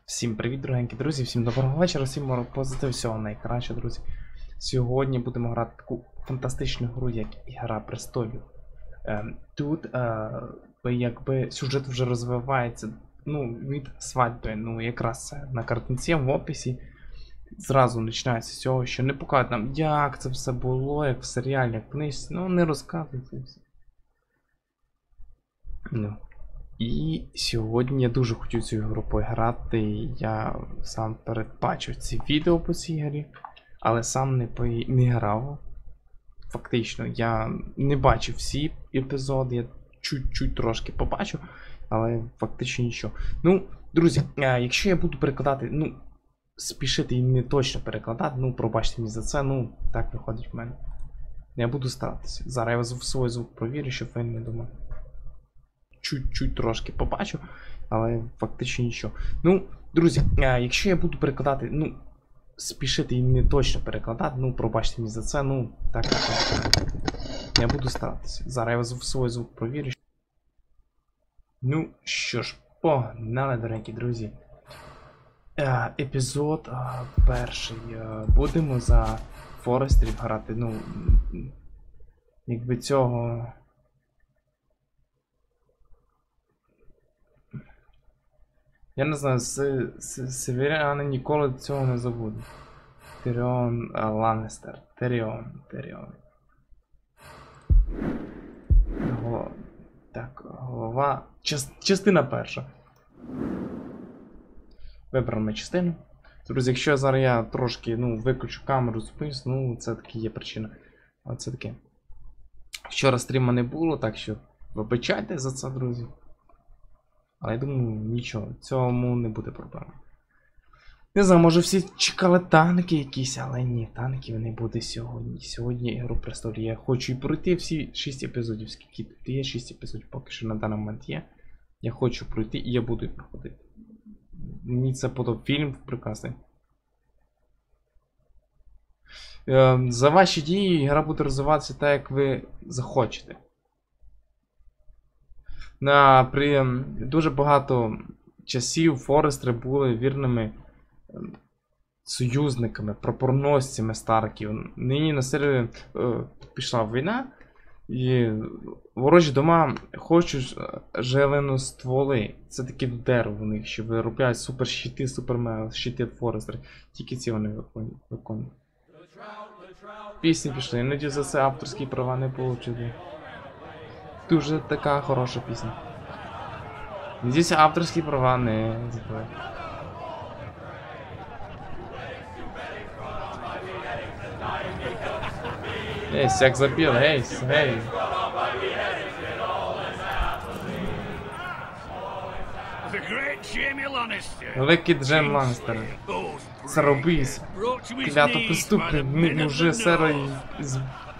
Всім привіт, дорогенькі друзі, всім доброго вечора, всім море позитиву, всього найкраще, друзі. Сьогодні будемо грати таку фантастичну гру, як Ігра престолів. Тут якби сюжет вже розвивається, від свадьби, якраз це на картинці в описі. Зразу починається з цього, що не показують нам, як це все було, як в серіалі, як в книжці, не розказується все. І сьогодні я дуже хотів цю ігру пограти. Я сам передбачив ці відео по цій грі, але сам не грав. Фактично, я не бачив всі епізоди, я чуть-чуть трошки побачив, але фактично нічого. Друзі, якщо я буду перекладати, спішити і не точно перекладати, пробачте мені за це, так виходить в мене. Я буду старатися. Зараз я в свій звук провірю, щоб ви не думали. Чуть-чуть трошки побачу, але фактично нічого. Друзі, якщо я буду перекладати, спішити і не точно перекладати, пробачте мені за це, так. Я буду старатися. Зараз я в свій звук провірю. Що ж, погнали, дорогі друзі. Епізод перший. Будемо за Форестрів грати, якби цього... Я не знаю, северяни ніколи цього не забудуть. Тиріон Ланністер. Тиріон. Так, голова. Частина перша. Вибрали частину. Друзі, якщо зараз я трошки виключу камеру, зупинюсь, це таки є причина. Оце таке. Вчора стріму не було, так що вибачайте за це, друзі. Але я думаю, нічого, цьому не буде проблем. Не знаю, може всі чекали танки якісь, але ні, танків не буде сьогодні. Сьогодні Ігру престолів. Я хочу і пройти всі 6 епізодів, скільки тут є, 6 епізодів поки що на даний момент є. Я хочу пройти і я буду їх проходити. Мені це подобається фільм прекрасний. За ваші дії гра буде розвиватися так, як ви захочете. При дуже багато часів Форестри були вірними союзниками, прапорносцями Старків. Нині на сервері пішла війна, і ворожі дома хочуть жиленостволи. Це таке дерево у них, що виробляють суперщити, суперщити Форестри. Тільки ці вони виконують. Пісні пішли, іноді за це авторські права не получили. Дуже така хороша пісня. Здесь авторські права не забувають. Ей, як запів, гей. Великий Джем Ланністер. Саробійсь. Клято преступник, вже сера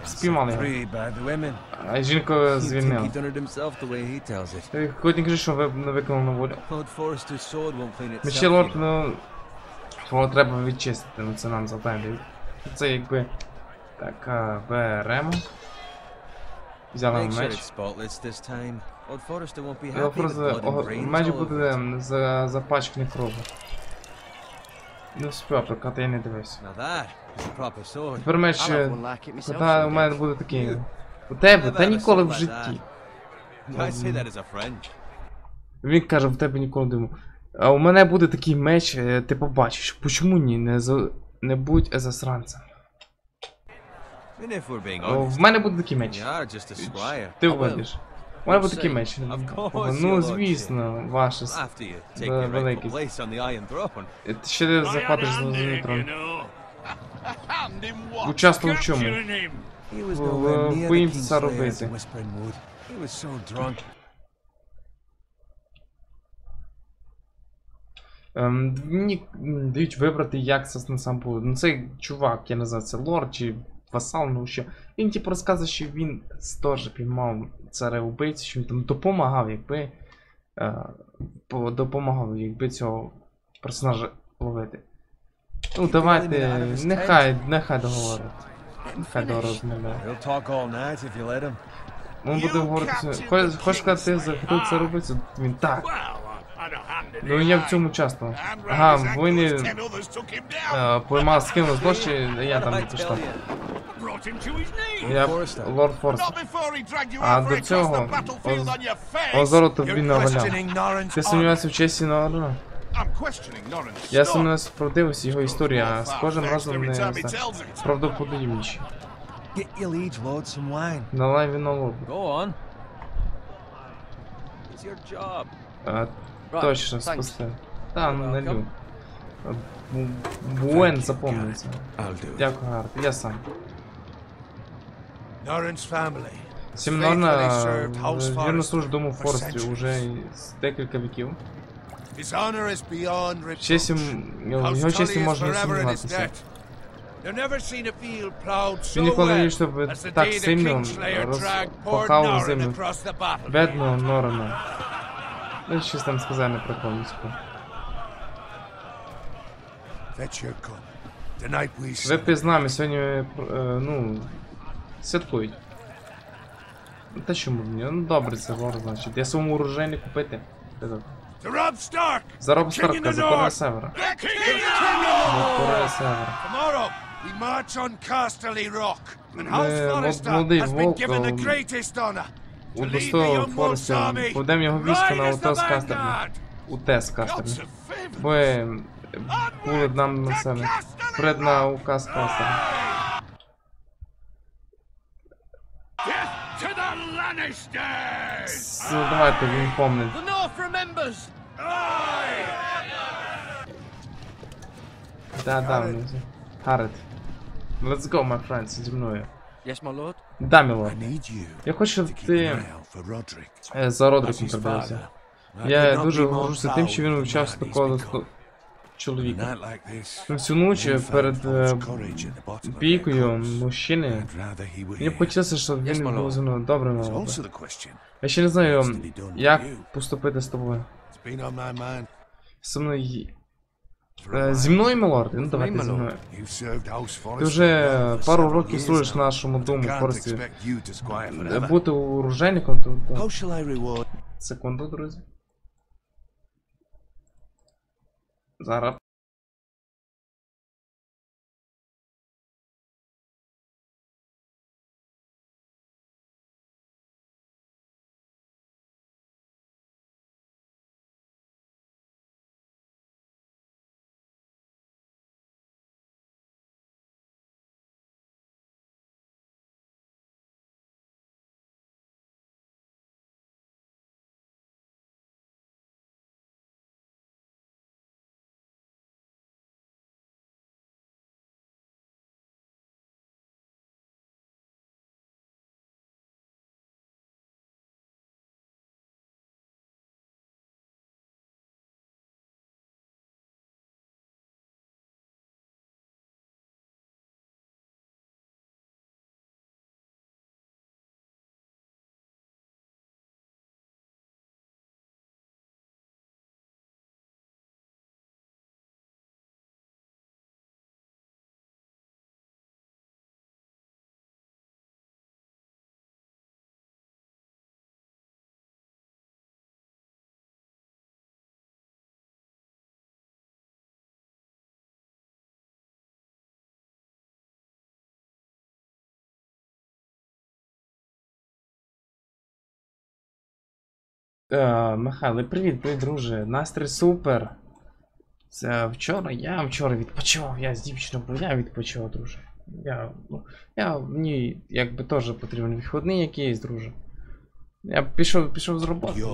спіймали його. А жінку звільнили. Хоч не кажи, що не виконав на волю. Мечі лорд, треба відчистити, це нам завдання. Це якби... Так, беремо. Взяли меч. Меч буде запачканий кров'ю. Не вспів, поки я не дивився. Тепер меч, коли у мене буде такий. У тебе? Та ніколи в житті. Він каже, в тебе ніколи не думав. А у мене буде такий меч, ти побачиш. Почому ні? Не будь засранцем. В мене буде такий меч. Ти вводиш. У мене буде такий меч. Звісно, ваше великий. Ти ще захватиш зелений трон. Участвував в чому? В поїмці царобиці. Мені дають вибрати, як це сам буде. Цей чувак, я не знаю, це лорд чи васал, що. Він типу розказує, що він теж піймав царя-убийцю, що він там допомагав, якби цього персонажа ловити. Давайте, нехай договорить. Нехай розмовляє. Він буде говорити, хочеш сказати, ти захотів це робити? Він так. Ну я в цьому часто. Ага, ви не поймав, скинув з дощі, я там не пішла. Я Лорд Форст. А до цього Озоро тобі наваляв. Ти сумнівався в честі Норна? Я сумнівався в правдивості його історії, а з кожним разом не правдоподібніші. Налай віно лоду. Точно, спусти. Та, налю. Буен запомниться. Дякую, Гард, я сам. Сім Норна вірно служить дому в Форсті уже з декілька віків. Його честі можна не сумніватися. Він ніколи не вів, щоб так сильно розпахав землю. Бедного Норана. Ну, щось там сказали не прикольницько. Випий з нами, сьогодні, ну, святкують. Та чому мені? Ну добре, це вор, значить. Я своєму урожайні купити. За Роб Старка, за Корея Севера. За Корея Севера. Молодий вовк удостоїв Форсті. Поведемо його військо на УТС Кастерні. УТС Кастерні. Ви були нам на себе. Вперед на указ Кастерні. Давайте, він помнить. Да, внизу. Гаррет. Let's go, my friends, зі мною. Да, мілорд. Я хочу, щоб ти за Родриком придався. Я дуже горжуся тим, що він вивчався такого чоловіка. Всю ніч перед бійкою мужчини, мені б хотілося, щоб він був зі мною добрим молодим. Я ще не знаю, як поступити з тобою. Зі мною, мілорд? Ну давайте зі мною. Ти вже пару років служиш нашому дому в Форсті. Бути оружейником, то... Секунду, друзі. Зараз. Михайло, привіт, друже. Настрій супер. Це вчора, я вчора відпочивав, я з дівчиною був, я відпочивав, друже. Мені якби теж потрібен вихідний якийсь, друже. Я пішов з роботи.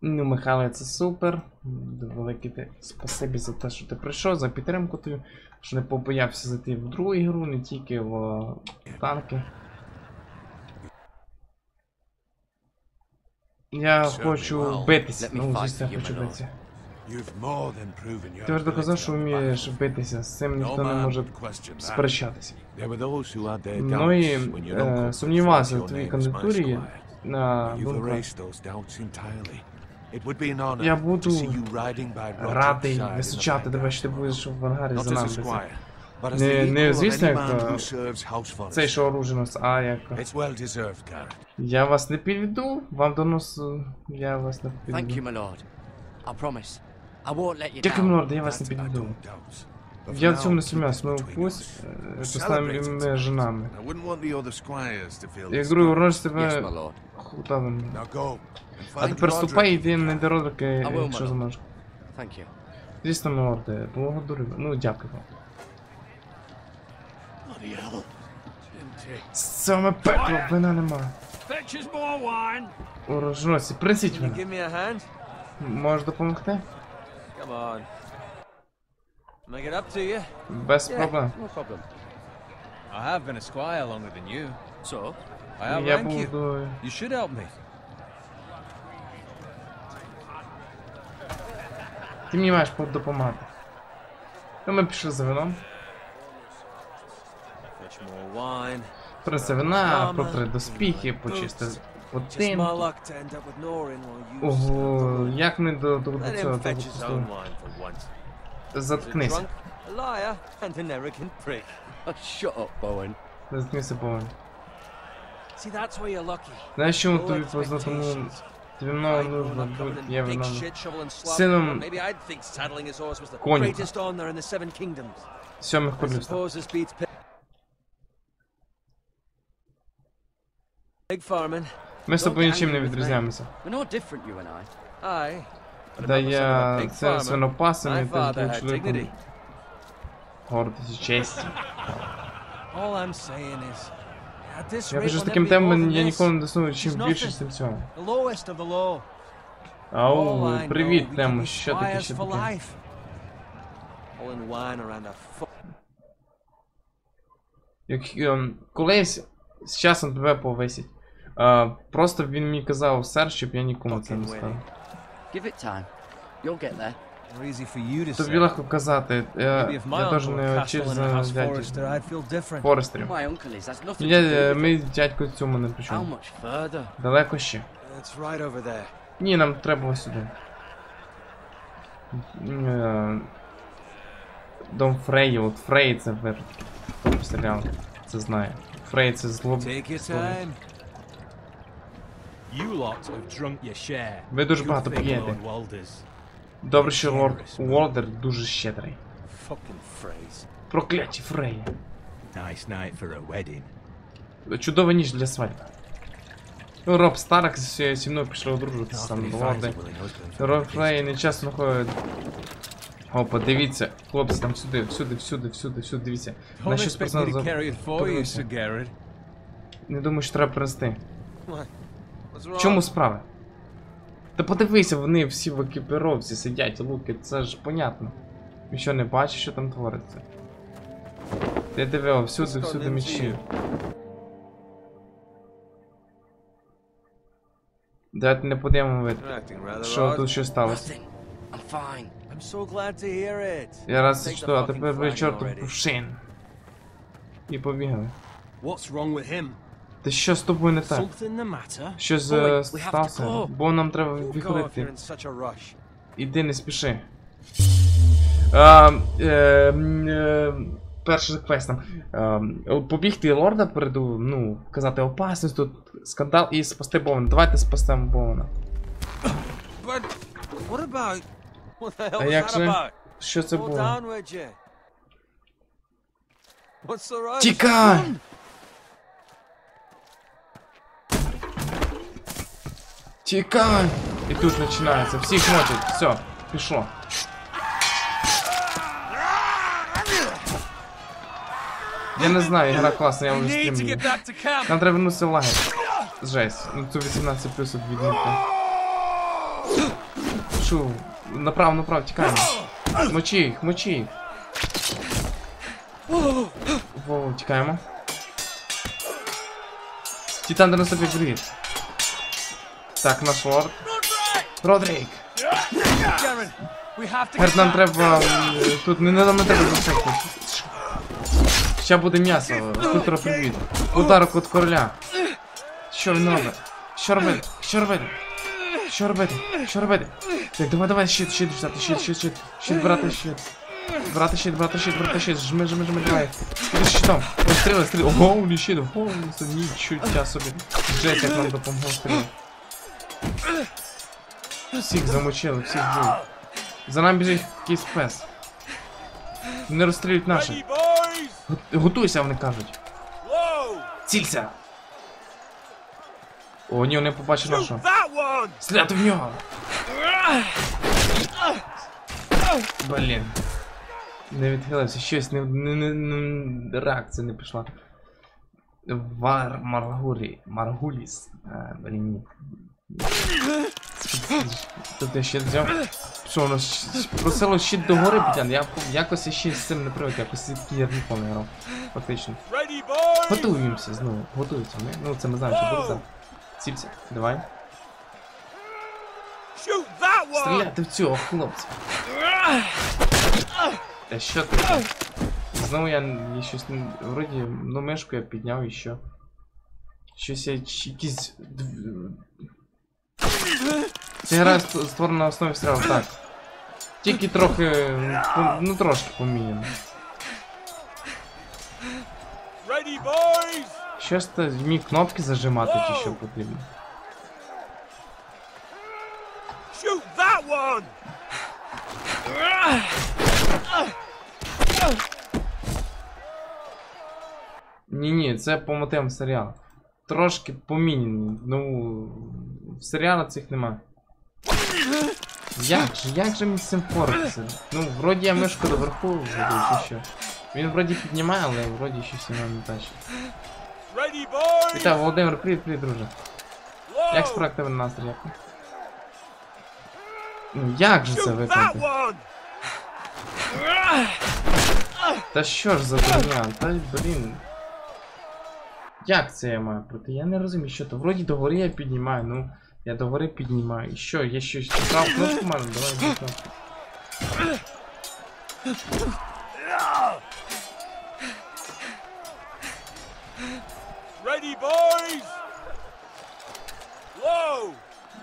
Ну, Михайло, це супер. Велике спасибі за те, що ти прийшов, за підтримку твою, що не побоявся зайти в другу ігру, не тільки в танки. Я хочу битися. Ну, звісно, я хочу битися. Ти вже доказав, що вмієш битися, з цим ніхто не може сперечатися. Ну і сумнівався в твоїй кандидатурі на думку. Я буду радий височати тебе, що ти будеш в ангарі за нами. Не звісно, як цей, що оружено, а як... Я вас не підведу, вам доносу... Я вас не підведу. Дякую, милорд, я вас не підведу. Я в цьому не сумніваюся, ми пусть поставимо женами. Як другий ворожець тебе хутали. А тепер ступай і йди на дорожки, якщо зможеш. Звісно, милорде, благодарю. Ну, дякую вам. Саме пекло, вина нема. Оружносці, принесіть вина. Можеш допомогти? Без проблем. Я буду... Ти мені маєш допомагати. То ми пішли за вином. Принеси вина, протри доспіхи, почисти ботинки. Ого, як ми до цього допустили? Заткнися. Заткнися, Боуен. Знаєш, чому тобі повезло, тому тобі много нужно бути, я виновний. Сином коніка. Сьомих королівств. Ми з тобою нічим не відрізняємося. Да я... Це свинопасом, і ти був чоловіком. Гордість, честь. Я кажу, з таким темпом я ніколи не досягну, чим більше, тим цього. Ау, привіт, Темо, що таке, що таке? Колись з часом тебе повисять. Просто він мені казав сер, щоб я нікому це не сказав. Тобі легко казати, я теж не вчив за дядю Форестерів. Ми дядько цьому не почули. Далеко ще. Ні, нам треба сюди. Дом Фреї, от Фрей це виродки. Хто постріляв, це знає. Фрей це зло. Ви дуже багато п'єте. Добре, що лорд Уолдер дуже щедрий. Прокляті Фреї. Чудова ніч для свадьби. Роб Старк зі мною пішов одружуватися сам лорди. Роб Фреї не часто знаходить. Опа, дивіться, хлопці, там всюди, дивіться. На щось пацан запутався. Не думаю, що треба принести. В чому справа? Та подивися, вони всі в екіпіровці сидять, луки, це ж понятно. Ви що, не бачиш, що там твориться? Ти диви, всюди мечі. Давайте не подивимо вид, що тут щось сталося. Я раз що, а тепер ви чорту пушин. І побігли. Та що з тобою не так? Щось сталося? Бо нам треба виходити. Іди, не спіши. Перший квест нам. Побігти лорда переду, ну, казати опасність, тут скандал і спасти Боуена. Давайте спасемо Боуена. А як же? Що це було? Тікай! Тікай! І тут починається. Всіх мочать. Все, пішло. Я не знаю, ігра класна, я вже стрімлю. Нам треба вернутися в лагерь. Жесть. Ну тут 18 плюс відмітка. пишу. Направо, тікаємо. Мочи їх, мочи їх. Воу, тікаємо. Титан 95 привіт. Так, наш лорд. Родрік! Герд, нам треба... Тут нам не треба засекти. Ще буде м'ясо. Культура привіт. Удар кут короля. Що він робить? Що робити? Що робити? Що робити? Що робити? Так, давай, щит взяти, щит, брати, щит. Жми, давай. Скиди щитом. Ой, стріли. Гоулі, щит, нічого собі. Джет, як нам допомогла стріли. Всіх замочили, всіх били. За нами біжить якийсь пес. Не розстрілюють наших. Готуйся, вони кажуть. Цілься! О, ні, вони побачили нашого. Стріляти в нього! Блін. Не відхилився, щось реакція не пішла. Маргуліс. Блін, ні. Тут я щит взяв. Що, воно просило щит до гори підтягнути? Я якось ще з цим не привик, якось такий ярніко не грав. Фактично. Готуємося знову, готуємося ми. Ну це ми знаємо, що буде зараз. Цілься, давай. Стріляти в цього хлопця. Та що таке? Знову я щось, вроді, ну мишку я підняв і що. Щось я якісь... Ця гра створена на основі стрілу, так. Тільки трохи, ну трошки поміняно. Щось то вмій кнопки зажимати чи що потрібно. Ні, це по мотивам серіалу. Трошки поміняно, ну в серіалах цих нема. Як же мені з цим впоратися? Ну, вроді я мишку доверху веду, чи що. Він вроді піднімає, але вроді щось його не тащить. Вітаю, Володимир, привіт, друже. Як спроективний настрій, як? Ну, як же це виконати? Та що ж за дурня? Та, блін. Як це я маю пройти? Я не розумію, що то. Вроді догори я піднімаю, ну... Я догори піднімаю. І що? Я щось праву кнопку маю? Давай дві кнопки.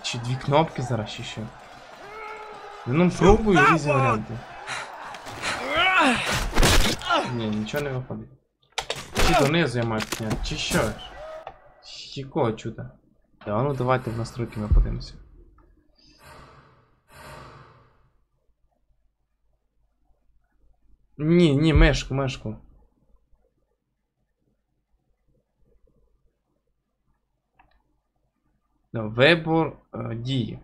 Чи дві кнопки зараз, чи що? Ну пробую різні варіанти. Ні, нічого не виходить. Чи донизу я маю підняти, чи що? Якого чуда? Та ну давайте в настройки ми подивимося. Ні, мишку. Вибор дії.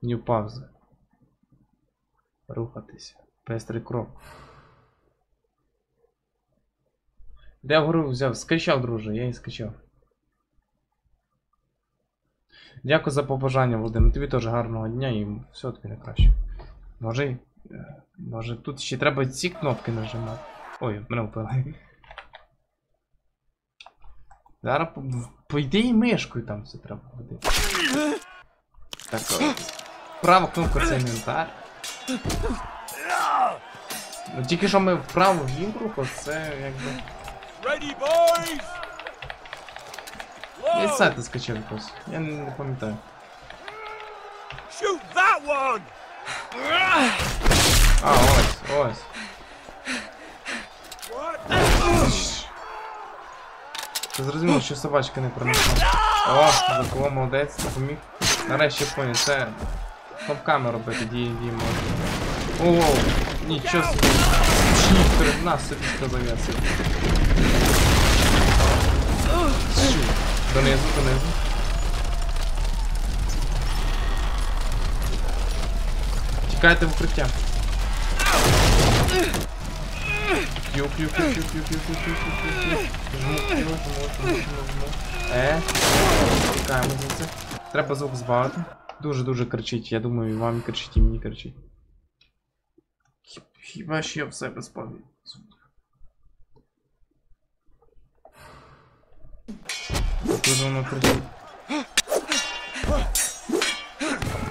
New пауза. Рухатися. Пестрий крок. Де я вгору взяв? Скачав, друже, я її скачав. Дякую за побажання, Володимир. Тобі теж гарного дня і все тобі найкраще. Може тут ще треба ці кнопки нажимати. Ой, мене впили. Зараз по ідеї мишкою там все треба ходити. Так, права кнопка це інвентар. Ну тільки що ми вправо вліво рухали, це якби... Я з сайта скачав якось, я не пам'ятаю. А, ось. Ти зрозуміло, що собачка не пронесла. О, Заколо, молодець, допоміг. Нарешті поняв, це кнопками робити, дії можна. Оу, нічого собі. Чнік перед нас собі сказав я собі. Донизу. Тікайте в укриття. П'ю. Жму. Тікаємо звідси. Треба звук збавити. Дуже кричить, я думаю, вам кричить і мені кричить. Хіба що я в себе спав. Дуже воно кричить.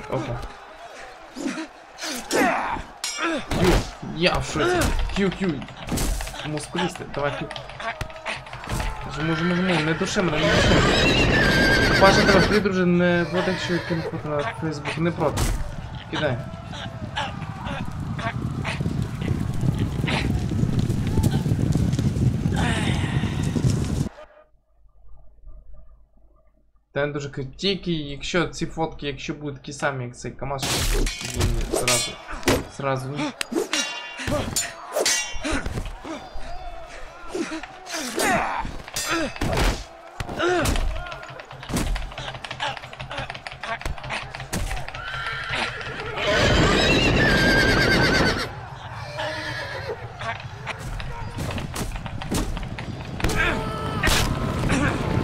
Опа. Кью, я в шоці. Кью. Мускулісти, давай кью. Жму, не души мене, не души мене. Паша, тебе привіт, друже, не буде, якщо я кину фото на Фейсбук, не проти. Кидай. Та він дуже кричить, тільки якщо ці фотки, якщо будуть такі самі, як цей КамАЗ, він зразу ні.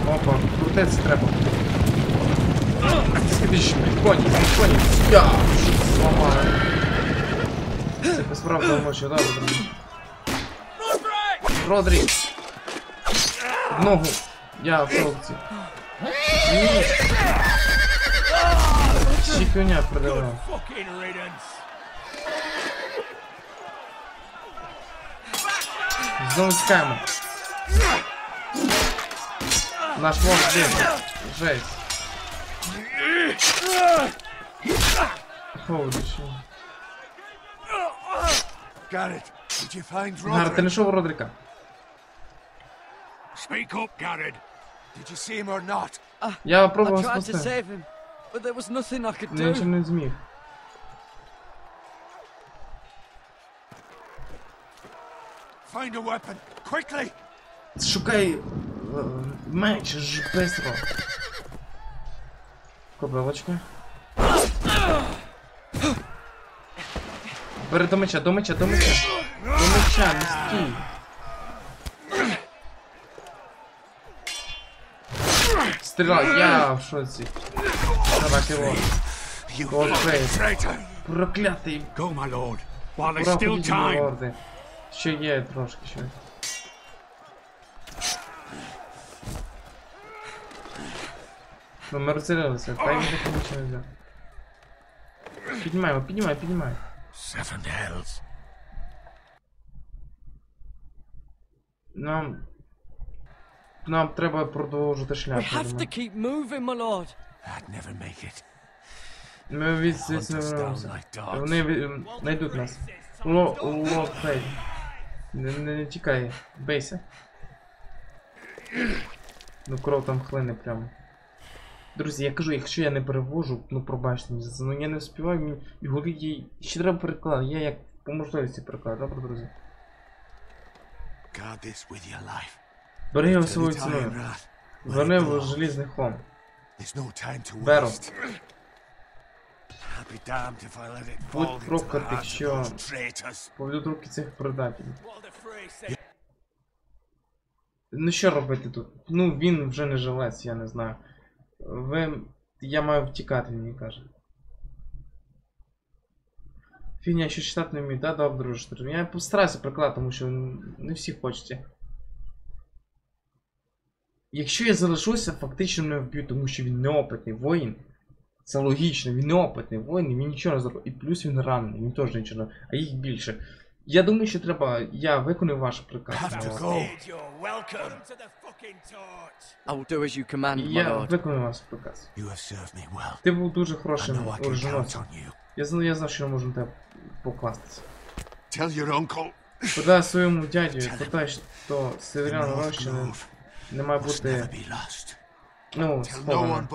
Опа, крутець треба. Коні. Я щось зламаю. Це безправда мочі, добре. Родрік! В ногу! Я в шовці. Ні! Щекуня продавав. Знову тікаємо. Наш лох дим. Жесть. Гаррет, ти знайшов Родріка? Я пробував спасти. Я нічого не зміг. Шукай меч, быстро. Кобилочка. Бери до меча. До меча, не стій. Стріляй, я в шоці. Так його. Проклятий. Проходіть, лорди. Ще є трошки щось. Ну, ми розцілилися, та й ніхто нічого не взяв. Піднімай. Нам треба продовжити шлях. Ми звідси не вернемося. Вони знайдуть нас. Лорд Фейт. Не тікай, бейся. Ну кров там хлине прямо. Друзі, я кажу, якщо я не перевожу, ну пробачте мені за це, ну я не вспіваю, мені і голі ще треба переклад, я як по можливості переклад, добре, друзі? Бери його свою ціною. Верни в желізний хом. Беру. Будь проклятий, якщо поведуть руки цих предателів. Ну що робити тут? Ну він вже не жилець, я не знаю. Я маю втікати, мені каже. Фігня, що читати не вмію, да, добре, друже. Я постараюся прикладати, тому що не всі хочете. Якщо я залишуся, фактично мене вб'ють, тому що він неопитний воїн. Це логічно, він неопитний воїн, і він нічого не зробив. І плюс він ранений, він теж нічого не... А їх більше. Я думаю, що треба... Я виконую ваш приказ. Я виконую ваш приказ. Ти був дуже хорошим оруженосцем. Я знав, що я можу на тебе покластися. Подай своєму дядю, подай, що северяна рощина не має бути... Ну, схована.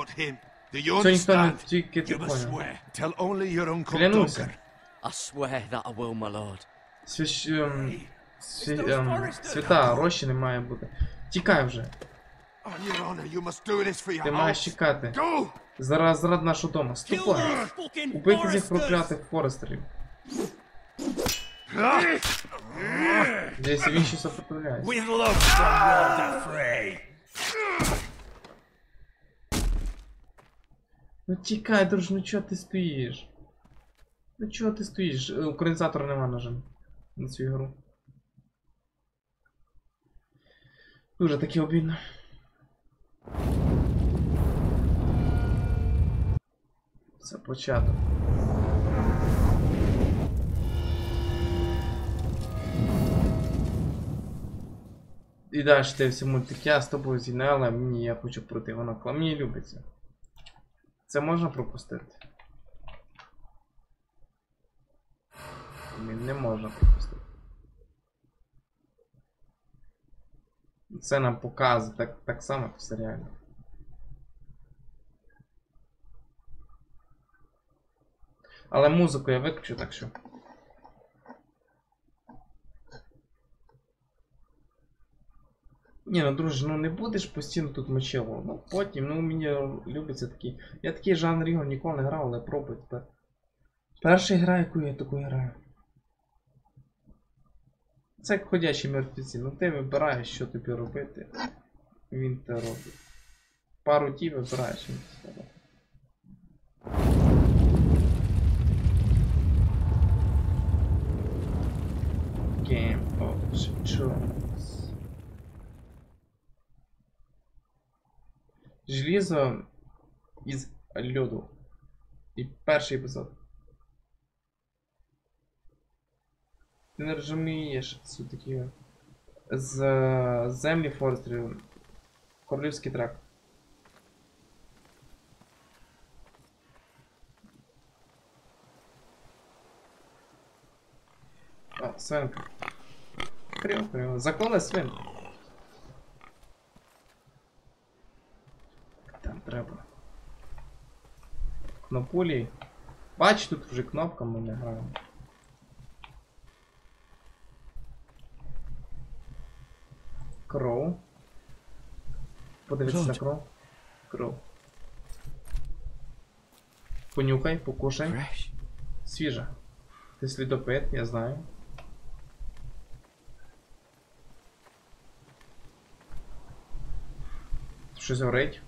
Це ніхто не тільки ти поняв. Клянуся. Свята рощі не має бути. Тікай вже. Ти маєш чекати. Зараз ради нашого дому. Ступай. Убийте цих проклятих форестерів. Здесь він ще сопротивляється. Ну тікай, друж, ну чого ти стоїш? Ну чого ти стоїш? Українізатора нема, на жаль, на цю ігру. Дуже таки обідно. Це початок. І далі ти всі мультики, я з тобою зійняла, але мені, я хочу пройти, вона мені любиться. Це можна пропустити? Не можна пропустити. Це нам показує так само, як в серіалі. Але музику я виключу, так що. Ні, ну друже, ну не будеш постійно тут мочило. Ну потім, ну мені любиться такі. Я такий жанр ігор ніколи не грав, але пробую тепер. Перша гра, яку я таку граю. Це як ходячі мертвеці. Ну ти вибираєш, що тобі робити. Він те робить. Пару дій вибираєш, він це робить. Game of Thrones. Желізо із льоду. І перший епізод. Ти не розумієш все-таки з землі Форестрів. Королівський трак. А, свинка. Криво. Заклали свинку. Там треба. Кнопулі. Бач, тут вже кнопками не граємо. Кроу. Подивіться на кроу. Кроу. Понюхай, покушай. Свіжа. Ти слідопит, я знаю. Щось горить.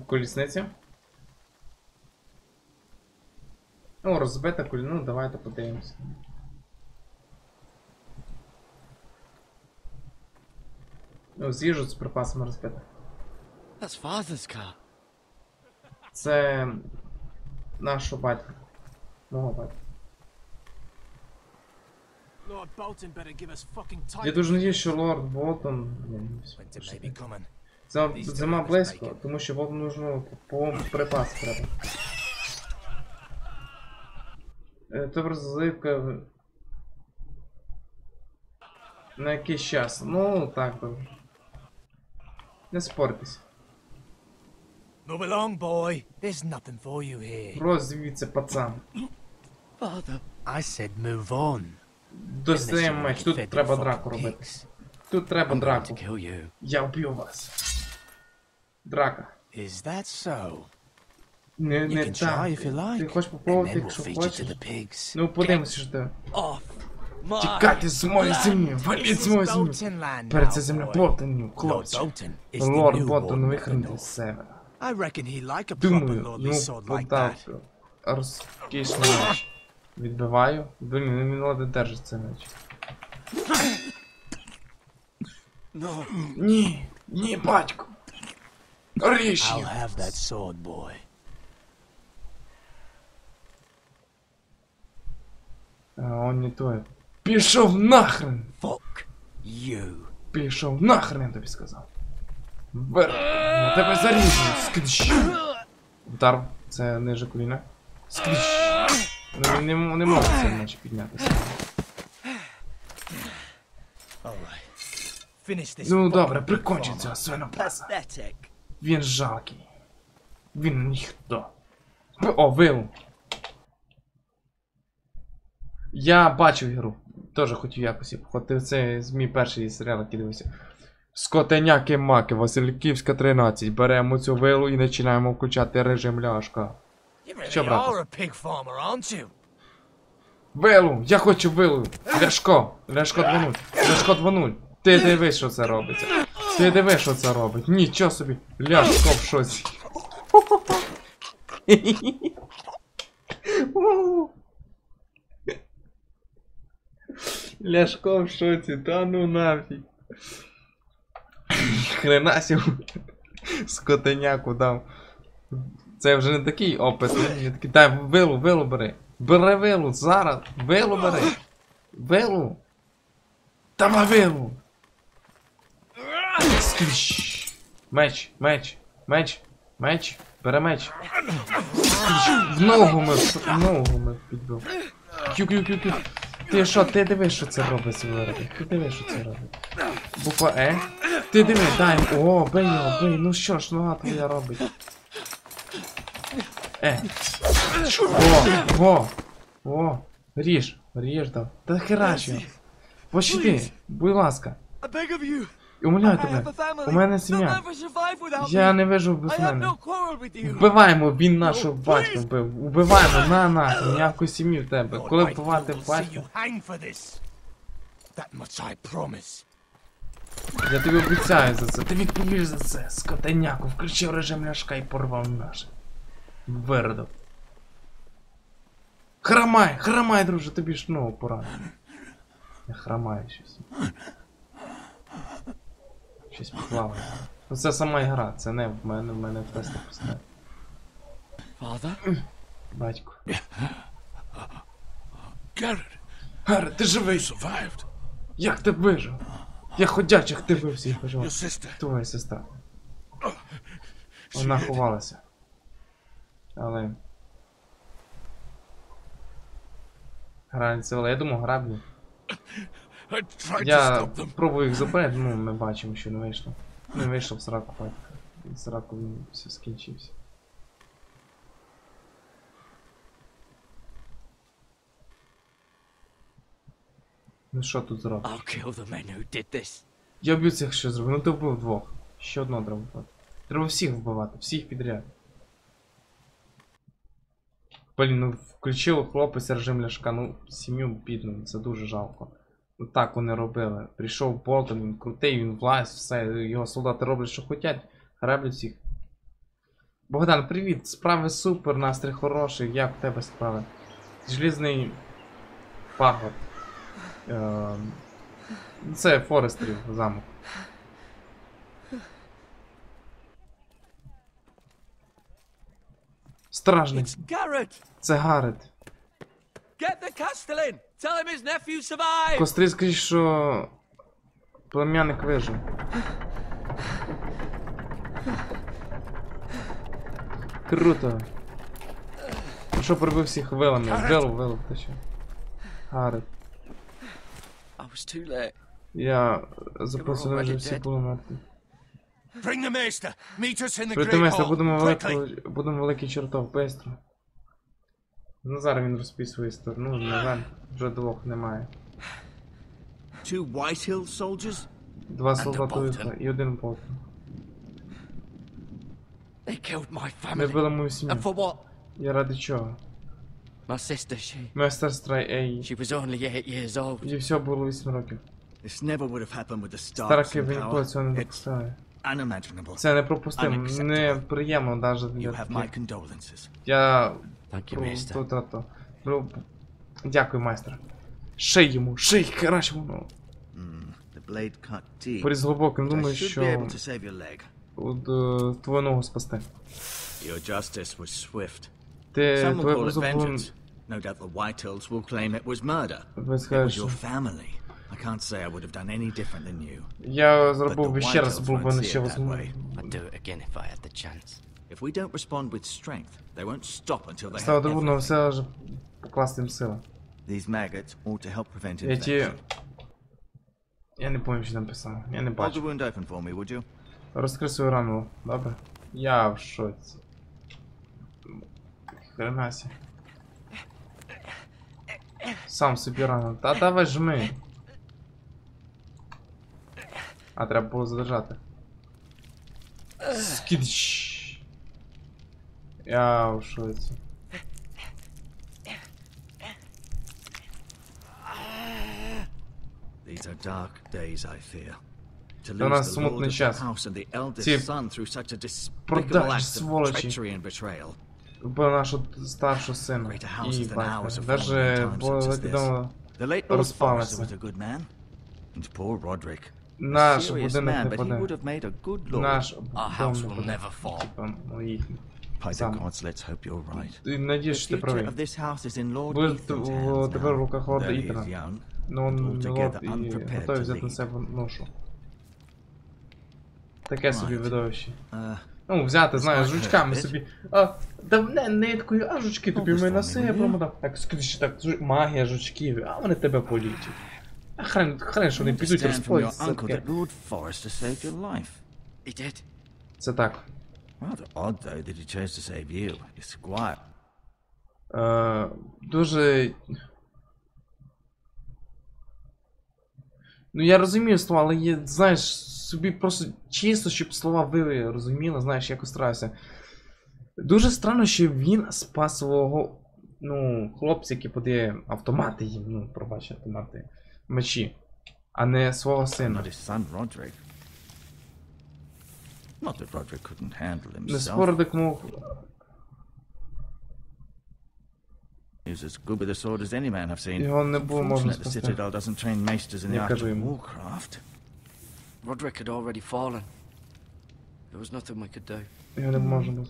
Колісниця. О, розбита коліна, ну давайте подивимося. Ну, з'їжджу з припасами розбита. Це нашого батька. Мого батька. Я дуже надіюсь, що лорд Болтон... Зима близько, тому що Болтон нужно по припас треба. Тобто заливка на якийсь час. Ну, так добре. Не спортись. Розвіться, пацан. Достаємо меч, тут треба драку робити. Тут треба драку. Я вб'ю вас. Драка. Не так. Ти хочеш попробувати, якщо хочеш? Ну, подивимося, що ти. Тікайте з моєї землі! Валіть з моєї землі! Перед це земля Болтонів, хлопці. Лорд Болтон вихренив з себе. Думаю, йому подав розкішний меч. Відбиваю. Блін, він не держить цей меч. Ні, батько. Ріж їх. Он не той. Пішов нахрен! Пішов нахрен, я тобі сказав. Я тебе заріжу! Скріщ! Удар, це ниже коліна. Скріщ! Не може цей меч піднятися. Ну добре, прикончи цього свинопаса. Він жалкий. Він ніхто. О, вилу. Я бачив ігру. Теж хотів якось походити. Це мій перший серіал, який дивився. Скотеняки-маки, Васильківська 13. Беремо цю вилу і починаємо включати режим ляшка. Що, брат? Вилу! Я хочу вилу! Ляшко! Ляшко 2.0! Ляшко 2.0! Ти дивись, що це робиться! Ти дивись, що це робить! Нічого собі! Ляшко в шоці! Ляшко в шоці, та ну нафіг! Хренасів скотеняку дав. Це вже не такий опис, не такий. Дай вилу бери. Бери вилу, зараз. Вилу бери. Вилу. Давай вилу. Сквіш. Меч. Бери меч. Сквіш. В ногу ми підбив. Кю. Ти що, ти дивись, що це робить виробить. Ти дивись, що це робить. Буква Е. Ти диви, дай. О, бий його, бий. Ну що ж, нога твоя робить. О, ріж дав. Та херач його. Пощади, будь ласка. Умоляю тебе, у мене сім'я. Я не вижив без мене. Вбиваємо, він нашого батька вбив. Убиваємо, на нахуй, ніяку сім'ю в тебе. Коли вбивати батька. Я тобі обіцяю за це, ти відповіш за це, скотеняку, включив режим ляшка і порвав наше. Виродок. Хромай, друже, тобі ж ногу поранено. Я хромаю щось. Щось плаває. Ну це сама ігра, це не в мене тести поставить. Батько. Гаррет, ти живий! Як ти вижив? Я ходячих ти вив всіх вижив. Твоя сестра. Вона ховалася. Але... Границя вела. Я думав, граблю. Я пробую їх забрати, ну ми бачимо, що не вийшло. Не вийшло в сраку батька. В сраку він все скінчився. Ну що тут зробиш? Я вб'ю цих, що зробив. Ну ти вбив двох. Ще одного треба вбивати. Треба всіх вбивати, всіх підряд. Блін, ну включив хлопець режим ляшка, ну сім'ю бідну, це дуже жалко. Ну так вони робили. Прийшов Болтон, він крутий, він власть, все, його солдати роблять, що хочуть, граблять всіх. Богдан, привіт, справи супер, настрій хороший, як в тебе справи? Желізний пагорб. Це Форестрів замок. Стражник. Це Гаррет. Кострі, скажіть, що плем'яник вижив. Круто. Ну що, прибив всіх вилами? Вилу, ти що? Гаррет. Я записую, вже всі були мертві. Прийти майстер, будемо великий чертов, бистро. Ну зараз він розписує сторону, на жаль, вже двох немає. Два солдати вийшли і один Болтон. Ми вбили мою сім'ю. Я ради чого? Моя сестра Ей. Їй всього було 8 років. Старки ви ніколи цього не допускали. Це непропустимо, неприємно навіть для таких. Я... Дякую, майстер. Ший йому, ший, хераш йому. Поріз глибоким, думаю, що... твою ногу спасти. Твоє безумовно... Ви скажете, я зробив би ще раз, був би не ще возможно. Стало трудно все ж покласти їм сили. Я не пам'ятаю, що там писав. Я не бачу. Розкрий свою рану, добре? Я в шоці. Хренася. Сам собі рану. Та давай жми. А, треба було задержати. Скидч. Я в шоці. Це нас смутний час. Ці продажні сволочі вбили нашого старшого сина і батька. Даже відомо розпалися. Наш будинок не паде. Наш будинок не паде. Типа, моїх. Ти надіюсь, що ти правий. Буде тепер в руках лорда Ітана. Ну, он не лорд і готовий взяти на себе ношу. Таке собі видовище. Ну, взяти, знаєш, жучками собі. Давне ниткою, а жучки тобі ми на себе промотав. Так, скажи, так, магія жучків, а вони тебе політять. А хрен, що вони підуть розповідь. Це так. Дуже... Ну, я розумію слова, але є, знаєш, собі просто чисто, щоб слова ви розуміли, знаєш, якось стараюся. Дуже странно, що він спас свого, ну, хлопця, який подає автомати їм, ну, пробач, автомати, мечі, а не свого сина. Не Спордик мог... Його не було можна спасти. Я кажу йому. Його не можемо.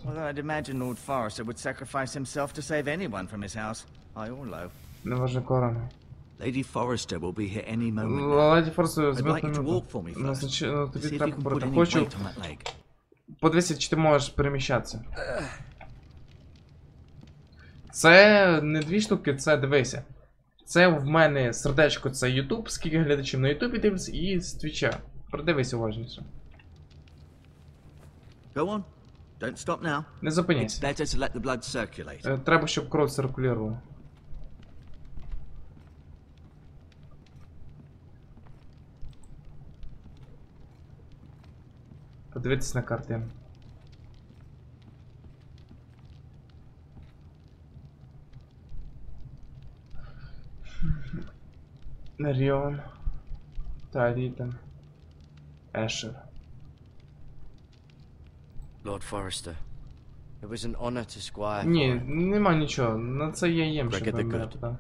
Не важно корона. Lady Forrester will be here any moment. Леді Форестер збитнув. Тобі треба побороти. Хочу... Подивися, чи ти можеш переміщатися. Це не дві штуки, це дивися. Це в мене сердечко, це YouTube, скільки глядачів на YouTube дивляться, і з Твіча. Продивись уважніше. Не зупиняйся. Треба, щоб кров циркулювала. Подивитись на картину. Radeon, Radeon, Asher. Lord Forrester, it was an honor to squire. Ні, нема нічого. На це я їм, щоб вибирати, так.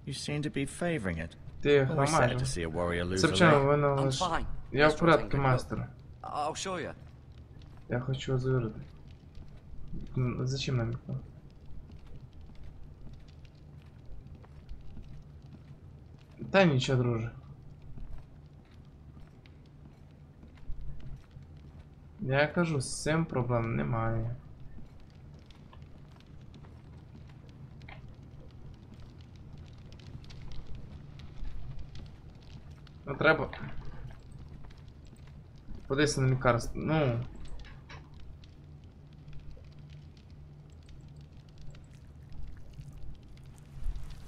You seem to be favoring it. Ти хромаєш. Це вчора вино... Я в порядку, майстер. Я хочу завірити. Зачем нам вікно? Та нічого, друже. Я кажу, з цим проблем немає. Ну треба... Подивися на лікарство, ну...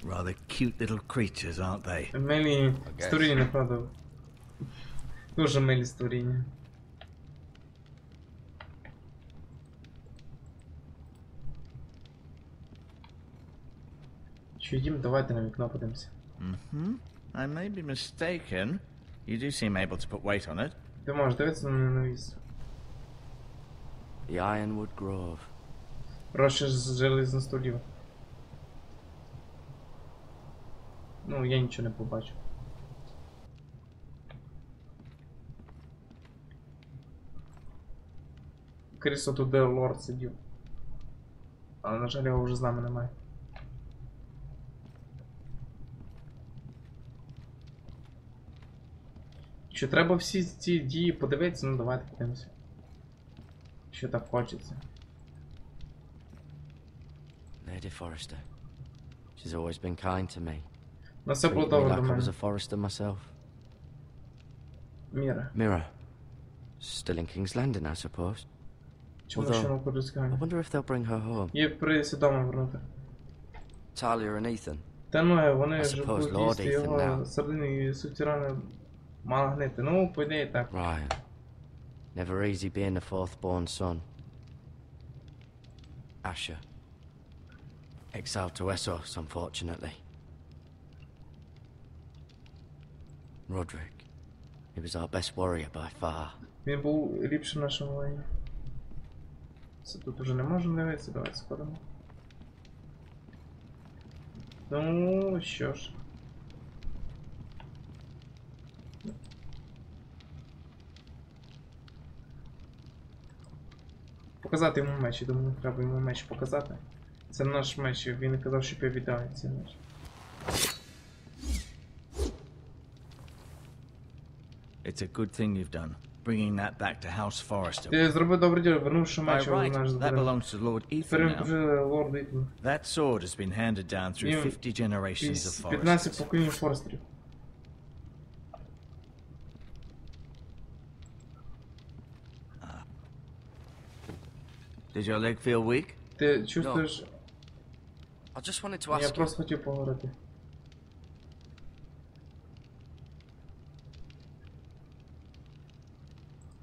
Rather cute little creatures, aren't they? Милі створіння, правда. Дуже милі створіння. Що їм, давайте на вікно подивимося. I may be mistaken. You do seem able to put weight on it. Ти можеш дивитися на навіс. The Ironwood Grove. Розчиш з железних столів. Ну, я нічого не побачу. Крісло тут, де лорд сидів. Але, на жаль, його вже з нами немає. Що треба всі ці дії подивитися? Ну давайте подивимося. Що так хочеться. Lady Forrester. She's always been kind to me. На все було добре до I was мене. a Forrester myself. Міра. Mira. Still in King's Landing, I suppose. Чому ще на подискання? I wonder if they'll bring her home. Їй прийдеться дома вернути. Talia and Ethan. Та ну, вони I ж suppose будуть Lord їсти Ethan його now. середини і сутірани мало гнити. Ну, по ідеї так. Ryan. Never easy being the fourth-born son. Asher. Exiled to Essos, unfortunately. Roderick. He was our best warrior by far. Він був ліпшим нашим воїном. Це тут уже не можемо дивитися, давайте сходимо. Ну, що ж. Показати йому меч, я думаю, треба йому меч показати. Це наш меч, він не казав, що я віддав цей меч. It's a good thing you've done, bringing that back to House Forrester. Ти зробив добре діло, вернувши меч у By наш right, that збір. belongs to Lord Ethan Тепер він now. вже лорд Ітан. That sword has been handed down through 50 generations of 15 Forresters. поколінь Форестерів. Does your leg feel weak? Ти чувствуєш... I just wanted to Я ask you. просто хотів поговорити.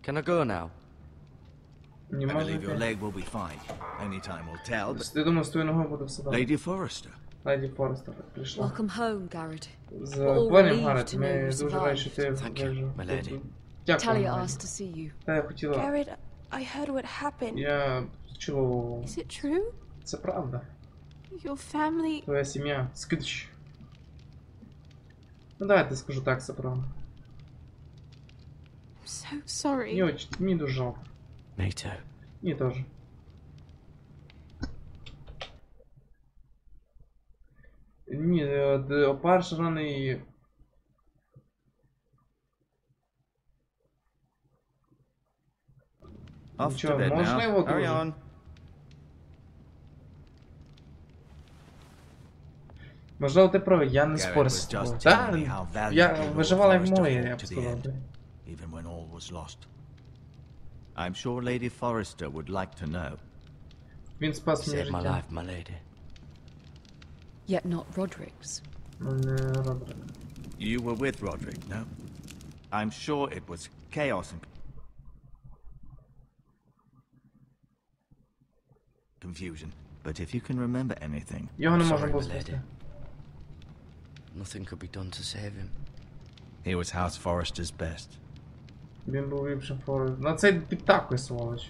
Can I go now? Не I можна believe your йти. leg will be fine. Only time will tell, but... Я думаю, з твоєю ногою буде все добре. Lady Forrester. Леді Форестер прийшла. Welcome home, Garrett. З We're all планів, relieved Гаррет, to know ми you дуже раді, що ти Thank you, вижив. my lady. Дякую, Talia Леді. asked to see you. Та я хотіла... Garrett, I heard what happened. Я чув... Is it true? Це правда. Your family... Твоя сім'я. Скидч. Ну давайте скажу так, це правда. I'm so sorry. Мені дуже жалко. Me too. Мені теж. Ні, перший раний... Off to Нічого, bed now. можливо, Hurry дуже. on. Можливо, ти правий, я не Garrett спорю was з just тобою. telling me Так, how valiantly я Lord виживала як Forrester моє, fought я б to the сказав. end, even when all was lost. I'm sure Lady Forrester would like to know. Він спас мені Saved my життя. life, my lady. Yet not Roderick's. Ну, не Родрик. You were with Roderick, no? I'm sure it was chaos and confusion. But if you can remember anything, Його не Sorry, можна було my спасти. lady. Nothing could be done to save him. he was House Forrester's best. Він був ліпшим фором. На цей підтакує, сволоч.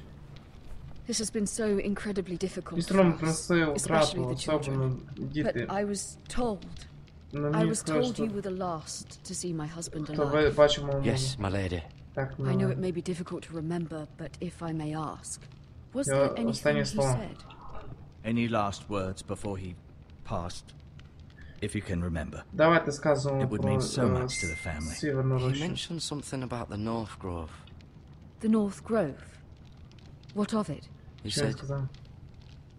This has been so incredibly difficult Містер Ром for us, приносив especially втрату, the особливо children. But діти. I was told, Ну, I мені was сказали, told you що were the last to see my husband то alive. ви бачимо мову. Yes, my lady. Так, I know it ну, may be difficult to remember, but if I may ask, was Yeah, there anything останнє he слово. said? Any last words before he passed? If you can remember. давайте сказуємо It would про mean so much to the family. Сіверну He Рощу. mentioned something about the North Grove. The North Grove? What of it? He Що він said сказав?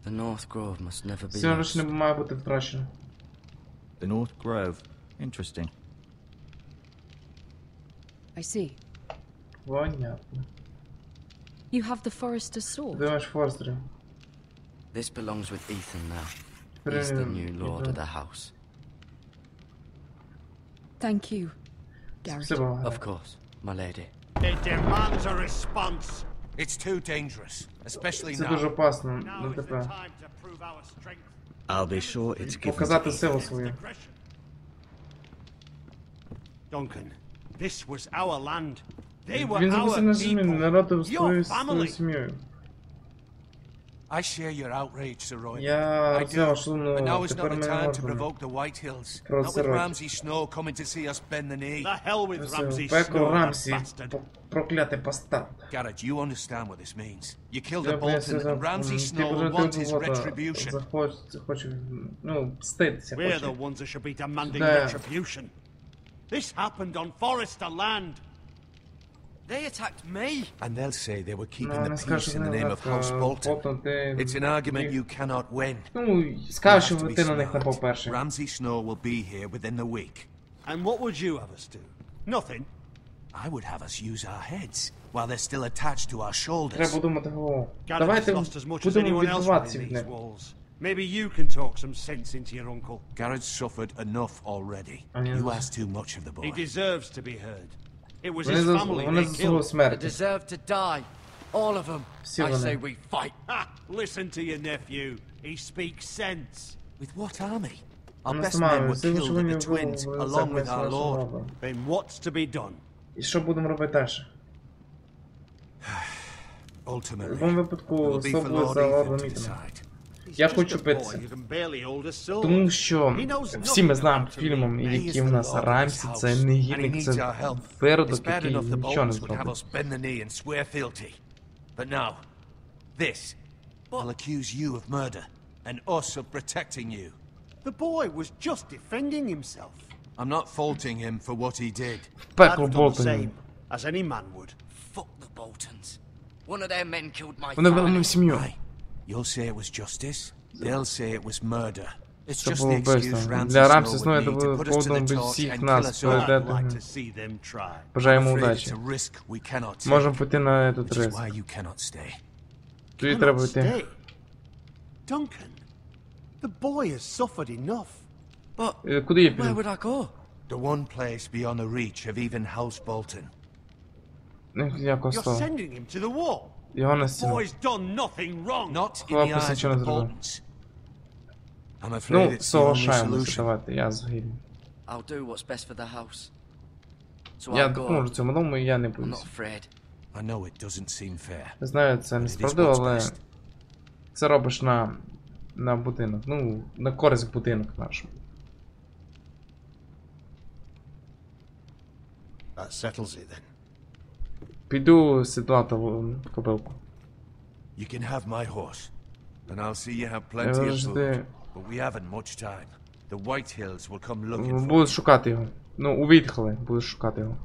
the North Grove must never be Сіверна Роща lost. не має бути втрачена. The North Grove. Interesting. I see. Понятно. You have the Forester's sword. Ти маєш Форестері. This belongs with Ethan now. Three He's the new lord Ethan. of the house. Thank you, Garrett. Спасибо, Of Гаррет. course, my lady. It demands a response. It's too dangerous, especially Це now. дуже опасно, Now ну is the тепер. time to prove our strength. I'll be sure it's given to Показати Ethan. силу свою. Aggression. Duncan, this was our land. They were Він our записав на землі, people. народив Your свою family. сім'єю. I share your outrage, Sir Roy. Я I взяв do. шумну, But now is not тепер the ми time to можемо. provoke the Whitehills. Про Not with це Ramsay Snow coming to see us bend the knee. The hell with Ramsay Пекло Snow, Рамсі, that bastard. проклятий бастард. Garrett, you understand what this means. You killed Я a Bolton сказав, and Ramsay ти Snow will want his вже retribution. захоче, ну, ститися We're хоче. the ones that should be demanding Да. retribution. This happened on Forrester land. They attacked me! And they'll say they were keeping Ну, the не скажеш, peace in the name of House Bolton. Болтон, ти... It's an argument you cannot win. Ну, You скажеш, have to що be ти на них smart. напав перший. Ramsay Snow will be here within the week. And what would you have us do? Nothing. I would have us use our heads while they're still attached to our shoulders. Треба думати голову. Garrett has Давайте lost as much as будемо anyone else відбиватися within від these них. walls. Maybe you can talk some sense into your uncle. Garrett's suffered enough already. I mean, You ask too much of the He boy. deserves to be heard. It was Вони his за- family вони they заслугили killed. They смерті. deserve to die. All of them. Всі I say вони. we fight. Ha! Listen to your nephew. He speaks sense. With what army? Our Вони best з мамою, men were всі killed at вони the twins, були along with our lord. лорда. Then what's to be done? І що будемо робити далі? В Ultimately, будь-якому it випадку, will be все for буде Lord за Ethan лордом to Ітаном. decide. He's Я just хочу a boy битися. who can barely hold a sword. Тому що He knows всі ми nothing знаємо about фільмом, He які is в the нас lord of Рамсі, this це house, негідник, and he це needs our help. It's виродок, bad який enough the нічого не Boltons would have зробить. us bend the knee and swear fealty. But now, this will accuse you of murder, and us of protecting you. The boy was just defending himself. I'm not faulting him for what he did. Пекло I'd done the Болтонів. same as any man would. Fuck the Boltons. One of their men killed my Вони вели father. мою сім'ю. Aye. You'll say it was justice. They'll say it was murder. It's Це just було the excuse вбивство. Ramsay Для Рамсі Snow would існує need to put us to поводом the від torch всіх and kill нас us all. I'd передати. like to see them try. Бажаємо I'm afraid удачі. it's a risk we cannot take, Можемо піти на этот which is риск. why you cannot stay. Тобі Cannot треба йти. stay. Duncan, the boy has suffered enough. But Куди я where піду? would I go? The one place beyond the reach of even House Bolton. Як You're остав? sending him to the wall. Його на The стіну. boy's done nothing wrong. Not in the Хлопець eyes нічого of не the зробив. Boltons. I'm afraid Ну, it's the only соглашаємося, solution. давайте, я згідний. I'll do what's best for the house. So Я I'll go. допоможу цьому дому, і я не I'm боюсь. not afraid. I know it doesn't seem fair. Знаю, це but it is несправедливо, what's але best. це робиш на будинок. Ну, на користь будинок нашому. That settles it then. Піду сідати кобилку. You can have my horse, and I'll see you have plenty of food. Завжди But we haven't much time. The White Hills will come looking for буду you. шукати його. Ну, у Вітхолі буду шукати його.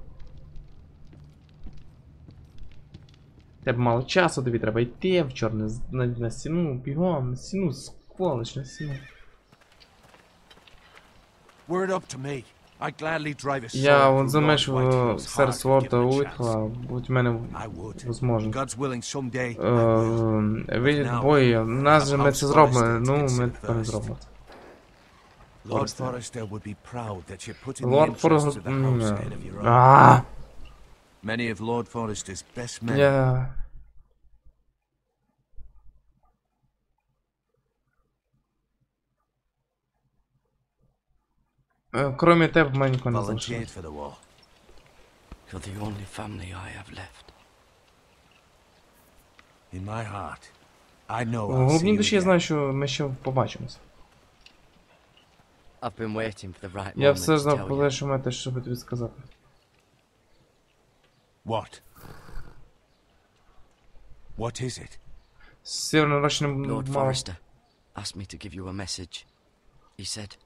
Тебе мало часу, тобі треба йти в чорне на стіну, бігом, на стіну, скволич, на стіну. Word up to me. I'd gladly drive a Я sword вон through Lord замешу Whitehill's серед heart Сворта given a у chance. Вітхола, будь в мене I would. возможно. God's willing someday. I will. Ви двоє, нас же ми це зробимо, ну ми тепер не зробимо. Lord Forrester would be proud that you're putting the Лорд interests of the house Форрест... ahead of your own. Ааа! Many of Lord Forrester's best men. Я... Кроме тебе в мене нікого не Volunteered залишилось. for the war. You're the only family I have left. In my heart, I know В I'll see глибній you душі я again. знаю, що ми ще побачимося. I've been waiting for the right Я moment все to знав tell про you. те, що мати, щоб тобі сказати. What? What is it? Сєвєрно-рочним Lord мав... Forrester asked me to give you a message. He said,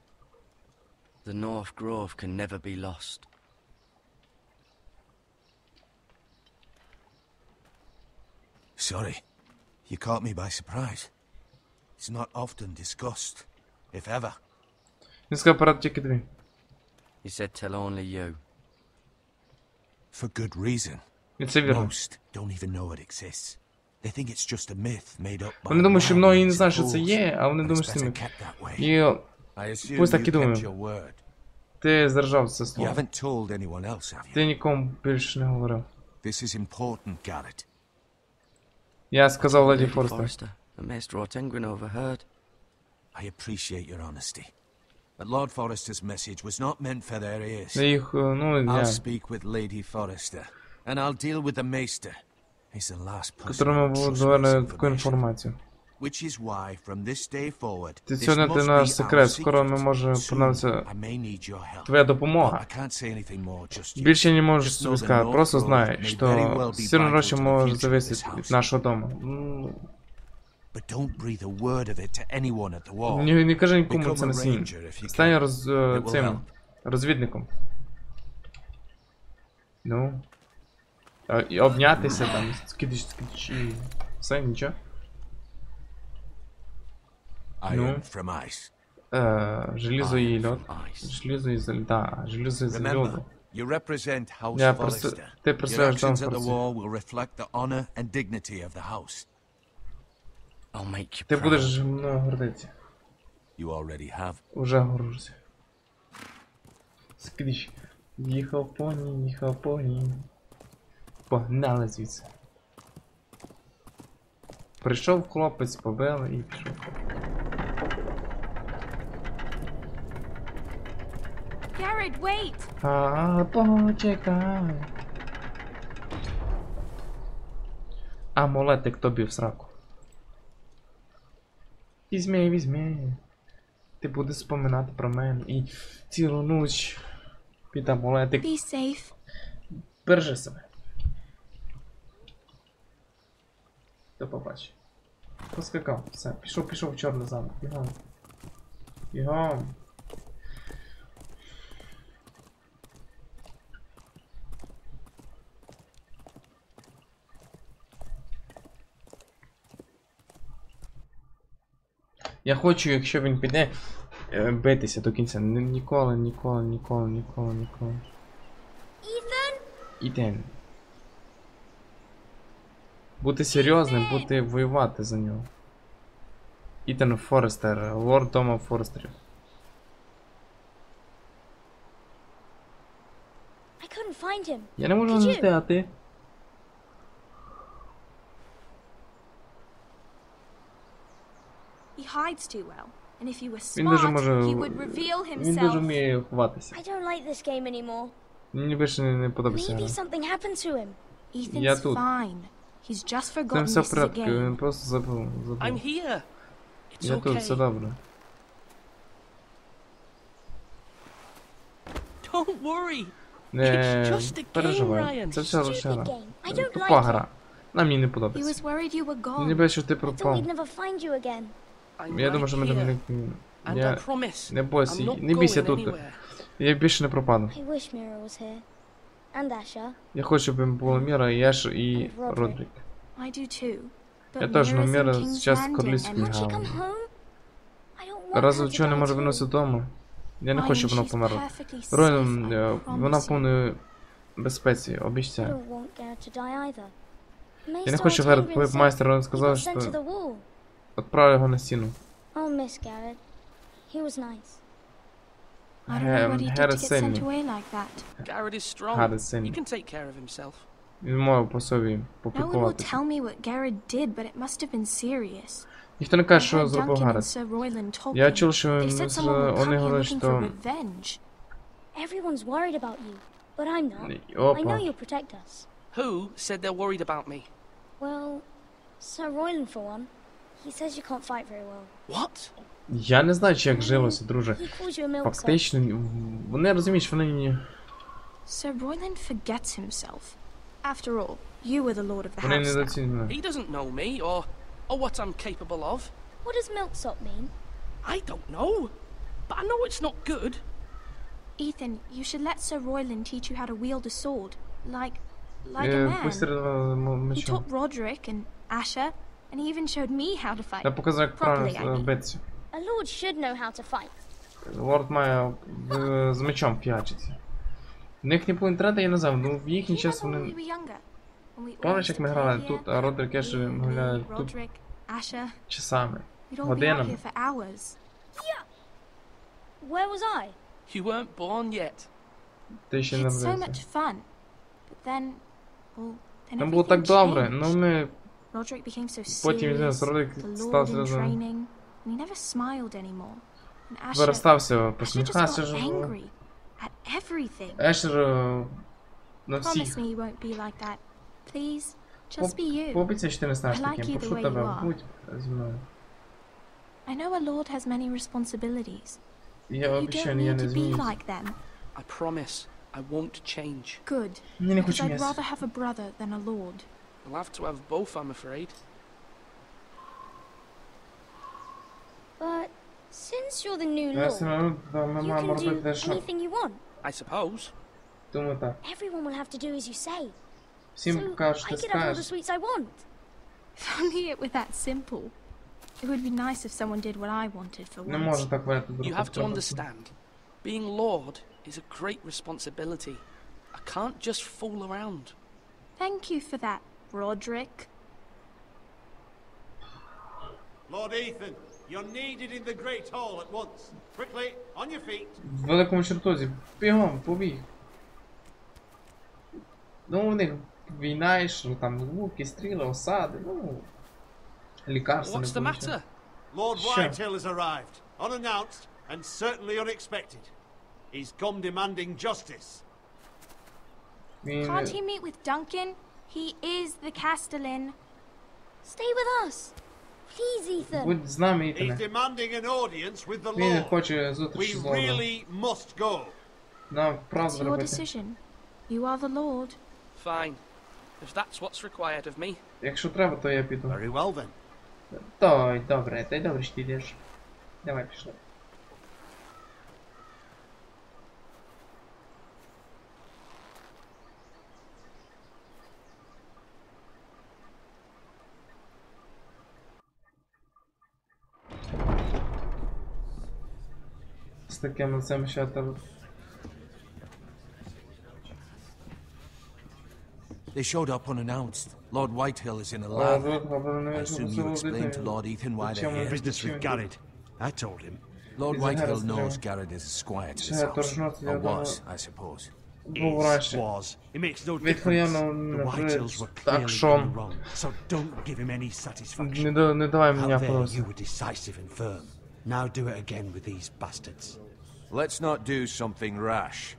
"The North Grove can never be lost." Sorry. You caught me by surprise. It's not often discussed, if ever. Він сказав перед тільки тобі. He said, "Tell only you." For good reason. І це вірно. Most don't even know it exists. They think it's just a myth made up by Вони думають, що многі не lions знають, and що це fools. є, а вони But думають, it's що це better міф. kept that way. І I assume пусть так you і kept думаємо. your word. Ти здержав це You слово. haven't told anyone else, have you? Ти нікому більше не говорив. This is important, Garrett. Я сказав леді Lady Форстер. Forrester, and Maester Ortengryn overheard. I appreciate your honesty. But Lord Forrester's message was not meant for their ears. Їх, ну, I'll я... speak with Lady Forrester, and I'll deal with the Maester. He's the last person Которому who було trusts доведено this таку information. інформацію. Which is why, from this day forward, Ти this сьогодні ти must наш be секрет, our скоро ми secret. може Soon, понадобиться I may need your help. твоя But допомога. I can't say anything more just yet. Більше не можу Just собі know the сказати, North просто Grove знай, may very що well be Сєвєрно-рочі vital to the може future of зависеть this від house. нашого дому. Ну, But don't breathe a word of it to anyone at the wall. не кажи нікому Become це a на стіні. ranger if you Стань can. цим розвідником. Ну. І обнятися там, скидиш, і все, нічого. Iron from ice. Желізо і льод. Ice. Желізо і да, желізо і Remember, льоду. you represent House Я Forrester. ти Your представляєш дом actions at the Форстер. wall will reflect the honor and dignity of the house. I'll make you Ти proud. будеш мною гордитися. You already have. Уже горжуся. Скидиш. Їхав поні. Погнали звідси. Прийшов хлопець, побили і пішов. Garrett, wait! Почекай. Амулетик тобі в сраку. Візьми. Ти будеш споминати про мене і цілу ніч під амулетик. Be safe. Бережи себе. До побачення. Поскакав, все, пішов в чорний замок. Бігом. Я хочу, якщо він піде, битися до кінця. Ніколи. Ітан. Бути серйозним, бути воювати за нього. Ітан Форестер, лорд Дома Форестерів. Я не можу знайти, а ти? He hides too well, and if he were Він дуже smart, може... he would reveal Він дуже himself. вміє ховатися. I don't like this game anymore. Мені більше не подобається. Maybe something happened to him. Я Ethan's тут. fine. He's just Це forgotten все в this is a порядку, game. він просто забув. I'm here. It's Я тут, все okay. добре. Don't worry. Не переживай, це все лише гра. Game. I don't Тупа like it. гра. Нам мені не He подобається. was worried you were Мені gone. бачиш, що ти I thought пропав. we'd never find you again. I'm Я думаю, що ми right там here. не... And I Я... promise, Не I'm бойся, not не бійся going тут. anywhere. Я більше не пропаду. I wish Mira was here. And Asha. Я хочу, щоб було Міра, Яш і Родрік. I do too. But Я теж, Mira's но in Міра King's зараз Landing, королівську and- Won't she come грала. home? I don't want Разом her to чого не die може too. вернутися додому. Я не Ryan, хочу, щоб вона she's померла. perfectly safe, Ройлен, I вона в promise you. повній безпеці, I обіцяю. don't want Garrett to die either. Я не хочу, щоб Гаррет майстер Ройлен сказав, He got sent to що the wall. відправив його на стіну. I'll miss Garrett. He was nice. I don't know what he did to Гаррет get sent сильний. away like that. Garrett is strong. Гаррет He сильний. can take care of himself. Він мав по собі No one will попікуватися. tell me what Garrett did, but it must have been serious. Ніхто не I каже, що heard зробив Duncan and Гаррет. Sir Royland talking. Я чув, що They said someone will вони come here говорили, looking for що... revenge. Everyone's worried about you, but I'm not. I know Опа. you'll protect us. Who said they're worried about me? Well, Sir Royland for one. He says you can't fight very well. What? Я не знаю, чи як жилося, друже. He calls you a milksop. Фактично, вони розуміють, що вони... Sir Royland forgets himself. After all, you were the lord of the Вони house now. недооцінюють. He doesn't know me or what I'm capable of. What does milksop mean? I don't know. But I know it's not good. Ethan, you should let Sir Royland teach you how to wield a sword. Like a man. Посеред He мечом. taught Roderick and Asher, and he even showed me how to fight. Я показав, як Properly, правильно I mean. битися. A lord should know how to fight. Лорд має з мечом фіачитися. В них не було інтернету, я не знаю, ну в їхній Do you час remember when вони... we were younger? When we all Пам'ятаєш, used як to ми play грали here? тут, а Родрик і Ешер Me, гуляли тут Roderick, Asher. часами, We'd all be out годинами. here for hours. Where was I? You weren't born yet. Ти ще не It's so родився. much fun. But then, well, then Нам було так everything добре, changed. ну ми Roderick became so потім serious, з Родрик the став lord in серйозним. training, and he never smiled anymore. And Asher Виростався, just посміхався got ж. angry at everything. Ешер на Promise всіх. me you won't be like that. Please, just be you. Пообіцяй, що ти не станеш I like таким. you the Прошу way тебе, you are. будь зі мною. I know a lord has many responsibilities. Я You don't обіцяю, я need не to be змінюсь. like them. I promise I won't change. Good. Ні, не Because хочу I'd м'яса. rather have a brother than a lord. I'll have to have both, I'm afraid. But since you're the new Раз lord, ми you маємо can робити do те, що... anything you want. I suppose. Думаю так. Everyone will have to do as you say. Всім So кажеш, I ти could have all the скажеш. sweets I want. If only it were that simple. It would be nice if someone did what I wanted for Не once. можу так варити You have to understand. Being Lord is a great responsibility. I can't just fool around. Thank you for that, Roderick. Lord Ethan, you're needed in the Great Hall at once. Quickly, on your feet. В великому чертозі. Бігом, побіг. Ну, у них війна, і що там луки, стріли, осади, ну... Лікарства не What's the получили. matter? Lord Sure. Whitehill has arrived, unannounced and certainly unexpected. He's come demanding justice. Він... Can't he meet with Duncan? He is the Castellan. Stay with us. Please, Ethan. Будь з нами, He's Ітане. demanding an audience with the Він Lord. хоче зустріч We з Лордом. really must go. Нам вправду It's your робити. decision. You are the Lord. Fine. If that's what's required of me. Якщо треба, то я піду. Very well then. Той, добре, що ти йдеш. Давай, пішли. З таким лицем ще треба. They showed up unannounced. Lord Whitehill is in a lab. I I assume you explained to Lord Ethan why they're here. Business with Garrett. I told him. Lord He's a Whitehill herdsman. knows Garrett is a squire to this Це house. торжнот, я Or думаю, was, I suppose. був раніше. Was. It makes no Відхил difference. явно The не Whitehills were так clearly що in the wrong, so don't give him any satisfaction. не давай мені Out there, просто. you were decisive and firm. Now do it again with these bastards. Let's not do something rash.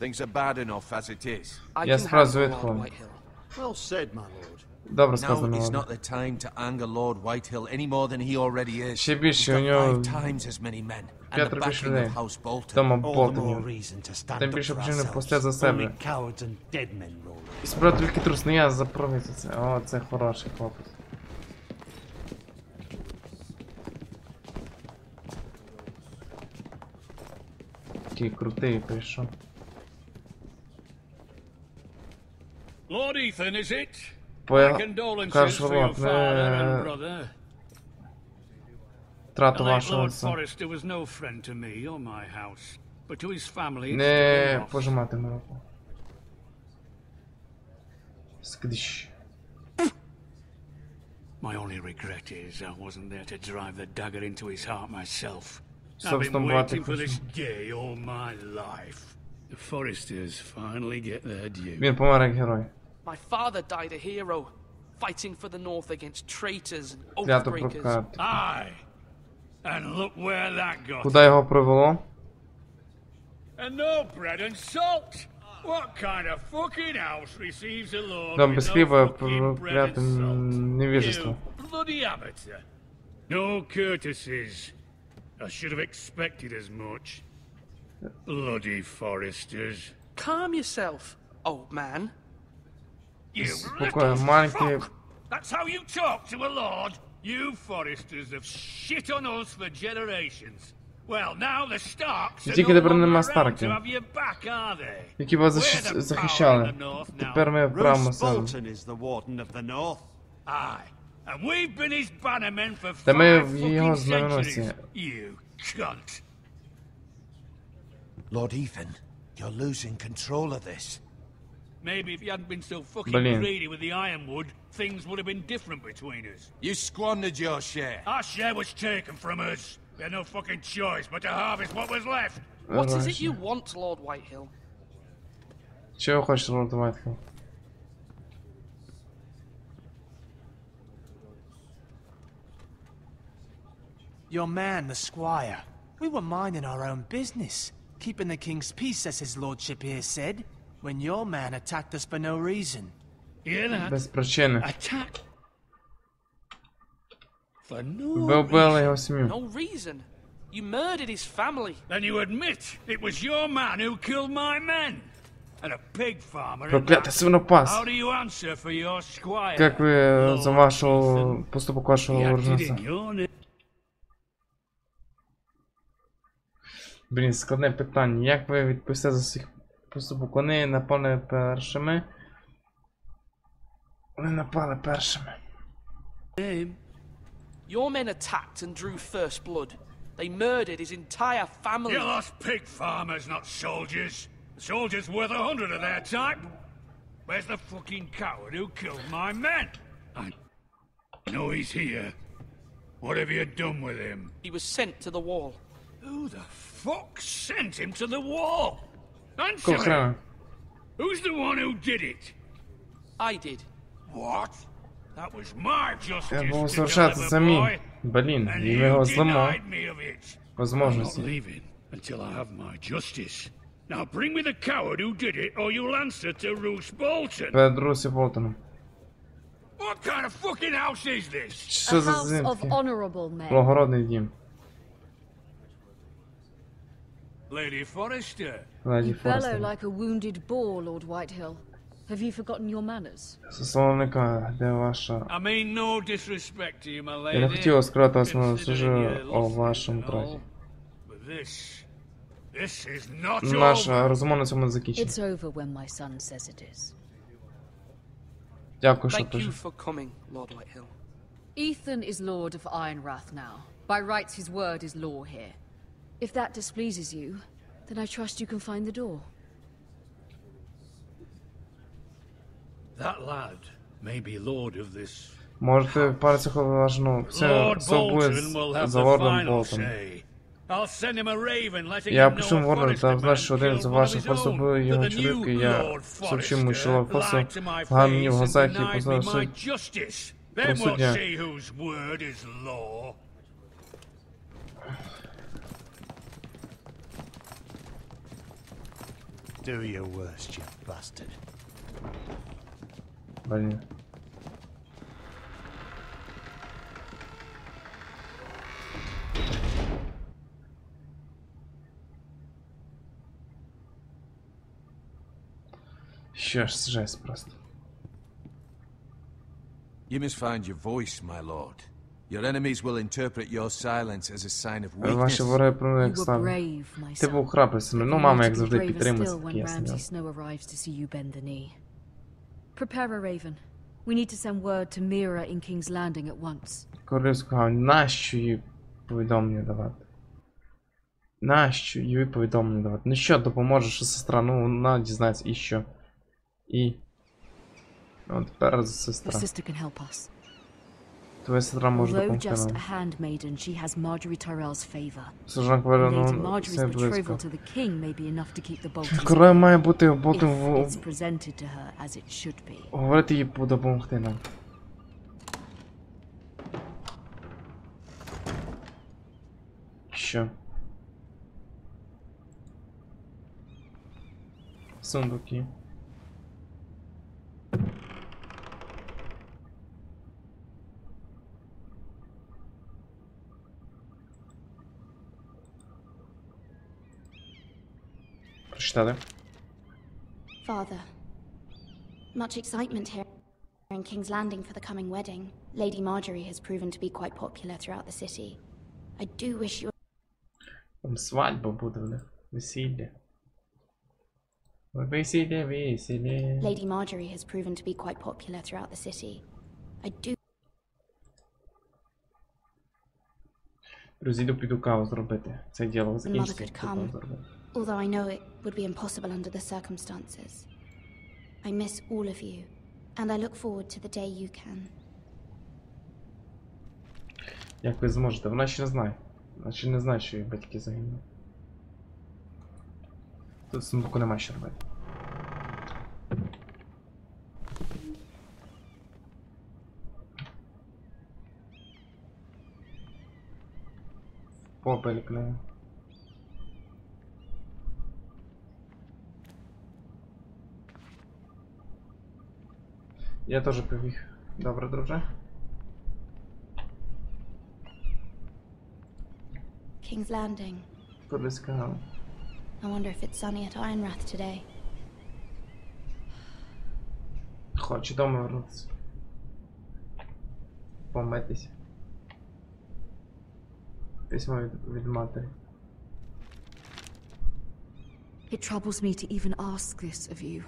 Things are bad enough as it is. I Я can сразу handle відходжу. Lord Whitehill. Well said, my lord. Добре Now сказано, is Лорд. not the time to anger Lord Whitehill any more than he already is. Ще He's більше, у got нього 5 times as many men. And the п'ятеро більше backing людей. of House Bolton. Дома All the more Болтонів. reason to stand Тим up більше for причини ourselves. постять за себе. Only cowards and dead men roll. І справді тільки трус, ну я за провицю це. О, це хороший хлопець. Такий крутий прийшов. Lord Ethan, is it? My condolences кажеш, for your Лорд, father and не brother. втрату The late вашого Lord отця. Forrester was no friend to me or my house, but to his family it's Не still lost. пожиматиме руку. Скдищ. My only regret is I wasn't there to drive the dagger into his heart myself. I've Собственно, been брат, waiting for я this day all my life. The Forresters finally get their due. Він помер як герой. My father died a hero, fighting for the North against traitors and Клято oathbreakers. прокат. Aye. And look where that got. Куди його привело? And no bread and salt. What kind of fucking house receives a lord Дом with без no хліба, fucking bread прокляте and salt? невіжество. You bloody amateur. No courtesies. I should have expected as much. Bloody Forresters. Calm yourself, old man. You Спокойно, little маленький. fuck! That's how you talk to a lord? You Forresters have shit on us for generations. Well, now the Starks are Тільки no тепер longer нема around Старків, to have you back, are they? які вас We're the power in захищали. the North now. Тепер ми правимо Roose себе. Bolton is the warden of the north. Aye. And we've been his bannermen for Та ми 5 в його fucking знаменосці. centuries. You cunt. Lord Ethan, you're losing control of this. Maybe if you hadn't been so fucking Блин. greedy with the ironwood, things would have been different between us. You squandered your share. Our share was taken from us. We had no fucking choice but to harvest what was left. What is it you want, Lord Whitehill? Чого хочеш, Лорд Вайтхелл? Your man, the squire. We were minding our own business, keeping the king's peace, as his lordship here said, when your man attacked us for no reason. Hear that? Без причини. Attack. For Ви no вбили reason. його сім'ю. No reason. You murdered his family. Then you admit it was your man who killed my men. And a pig farmer. at Проклятий that. свинопас! How do you answer for your squire? Як ви за Lord вашого Ethan? поступок He вашого acted оруженця? in your name. Блін, складне питання. Як ви відповісте за своїх поступок? Вони напали першими. Вони напали першими. Your men attacked and drew first blood. They murdered his entire family. You lost pig farmers, not soldiers. The soldiers worth 100 of their type. Where's the fucking coward who killed my men? I know he's here. What have you done with him? He was sent to the wall. Who the fuck sent him to the wall? Answer me! Охрана. Who's the one who did it? I did. What? That was my justice, Треба було you совершати clever самі. boy. Блін, And він його you зламав. denied me of it. I'm not Возможності. leaving until I have my justice. Now bring me the coward who did it, or you'll answer to Roose Bolton. Перед Русі Болтоном. What kind of fucking house is this? Що A за house of зимки? honorable men. Благородний дім. Lady Forrester. Леді You bellow Форестер. like a wounded boar, Lord Whitehill. Have you forgotten your manners? Словника, де ваша... I mean no disrespect to you, my lady. Я не хотів скривати вас, але все ж Considering your о losses вашому and траті. all. But this is not over. Наша розмова на цьому закінчена. It's over when my son says it is. Дякую, що Thank you пишеш. for coming, Lord Whitehill. Ethan is Lord of Ironrath now. By rights, his word is law here. If that displeases you, then I trust you can find the door. That lad may be lord of this. Можете в пальцях уважно. Все буде за лордом Болтоном. I'll send him a raven, letting Я him know пишу a Ворона Forrester та знаю, man що один з killed one of ваших his просто own. вбив його That the чоловік, і new я Lord сообщив йому, що лорд Forrester Форстер lied to my вгадав мені в face and газеті і denied me сказав, що my justice. Then we'll правосуддя. see whose word is law. Do your worst, you bastard. Блін. Що ж, жесть просто. You must find your voice, my lord. Your enemies will interpret your silence as a sign of weakness. Ваші вороги про You них were стали. brave, my Ти son. був храбрий син. Ну, You мама, need як to be завжди, braver підтримує still when такі Ramsay ясні. Snow arrives to see you bend the knee. Prepare a raven. We need to send word to Mira in King's Landing at once. Королівську гавань. Нащо їй повідомлення давати? Нащо їй повідомлення давати? Ну що, допоможе, що сестра? Ну, вона дізнається і що? І... От тепер Your сестра. sister can help us. Твоя сестра може Although допомогти just нам. a handmaiden, she has Marjorie Tyrell's favor. Сержант Lady Веронон, Marjorie's все близько. betrothal to the king may be enough to keep the Boltons Король має бути if Болтон it's presented to her as it should be. говорити їй допомогти нам. Що? Сундуки. Прочитали? Father, much excitement here in King's Landing for the coming wedding. Lady Marjorie has proven to be quite popular throughout the city. I do wish you... Там свадьба буде в них. Весілля. Весілля, весілля. Lady Marjorie has proven to be quite popular throughout the city. I do... Друзі, піду каву зробити. Це діло закінчиться. could come. Although I know it would be impossible under the circumstances. I miss all of you, and I look forward to the day you can. Як ви зможете? Вона ще не знає. Вона ще не знає, що її батьки загинули. Тут сундуку нема що робити. Попель книга. Я теж побіг. Добре, друже. King's Landing. Королівська гавань. I wonder if it's sunny at Ironrath today. Хочу дома вернутися. Помитися. Письмо від матері. It troubles me to even ask this of you,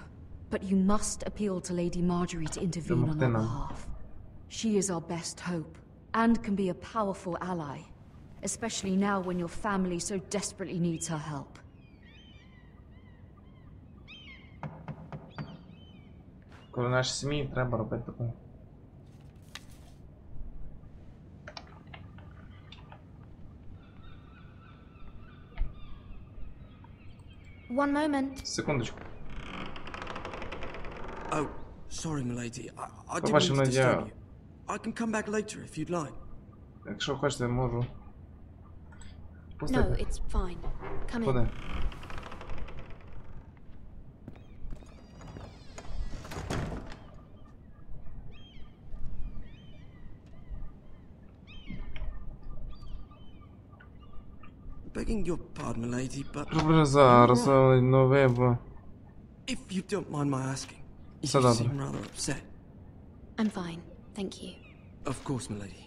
but you must appeal to Lady Marjorie to intervene on our behalf. She is our best hope, and can be a powerful ally, especially now when your family so desperately needs her help. Коли нашій сім'ї треба робити таку. One moment. Секундочку. Oh, sorry, milady. I didn't Пробачте, mean to но я... disturb you. I can come back later if you'd like. Якщо хочете, можу. No, Пустити. it's fine. Come in. Куди? Begging your pardon, milady, but... Пробачте зараз, нове в... If you don't mind my asking, you Все добре. seem rather upset. I'm fine, thank you. Of course, milady.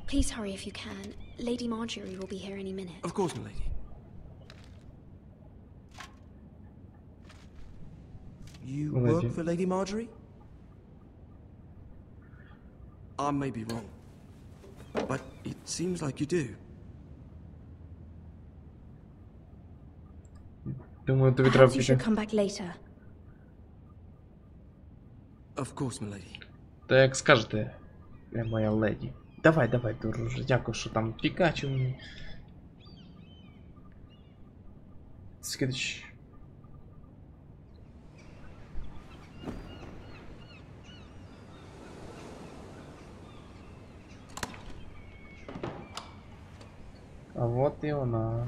Please hurry if you can. Lady Marjorie will be here any minute. Of course, milady. You Milady. work for Lady Marjorie? I may be wrong, but it seems like you do. Думаю, тобі треба Perhaps you should піти. come back later. Of course, milady. Та як скажете, моя леді. Давай, друже, дякую, що там Пікачу мені. Скидич. А вот і вона.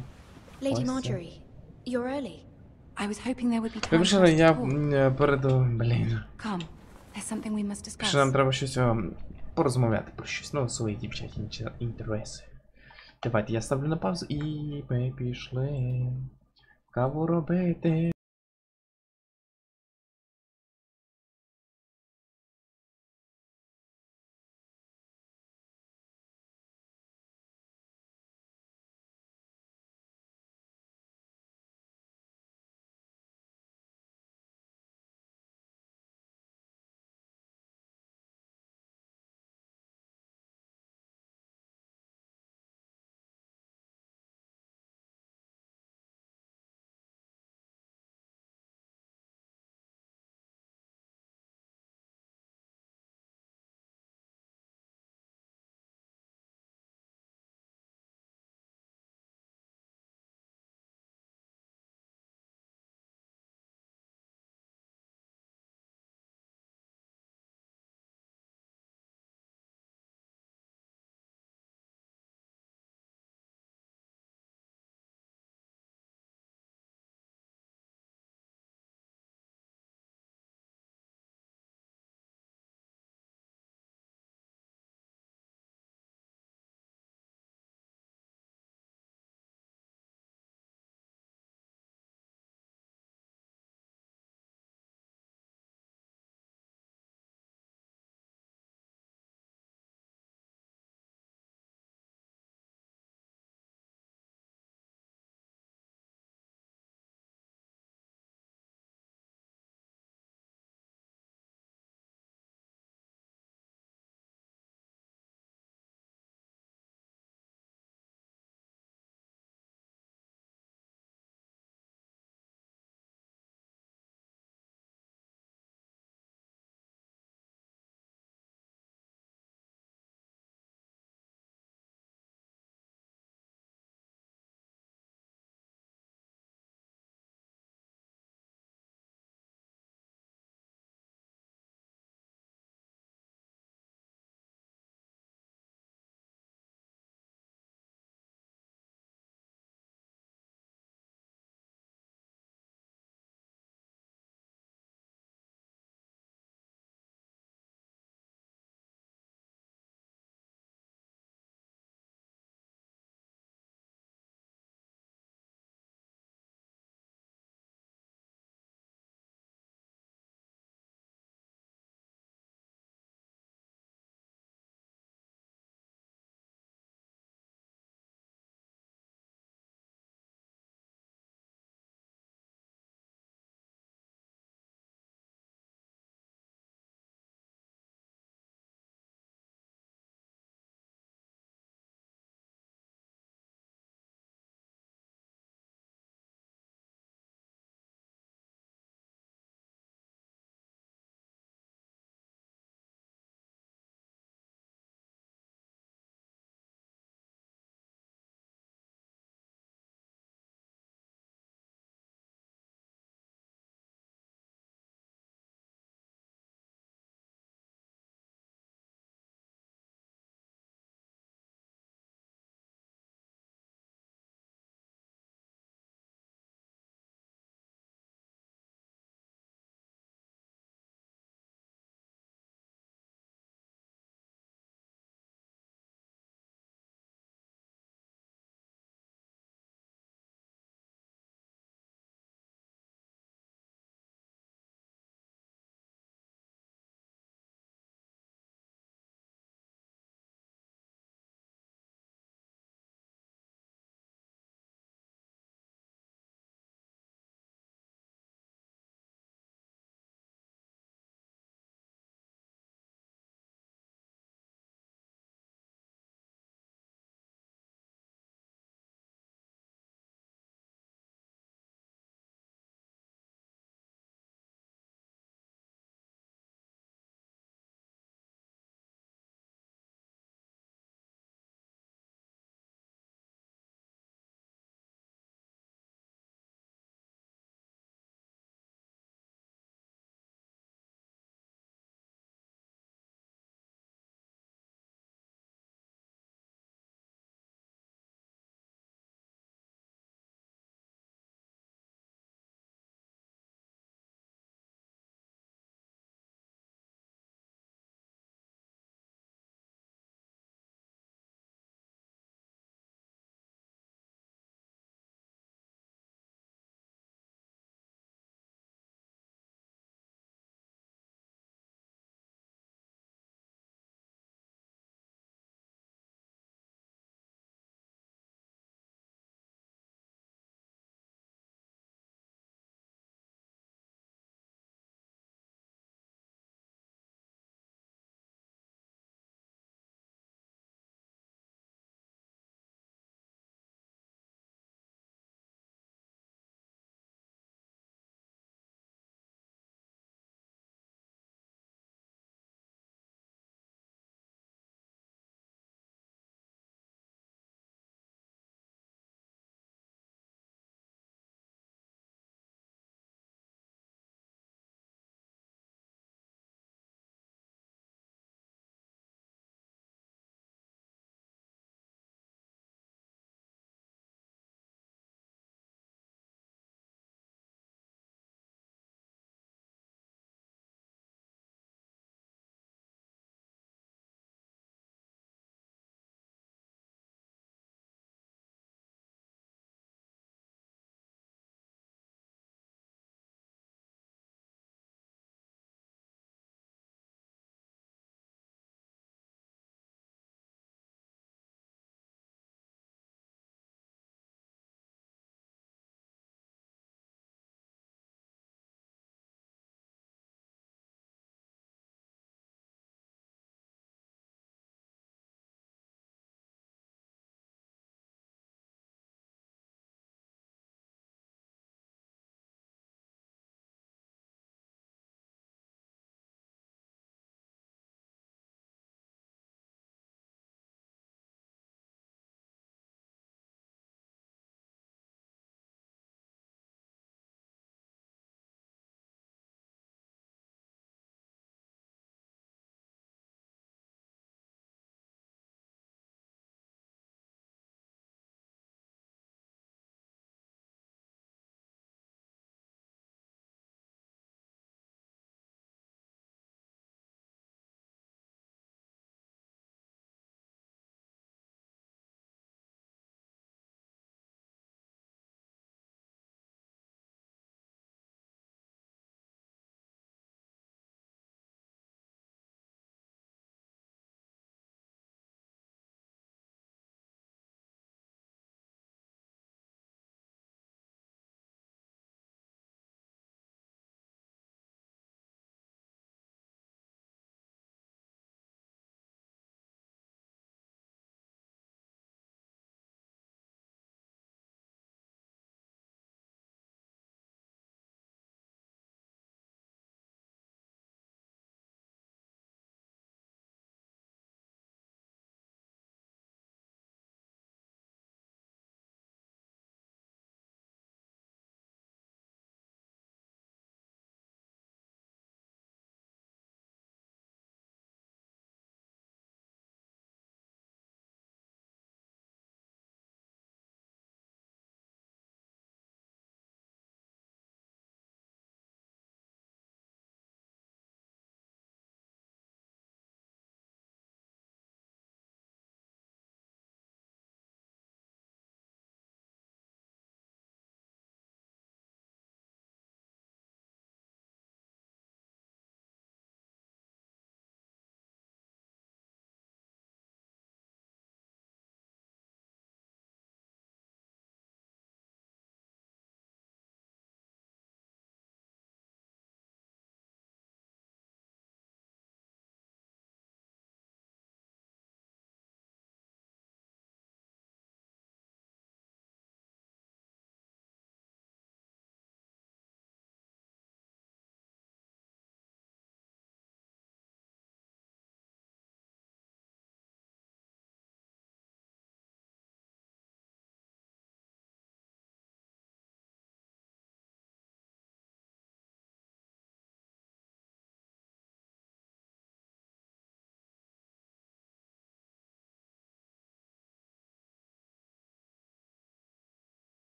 Lady Ось це. Marjorie, you're early. I was hoping there would be time for Вибачте, us to я talk. переду, блін. Come, there's something we must discuss. Що нам треба щось порозмовляти про щось, ну, свої дівчачі інтереси. Давайте, я ставлю на паузу і ми пішли. Каву робити.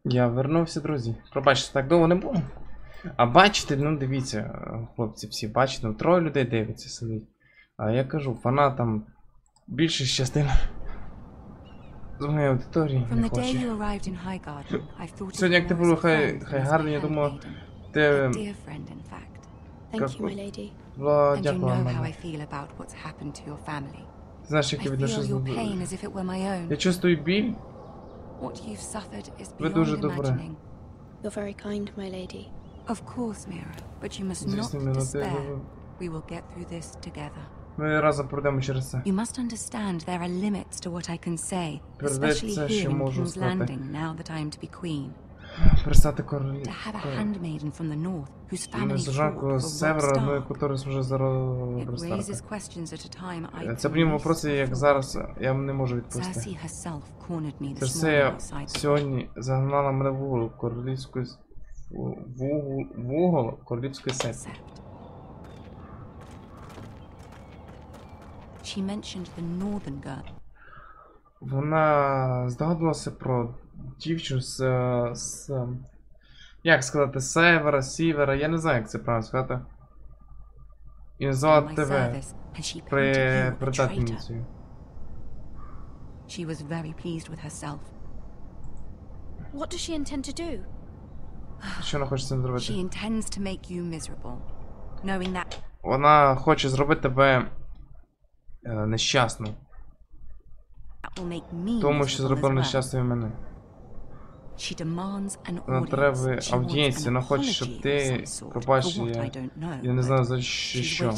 Я вернувся, друзі. Пробачте, так довго не було. А бачите, ну дивіться, хлопці всі, бачите, ну 3 людей дивиться, сидить. А я кажу, фанатам більша частина з моєї аудиторії не хоче. Сьогодні, як ти було, хай гарно, я думав, ти... Була, дякую, мама. Знаєш, як я відношусь до... Я чувствую біль. Ви дуже добре. You're very kind, my lady. Of course, Mira, but you must not despair. We will get through this together. Ми разом пройдемо через це. You must understand there are limits to what I can say, especially here in King's Landing, now that I am to be queen. Перестати королі. To have a handmaiden from the north, whose family fought for It raises questions at a time I Це прямо вопроси, як зараз я не можу відповісти. Cersei herself cornered me this Церсея morning outside. сьогодні загнала мене в угол королівської сети. She mentioned the northern girl. Вона здогадувалася про дівчину з як сказати, севера, сівера, я не знаю, як це правильно сказати. І назвала тебе предательницею. She was very pleased with herself. What does she intend to do? Що вона хоче цим зробити? She intends to make you miserable, knowing that. Вона хоче зробити тебе нещасною. Тому що зробив нещасною мене. Вона треба аудієнцію, вона хоче, щоб ти пробачив, я не знаю за що.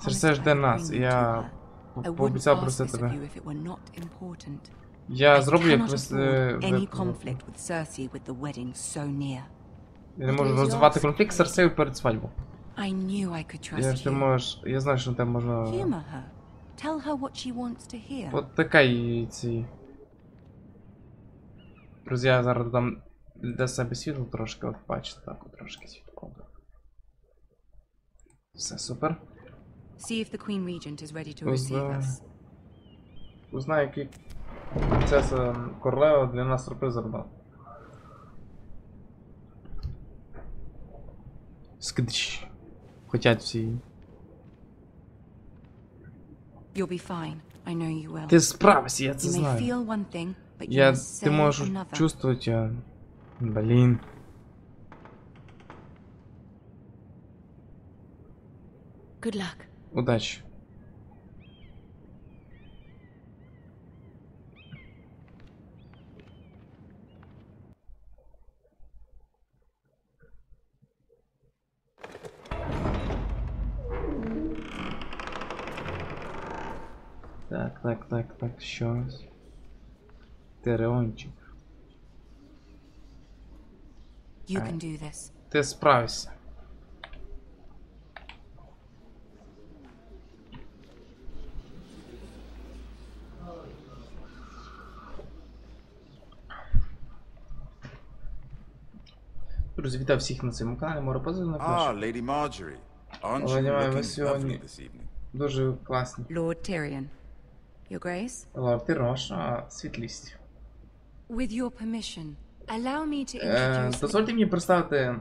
Серце жде нас, і я пообіцяв просити тебе. Я зроблю, як я не можу розвивати конфлікт з Серсею перед свадьбою. Я знаю, що там можна... От така її ці... Друзі, я зараз додам для себе світло трошки, от бачите, так, от трошки світло. Все, супер. Узнай, який принцеса королева для нас сюрприз зробила. Скидч. Хотять всі. Ти справишся, я це знаю. Ти можеш чувствувати, блін. Good luck. Удачі. Так, щось. Тереончик. Ти справишся. Друзі, вітаю всіх на цьому каналі, Море, позитиву. Lady Marjorie. Aren't you looking lovely this evening? Дуже класні. Lord Tyrion, Your Grace? Lord Tyrion, світлість. With your permission, allow me to introduce... Дозвольте мені представити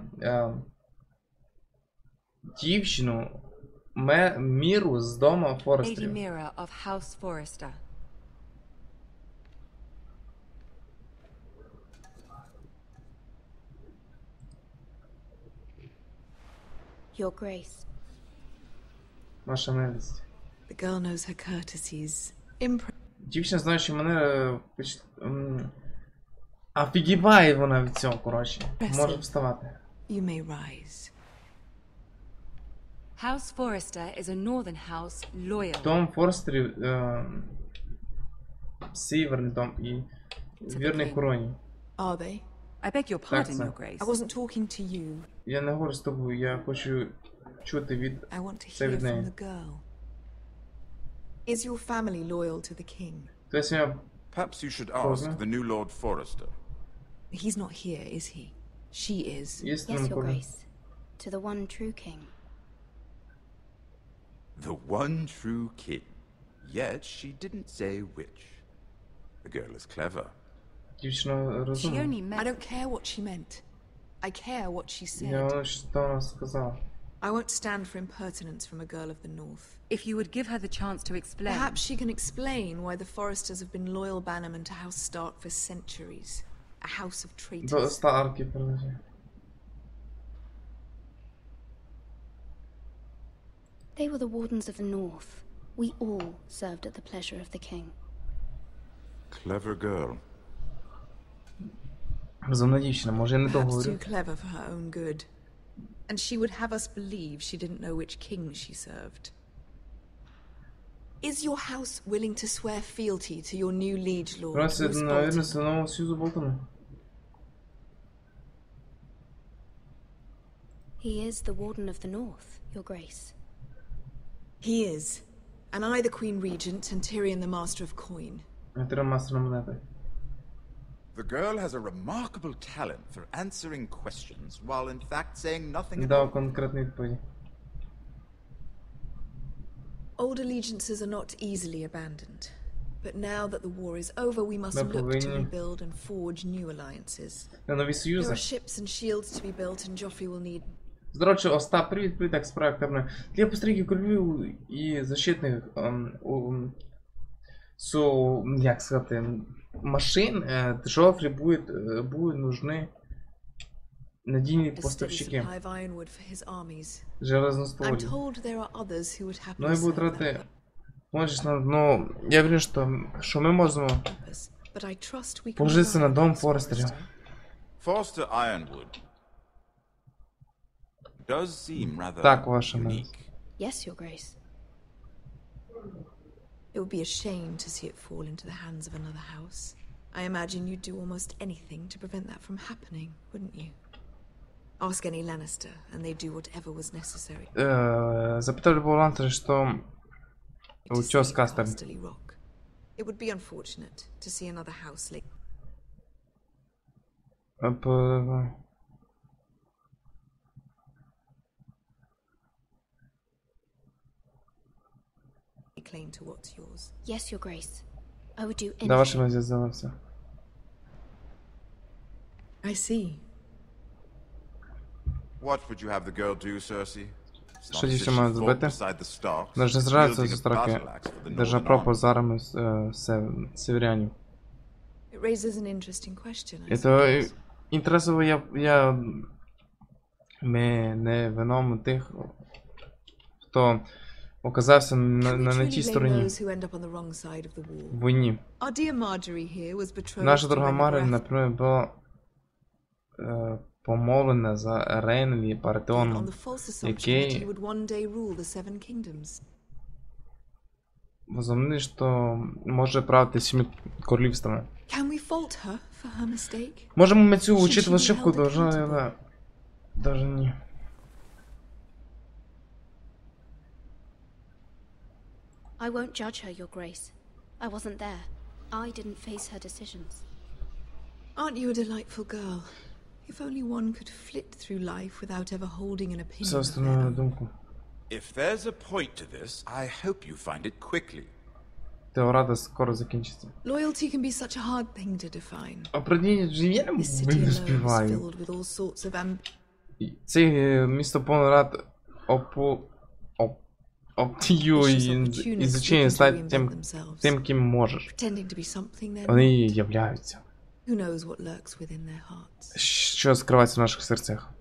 дівчину Міру з дому Форестерів. Lady Mira of House Forrester. Your Grace. Ваша милість. The girl knows her courtesies. Дівчина знає, що мене офігіває вона від цього, коротше. Може вставати. You may rise. House Forrester is a northern house loyal. Дом Форестерів северний дом і вірний короні. Are they? I beg your pardon, Your Grace. I wasn't talking to you. Я не говорю з тобою, я хочу чути від це від неї. Is your family loyal to the king? Perhaps you should ask the new Lord Forrester. He's not here, is he? She is. Yes, Your Grace. To the one true king. The one true king. Yet she didn't say which. The girl is clever. Дівчина розумна. I don't care what she meant. I care what she said. Я що вона сказала. I won't stand for impertinence from a girl of the north. If you would give her the chance to explain... Perhaps she can explain why the Foresters have been loyal bannermen to House Stark for centuries. A house of traitors. До Старки, продовжуй. They were the wardens of the north. We all served at the pleasure of the king. Clever girl. Розумна дівчина, може я не то Perhaps говорю. too clever for her own good. And she would have us believe she didn't know which king she served. Is your house willing to swear fealty to your new liege lord, Просить Bruce на Bolton? вірність нового Союзу Болтона. He is the warden of the north, your grace. He is. And I the Queen Regent and Tyrion the Master of Coin. Треба мастер монети. The girl has a remarkable talent for answering questions while in fact saying nothing at Дав all. конкретні відповіді. Old allegiances are not easily abandoned. But now that the war is over, we must look to rebuild and forge new alliances. Нові There союзи. are ships and shields to be built, and Joffrey will need... Здороче, Остап, привіт, як справа Активно. Для пострілків королів і защитних як сказати, машин Джофрі будуть нужны надійні поставщики. Железноствольні. Ну і будуть рати... Ну, я вірю, що ми можемо положитися на дом Форестерів. Foster Ironwood does seem rather Так, ваша unique. милость. Yes, your grace. It would be a shame to see it fall into the hands of another house. I imagine you'd do almost anything to prevent that from happening, wouldn't you? Ask any Lannister, and they'd do whatever was necessary. Запитай любого Ланнистера, что утес Кастер. It would be unfortunate to see another house like... claim to what's yours. Yes, your grace. I would do anything. Да, ваша милость, сдавался. I see. What would you have the girl do, Cersei? Що дівчина має зробити? Навіть зразу зі строки. Держа пропуск з армії северянів. It raises an interesting question. Это інтересово ми не вином тих, хто оказався на тій стороні в війні. Наша дорога Марі, наприклад, була помолена за Рейнлі Паратеоном, який возомнив, що може правити 7 королівствами. Можемо ми цю учити ошибку, даже ні. I won't judge her, your grace. I wasn't there. I didn't face her decisions. Aren't you a delightful girl? If only one could flit through life without ever holding an opinion. If there's a point to this, I hope you find it quickly. Теорада скоро закінчиться. Loyalty can be such a hard thing to define. Определення ж я не співаю. Це місто повний рад оптію і звичайно стати тим, ким можеш. Вони являються. Що скривається в наших серцях?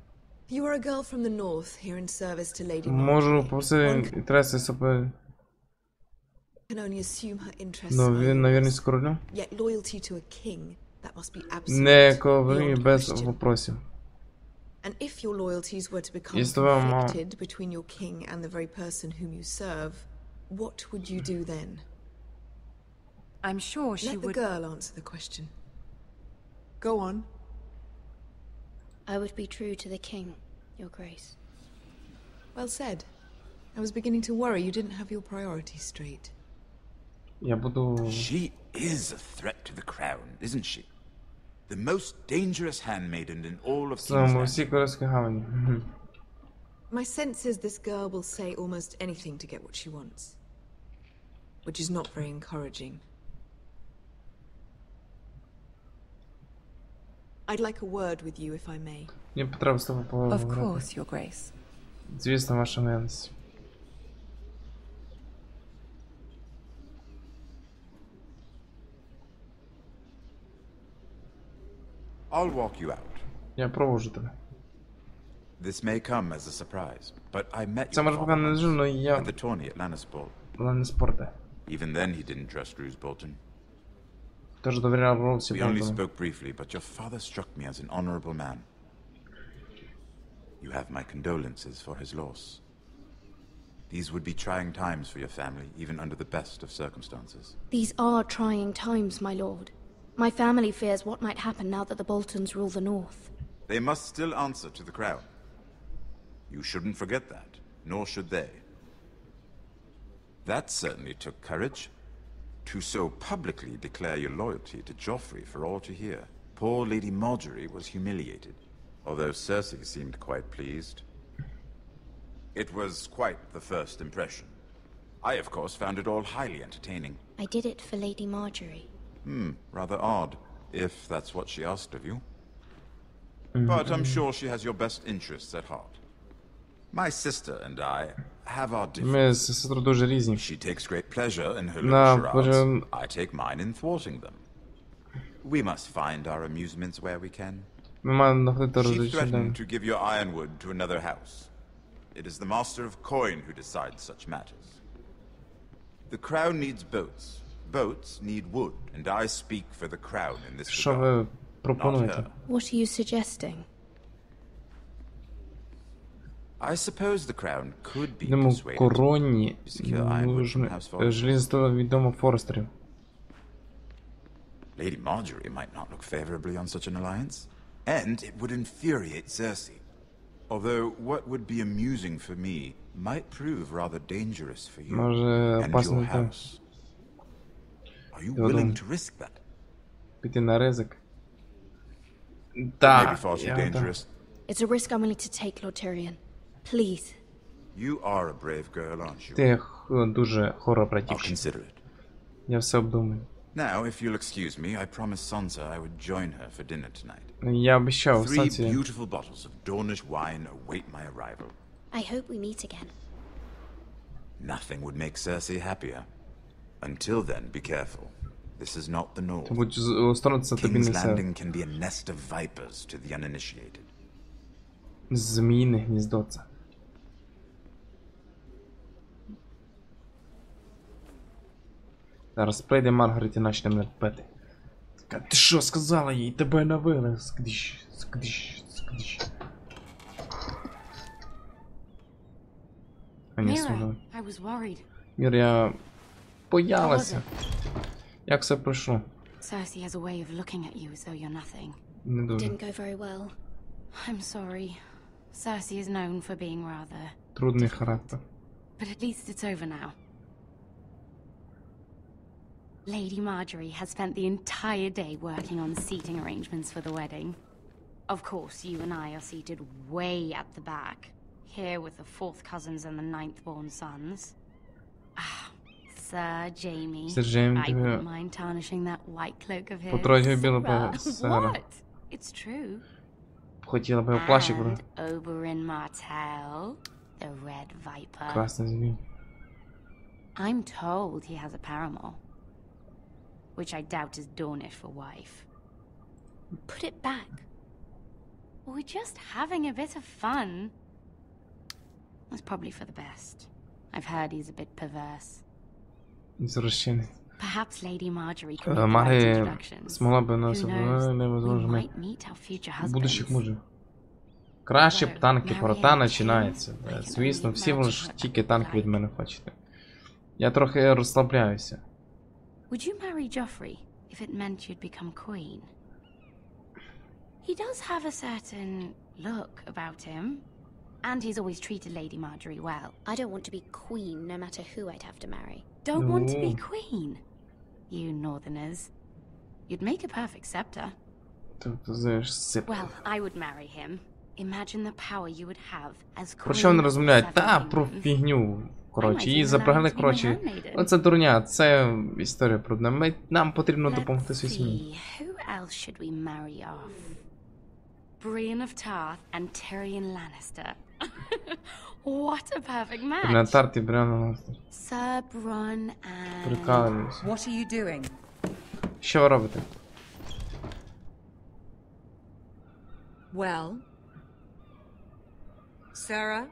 Можу попросити інтереси себе на вірність королю? Не коврі без вопросів. And if your loyalties were to become conflicted between your king and the very person whom you serve, what would you do then? I'm sure she would... Let the girl answer the question. Go on. I would be true to the king, your grace. Well said. I was beginning to worry you didn't have your priorities straight. She is a threat to the crown, isn't she? The most dangerous handmaiden in all of King's Landing. My sense is this girl will say almost anything to get what she wants. Which is not very encouraging. I'd like a word with you, if I may. Мені треба з тобою поговорити. Of course, Your Grace. Звісно, ваша милість. I'll walk you out. Я провожу тебе. This may come as a surprise, but I met Це your може поки не неожиданно, але я... at the tourney at Lannisport. Lannisport. Even then he didn't trust Roose Bolton. Тож довіряв Роузі We only Болтону. spoke briefly, but your father struck me as an honorable man. You have my condolences for his loss. These would be trying times for your family, even under the best of circumstances. These are trying times, my lord. My family fears what might happen now that the Boltons rule the North. They must still answer to the crown. You shouldn't forget that, nor should they. That certainly took courage. To so publicly declare your loyalty to Joffrey for all to hear. Poor Lady Marjorie was humiliated, although Cersei seemed quite pleased. It was quite the first impression. I, of course, found it all highly entertaining. I did it for Lady Marjorie. Rather odd, if that's what she asked of you. But I'm sure she has your best interests at heart. My sister and I have our Ми з сестрою дуже різні. She takes great pleasure in her little charades. I take mine in thwarting them. We must find our amusements where we can. Ми маємо знаходити She розвитку. threatened to give your ironwood to another house. It is the master of coin who decides such matters. The crown needs boats. Boats need wood, and I speak for the crown in this Що regard. ви пропонуєте? What are you suggesting? I suppose the crown could be Йдемо в persuaded короні. to secure ironwood from House Forrester. Желізо відомо Форестерів. Lady Marjorie might not look favorably on such an alliance, and it would infuriate Cersei. Although what would be amusing for me might prove rather dangerous for you and your house. Are you willing to risk that? Піти на ризик. Maybe far too dangerous. It's a risk I'm willing to take, Lord Tyrion. Please. You are a brave girl, aren't you? Ти дуже хоробра I'll дівчина. consider it. Я все обдумаю. Now, if you'll excuse me, I promised Sansa I would join her for dinner tonight. Я обіцяв 3 Сансі. beautiful bottles of Dornish wine await my arrival. I hope we meet again. Nothing would make Cersei happier. Until then, be careful. This is not the North. Будь осторонитися тобі King's не все. Landing can be a nest of vipers to the uninitiated. Зміїне гніздо це. Зараз прийде Маргарет і почне мене пити. Така, ти що сказала їй? Тебе навили. Скдіш, скдіш, скдіш. А ні, служили. Мір, я боялася. Як все пройшло? Cersei has a way of looking at you as though you're nothing. Не дуже. Didn't go very well. I'm sorry. Cersei is known for being rather Трудний характер. But at least it's over now. Lady Marjorie has spent the entire day working on seating arrangements for the wedding. Of course, you and I are seated way at the back, here with the 4th cousins and the 9th-born sons. Ah, Sir Jaime. Sir Jaime, I wouldn't mind tarnishing that white cloak of his. What? It's true. Хотіла б його плащик And Oberyn Martell, the Red Viper. Красний змій. I'm told he has a paramour, which I doubt is Dornish for wife. Put it back. We're just having a bit of fun. That's probably for the best. I've heard he's a bit perverse. Извращенець. Perhaps Lady Marjorie can make the right introductions. Змогла б нас будущих мужів. Краще б танки прота починається. Звісно, всі ви ж тільки танки від мене хочете. Я трохи розслабляюся. Would you marry Joffrey if it meant you'd become queen? He does have a certain look about him, and he's always treated Lady Marjorie well. I don't want to be queen no matter who I'd have to marry. Don't want to be queen? You northerners. You'd make a perfect scepter. Well, I would marry him. Imagine the power you would have as queen. Про що вони розмовляють? Та, про фігню. Коротше, її запрягли, коротше. Оце дурня, це історія про нам потрібно допомогти своїй сім'ї. Who else should we marry off? Brienne of Tarth and Tyrion Lannister. What a perfect match. На тарті Бріана Ланністер. Sir Bronn and... Прикалуюсь. What are you doing? Що ви робите? Well, Sarah?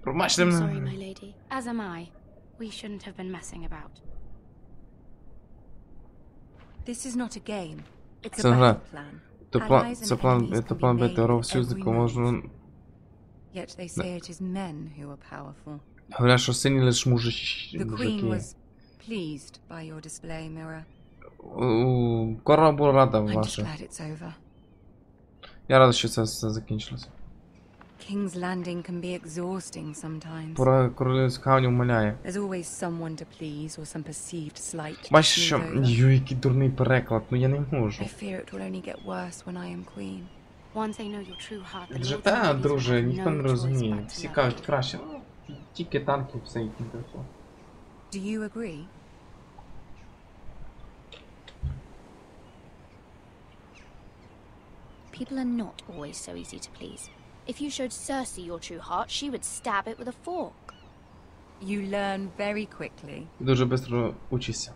Пробачте I'm мене. sorry, my lady. As am I. We shouldn't have been messing about. This is not a game. It's a Це гра. battle plan. Це план бити ворог союзнику можна... Yet they say it is men who are powerful. Говорять, що сильні лише мужики. The Queen was pleased by your display, Mirror. Корона була рада I'm just ваша. glad it's over. Я радий, що це все закінчилося. King's Landing can be exhausting sometimes. Пора королівська камінь умоляє. There's always someone to please or some perceived slight. Бачиш, що... Йой, який дурний переклад, ну я не можу. I fear it will only get worse when I am queen. Once they know your true heart, the Вже Lords та, and друже, Ladies will ніхто have не no choice розуміє. but to Всі love кажуть you. краще. Ну, тільки танки, все їх не прийшло. Do you agree? People are not always so easy to please. If you showed Cersei your true heart, she would stab it with a fork. You learn very quickly. Дуже швидко учишся.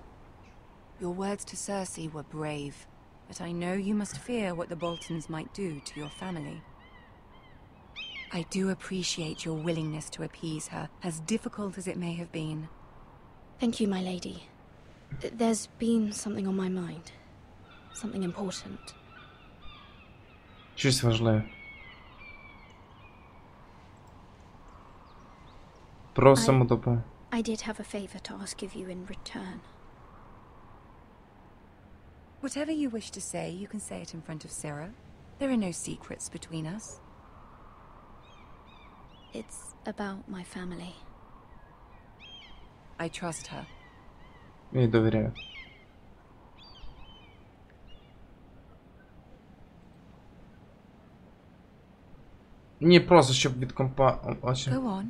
Your words to Cersei were brave, but I know you must fear what the Boltons might do to your family. I do appreciate your willingness to appease her, as difficult as it may have been. Thank you, my lady. There's been something on my mind. Something important. Щось важливе. Просимо допомогу. I did have a favor to ask of you in return. Whatever you wish to say, you can say it in front of Sarah. There are no secrets between us. It's about my family. I trust her. Я їй довіряю. Ні, просто щоб від компа... Go on.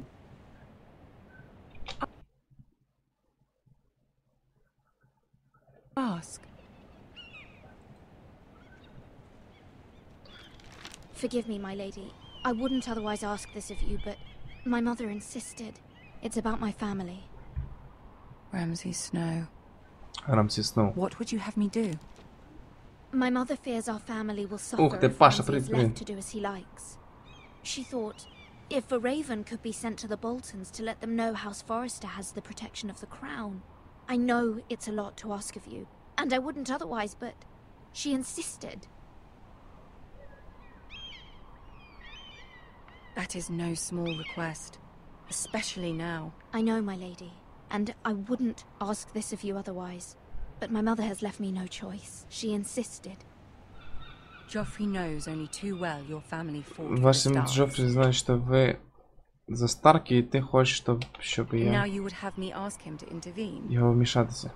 Ask. Forgive me, my lady. I wouldn't otherwise ask this of you, but my mother insisted. It's about my family. Ramsay Snow. Ramsay Snow. What would you have me do? My mother fears our family will suffer ти, if Паша, Ramsay is привіт. left to do as he likes. She thought, if a raven could be sent to the Boltons to let them know House Forrester has the protection of the crown. I know it's a lot to ask of you, and I wouldn't otherwise, but she insisted. That is no small request, especially now. I know, my lady, and I wouldn't ask this of you otherwise, but my mother has left me no choice. She insisted. Joffrey knows only too well your family fought for the Вашим Starks. Джофрі знає, що ви за Старки, і ти хочеш, щоб Now я you would have me ask him to intervene. його вмішатися.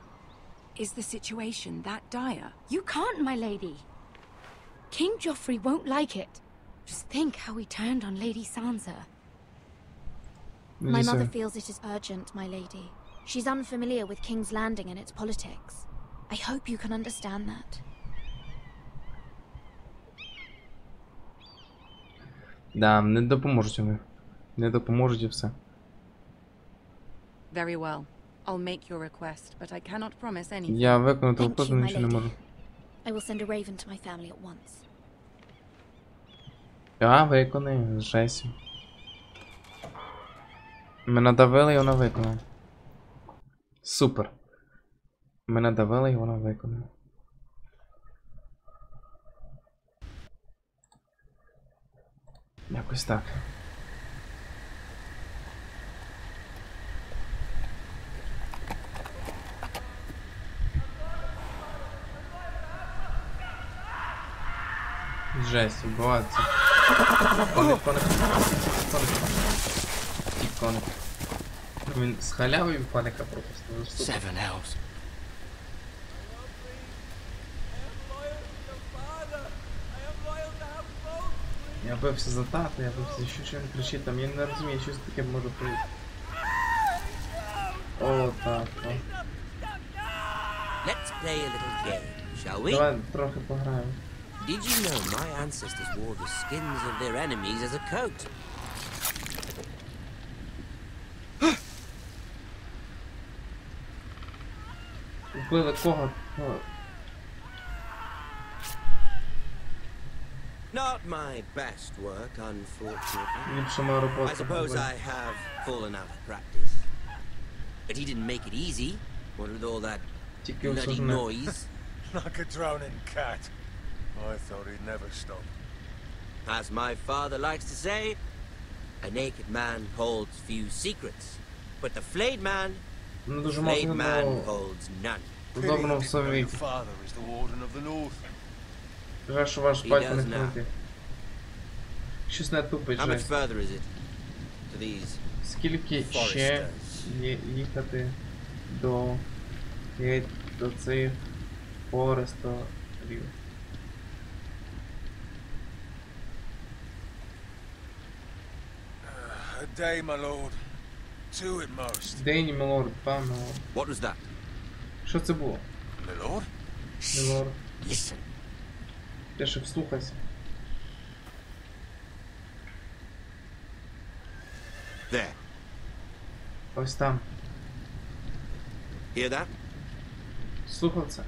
Is the situation that dire? You can't, my lady. King Joffrey won't like it. Just think how he turned on Lady Sansa. My mother feels it is urgent, my lady. She's unfamiliar with King's Landing and its politics. I hope you can understand that. Да, не допоможуть вони. Не допоможуть і все. Very well. I'll make your request, but I cannot promise anything. Я виконую твою Thank you, просьбу, my нічого не lady. можу. I will send a raven to my family at once. А, виконай, жесть. Мене давили і вона виконала. Супер. Мене давили і вона виконала. Якось так. Жесть, відбувається. Коник. Він з халявою паника пропустив. Seven elves. Я бився за тата, я бився, що він кричить там, я не розумію, що таке може прийти. О, так, о. Let's play a little game, shall we? Давай трохи пограємо. Did you know my ancestors wore the skins of their enemies as a coat? Вбили кого? Not my best work, unfortunately. I suppose I have fallen out of practice. But he didn't make it easy. What with all that bloody noise? Like a drowning cat. I thought he'd never stop. As my father likes to say, a naked man holds few secrets. But the flayed man holds none. Удобно в совіті. Жаль, що ваш батько не хватить. Щось не тупить, жесть. Скільки ще їхати до цих Форестерів? A day, my lord. Two at most. День, милорд, два, милорд. What was that? Що це було? Милорд? Милорд. Listen. Ти ж вслухайся. There. Ось там. Hear that? Слухав це?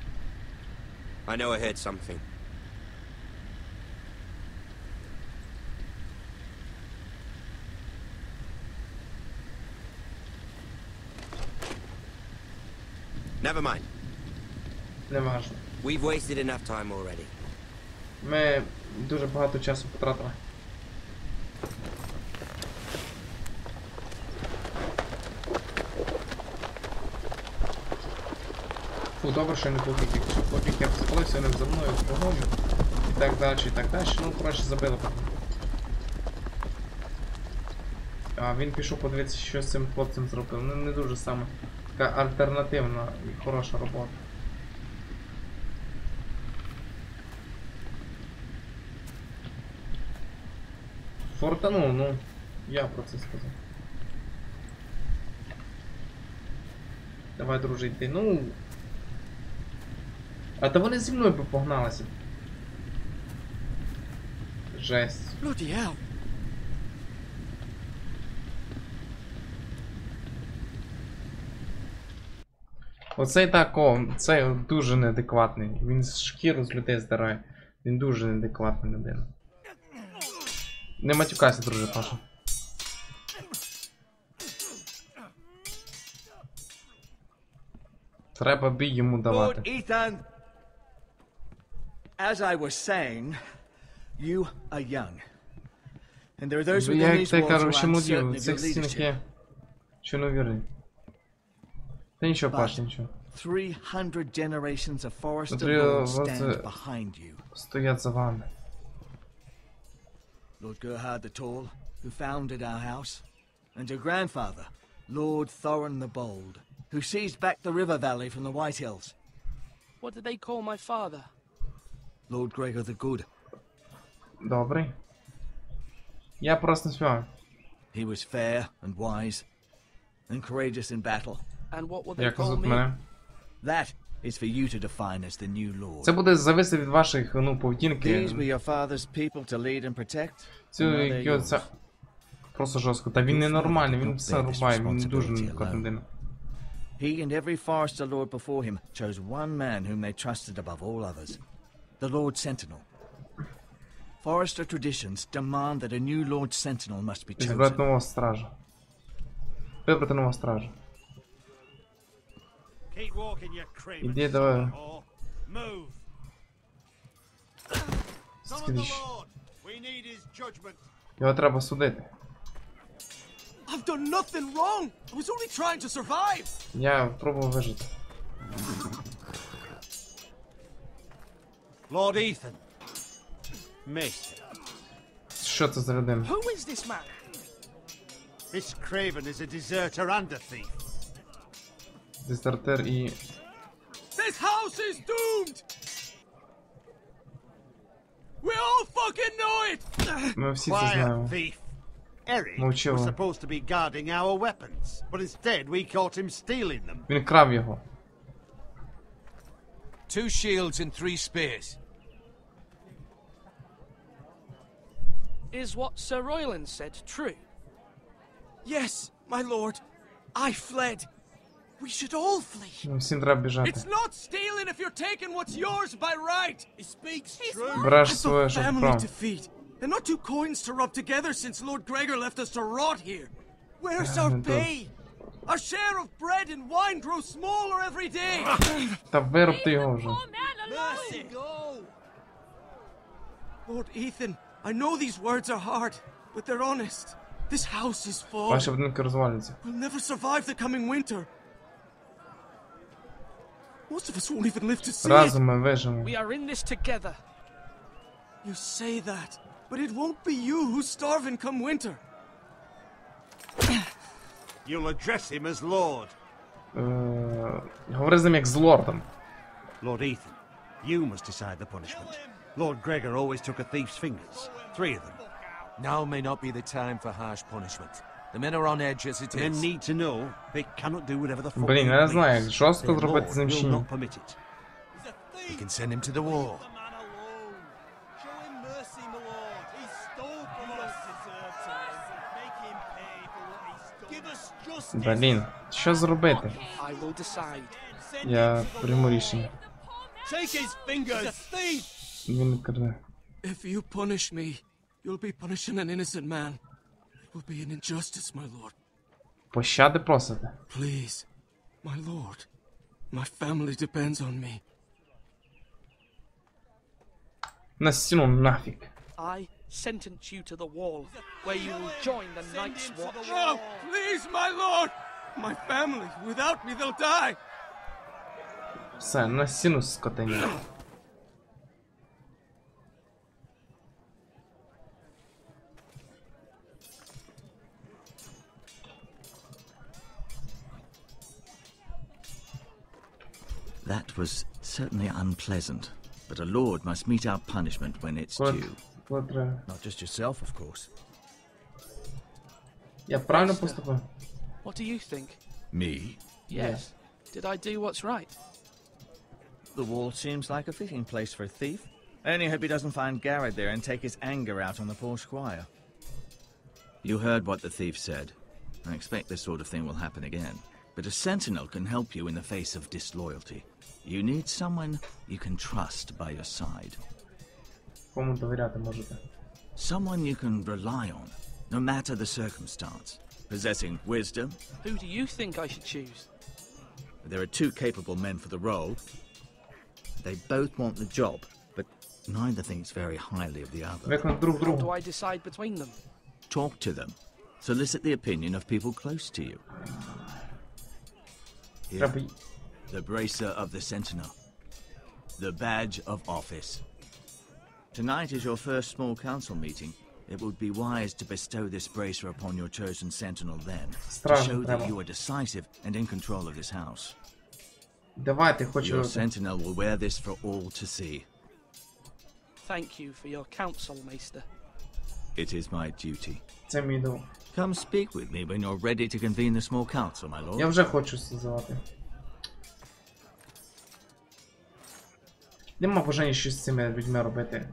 I know I heard something. Never mind. Не важно. We've wasted enough time already. Ми дуже багато часу потратили. Фу, добре, що не пофіг. Якщо пофіг, я б запалився, вони за мною погоню. І так далі, і так далі. Ну, коротше, забили. А він пішов подивитися, що з цим хлопцем зробив. Ну, не дуже саме. Така альтернативна і хороша робота. Фортанув, ну, я про це сказав. Давай, друже, йти. Ну. А то вони зі мною би погналися. Жесть. Оцей так, цей дуже неадекватний. Він шкіру з людей здирає. Він дуже неадекватна людина. Не матюкайся, друже, Паша. Треба бій йому давати. Ethan, as I was saying, you are young. And there are those within these walls who are uncertain of your leadership. Що не вірний. Та нічого, Паш, нічого. 300 generations of Forrester lords stand behind you. Стоять за вами. Lord Gerhard the Tall, who founded our house, and your grandfather, Lord Thorin the Bold, who seized back the river valley from the White Hills. What did they call my father? Lord Gregor the Good. Добрий. Я просто не співаю. He was fair and wise, and courageous in battle. And what would they call me? That is for you to define as the new lord. Це буде зависити від ваших, ну, поведінки. These were your father's people to lead and protect. Це просто жорстко. Та він ненормальний, він все рубає, він дуже неадекватна людина. He and every Forrester lord before him chose one man whom they trusted above all others, the Lord Sentinel. Forrester traditions demand that a new Lord Sentinel must be chosen. Избрать нового стража. Выбрать нового стража. Иди, давай. Скидиш. Його треба судити. I've done nothing wrong. I was only trying to survive. Я пробував вижити. Lord Ethan. Mister. Що це за людина? Who is this man? This Craven is a deserter and a thief. Дезертер і... This house is doomed. We all fucking know it. Ми всі це знаємо. Eric was supposed to be guarding our weapons, but instead we caught him stealing them. Він крав його. 2 shields and 3 spears. Is what Sir Royland said true? Yes, my lord. I fled. We should all flee. Всім треба біжати. It's not stealing if you're taking what's yours by right. He speaks true. Браш своє, щоб Family прав. to feed, and not two coins to rub together since Lord Gregor left us to rot here. Where's our pay? Our share of bread and wine grows smaller every day. Та виробте його вже. Mercy, go. Lord Ethan, I know these words are hard, but they're honest. This house is full. Ваші будинки розваляться. We'll never survive the coming winter. Most of us won't even live to see Разом it. ми виживемо. We are in this together. You say that, but it won't be you who's starving come winter. You'll address him as Lord. Говори з ним як з лордом. Lord Ethan, you must decide the punishment. Lord Gregor always took a thief's fingers. 3 of them. Now may not be the time for harsh punishment. The men are on edge as it The men is. need to know they cannot do whatever the fuck Блін, they я не знаю, як please. жорстко Their зробити lord з ним чи will ні. not permit it. You can send him to the wall. Блін, що зробити? I will decide. Я прийму рішення. Take his fingers. Він не краде. If you punish me, you'll be punishing an innocent man. It will be an injustice, my lord. Пощади просите. Please, my lord. My family depends on me. На стіну нафіг. I sentence you to the wall, where you will join the Night's Watch. No, please, my lord. My family, without me, they'll die. Все, на стіну скотині. That was certainly unpleasant, but a lord must mete out punishment when it's due. Not just yourself, of course. Я правильно поступив? What do you think? Me? Yes. Did I do what's right? The wall seems like a fitting place for a thief. I only hope he doesn't find Garrett there and take his anger out on the poor squire. You heard what the thief said. I expect this sort of thing will happen again. But a sentinel can help you in the face of disloyalty. You need someone you can trust by your side. Кому довіряти можете? Someone you can rely on, no matter the circumstance. Possessing wisdom. Who do you think I should choose? There are 2 capable men for the role. They both want the job, but neither thinks very highly of the other. How do I decide between them? Talk to them. Solicit the opinion of people close to you. Here, the bracer of the sentinel. The badge of office. Tonight is your first small council meeting. It would be wise to bestow this bracer upon your chosen sentinel then, to show that you are decisive and in control of this house. Давайте, хочу. Your sentinel will wear this for all to see. Thank you for your counsel, Maester. It is my duty. Це мій дом. Come speak with me when you're ready to convene the small council, my lord. Я вже хочу сказати. Нема бажання щось з цими людьми робити.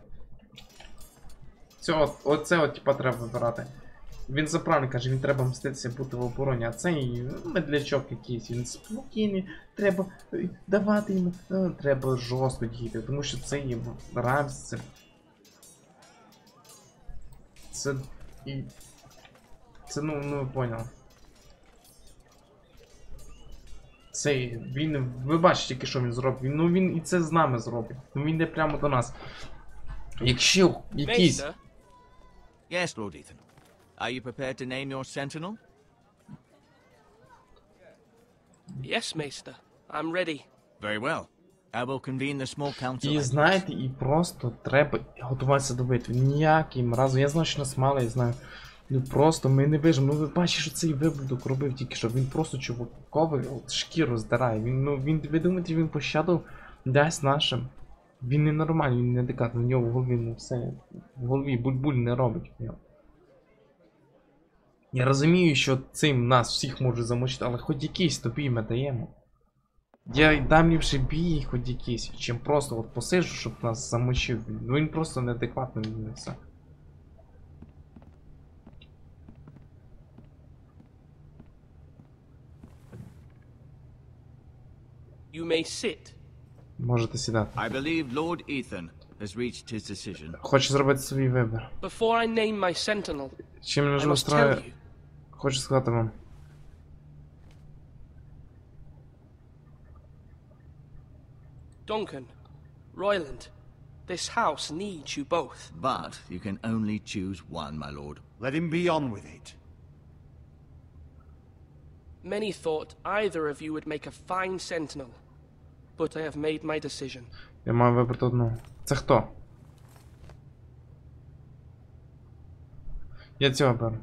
Оце типа треба вибирати. Він заправник каже, він треба мститися, бути в обороні, а цей медлячок якийсь, він спокійний, треба давати йому, треба жорстко діяти, тому що це є рамс, це ну ви поняли. Цей, ви бачите тільки, що він зробив, він і це з нами зробить, він йде прямо до нас. Якщо якийсь... Yes, Lord Ethan. Are you prepared to name your sentinel? Yes, Maester. I'm ready. Very well. I will convene the small council. І знаєте, і просто треба готуватися до битви. Ніяким разом. Я знаю, що нас мало, я знаю. Ну просто ми не вижимо. Ну ви бачите, що цей виблюдок робив тільки що. Він просто чуваковий шкіру здирає. Ви думаєте, він пощаду дасть нашим? Він ненормальний, він неадекватний. У нього в голові, все. В голові буль-буль не робить. Я розумію, що цим нас всіх можуть замочити, але хоч якийсь тобі ми даємо. Я дам ліпше бій, хоч якийсь, чим просто от посиджу, щоб нас замочив. Ну він просто неадекватний, він все. You may sit. Можете сідати. I believe Lord Ethan has reached his decision. Хочу зробити свій вибір. Before I name my sentinel, Чим мене I must tell устраює? you. Хочу сказати вам. Duncan, Royland, this house needs you both. But you can only choose one, my lord. Let him be on with it. Many thought either of you would make a fine sentinel, but I have made my decision. Я маю вибрати одного. Це хто? Я цього беру.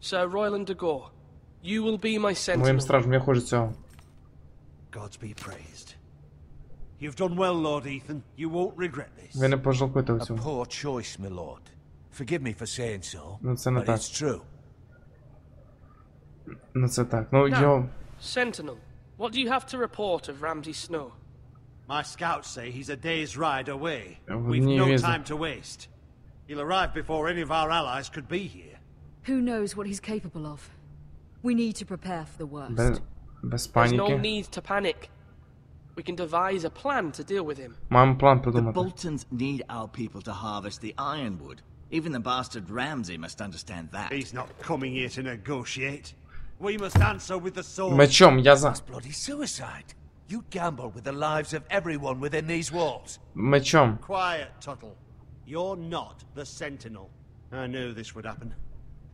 Sir Royland de Gore, you will be my sentinel. Моїм стражем, я хочу цього. Gods be praised. You've done well, Lord Ethan. You won't regret this. Ви не пожалкуєте у A цьому. poor choice, my lord. Forgive me for saying so, Ну це не but так. it's true. Ну це так. Ну йо. Sentinel, what do you have to report of Ramsay Snow? My scouts say he's a day's ride away. В We've ній no віза. time to waste. He'll arrive before any of our allies could be here. Who knows what he's capable of? We need to prepare for the worst. Без There's no паніки. need to panic. We can devise a plan to deal with him. Маємо план The придумати. Boltons need our people to harvest the ironwood. Even the bastard Ramsay must understand that. He's not coming here to negotiate. We must answer with the sword. Мечом, я за. That's bloody suicide. You gamble with the lives of everyone within these walls. Мечом. Quiet, Tuttle. You're not the Sentinel. I knew this would happen.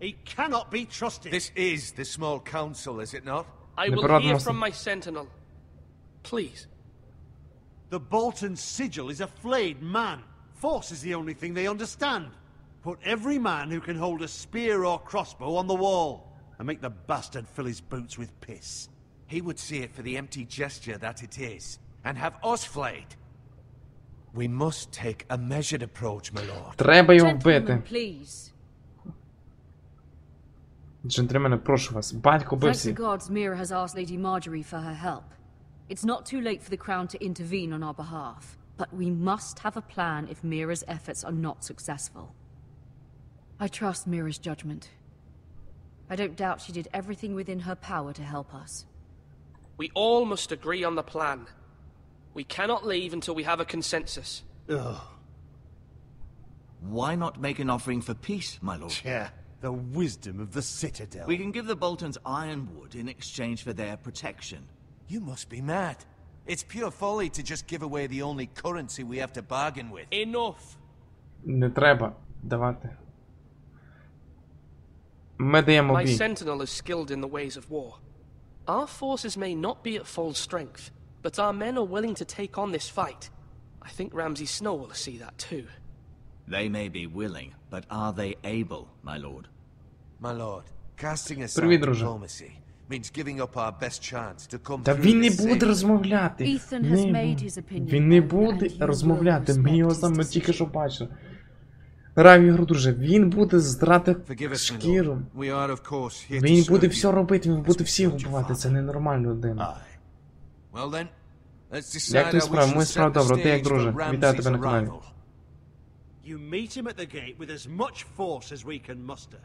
He cannot be trusted. This is the small council, is it not? I will hear from my sentinel. Please. The Bolton sigil is a flayed man. Force is the only thing they understand. Put every man who can hold a spear or crossbow on the wall, and make the bastard fill his boots with piss. He would see it for the empty gesture that it is, and have us flayed. We must take a measured approach, my lord. Треба його вбити. Gentlemen, please. Джентльмени, прошу вас. Батько Thank the бився. gods Mira has asked Lady Marjorie for her help. It's not too late for the Crown to intervene on our behalf, but we must have a plan if Mira's efforts are not successful. I trust Mira's judgment. I don't doubt she did everything within her power to help us. We all must agree on the plan. We cannot leave until we have a consensus. Ugh. Why not make an offering for peace, my lord? Yeah, the wisdom of the Citadel. We can give the Boltons ironwood in exchange for their protection. You must be mad. It's pure folly to just give away the only currency we have to bargain with. Enough. Не треба давати. Ми даємо My бій. sentinel is skilled in the ways of war. Our forces may not be at full strength, but our men are willing to take on this fight. I think Ramsay Snow will see that too. They may be willing, but are they able, my lord? My lord, casting aside Привіт, друже. diplomacy means giving up our best chance to come Та through він не this буде safe. розмовляти. Ethan has Не made бу- his opinion Він не known, буде and you will розмовляти. Ми respect його his саме тільки decision. що бачили. Грав ігру, друже. Він буде здрати Forgive us, my шкіру. lord. We are, of course, here to Він буде serve все you. робити, він буде всіх вбивати. Це ненормальна людина. Well then, let's decide Як твої how we справи? should Мої set справи the добре. Ти як stage друже? for Вітаю Ramsay's тебе на каналі. arrival. You meet him at the gate with as much force as we can muster.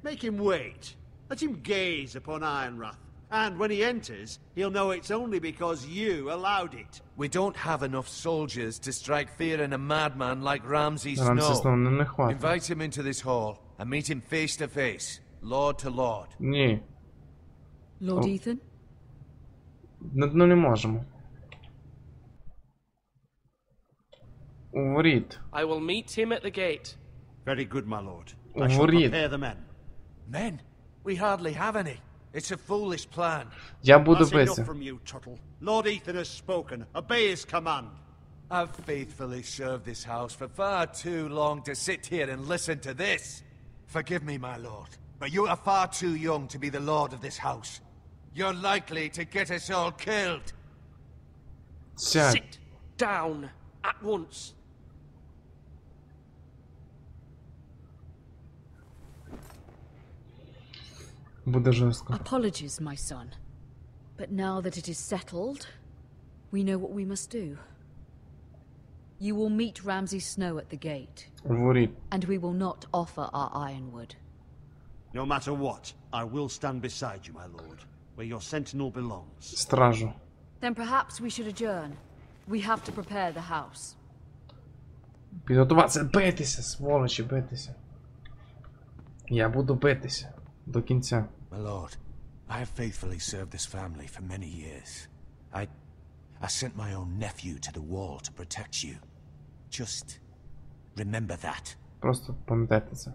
Make him wait. Let him gaze upon Ironrath. And when he enters, he'll know it's only because you allowed it. We don't have enough soldiers to strike fear in a madman like Ramsay Рамсі Сноу Snow. не хватить. Invite him into this hall and meet him face to face, lord to lord. Ні. Lord Oh. Ethan? Ну не можемо. У воріт. I will meet him at the gate. Very good, my lord. У I shall воріт. prepare the men. Men? We hardly have any. It's a foolish plan. Я буду That's enough битися. from you, Tuttle. Lord Ethan has spoken. Obey his command. I've faithfully served this house for far too long to sit here and listen to this. Forgive me, my lord, but you are far too young to be the lord of this house. You're likely to get us all killed. Сядь. Sit down at once. Буде жорстко. Apologies, my son. But now that it is settled, we know what we must do. You will meet Ramsay Snow at the gate, У воріт. and we will not offer our ironwood. No matter what, I will stand beside you, my lord, where your sentinel belongs. Стражу. Then perhaps we should adjourn. We have to prepare the house. Підготуватися, битися, сволочі, битися. Я буду битися до кінця. My lord, I have faithfully served this family for many years. I sent my own nephew to the wall to protect you. Just remember that. Просто пам'ятайте це.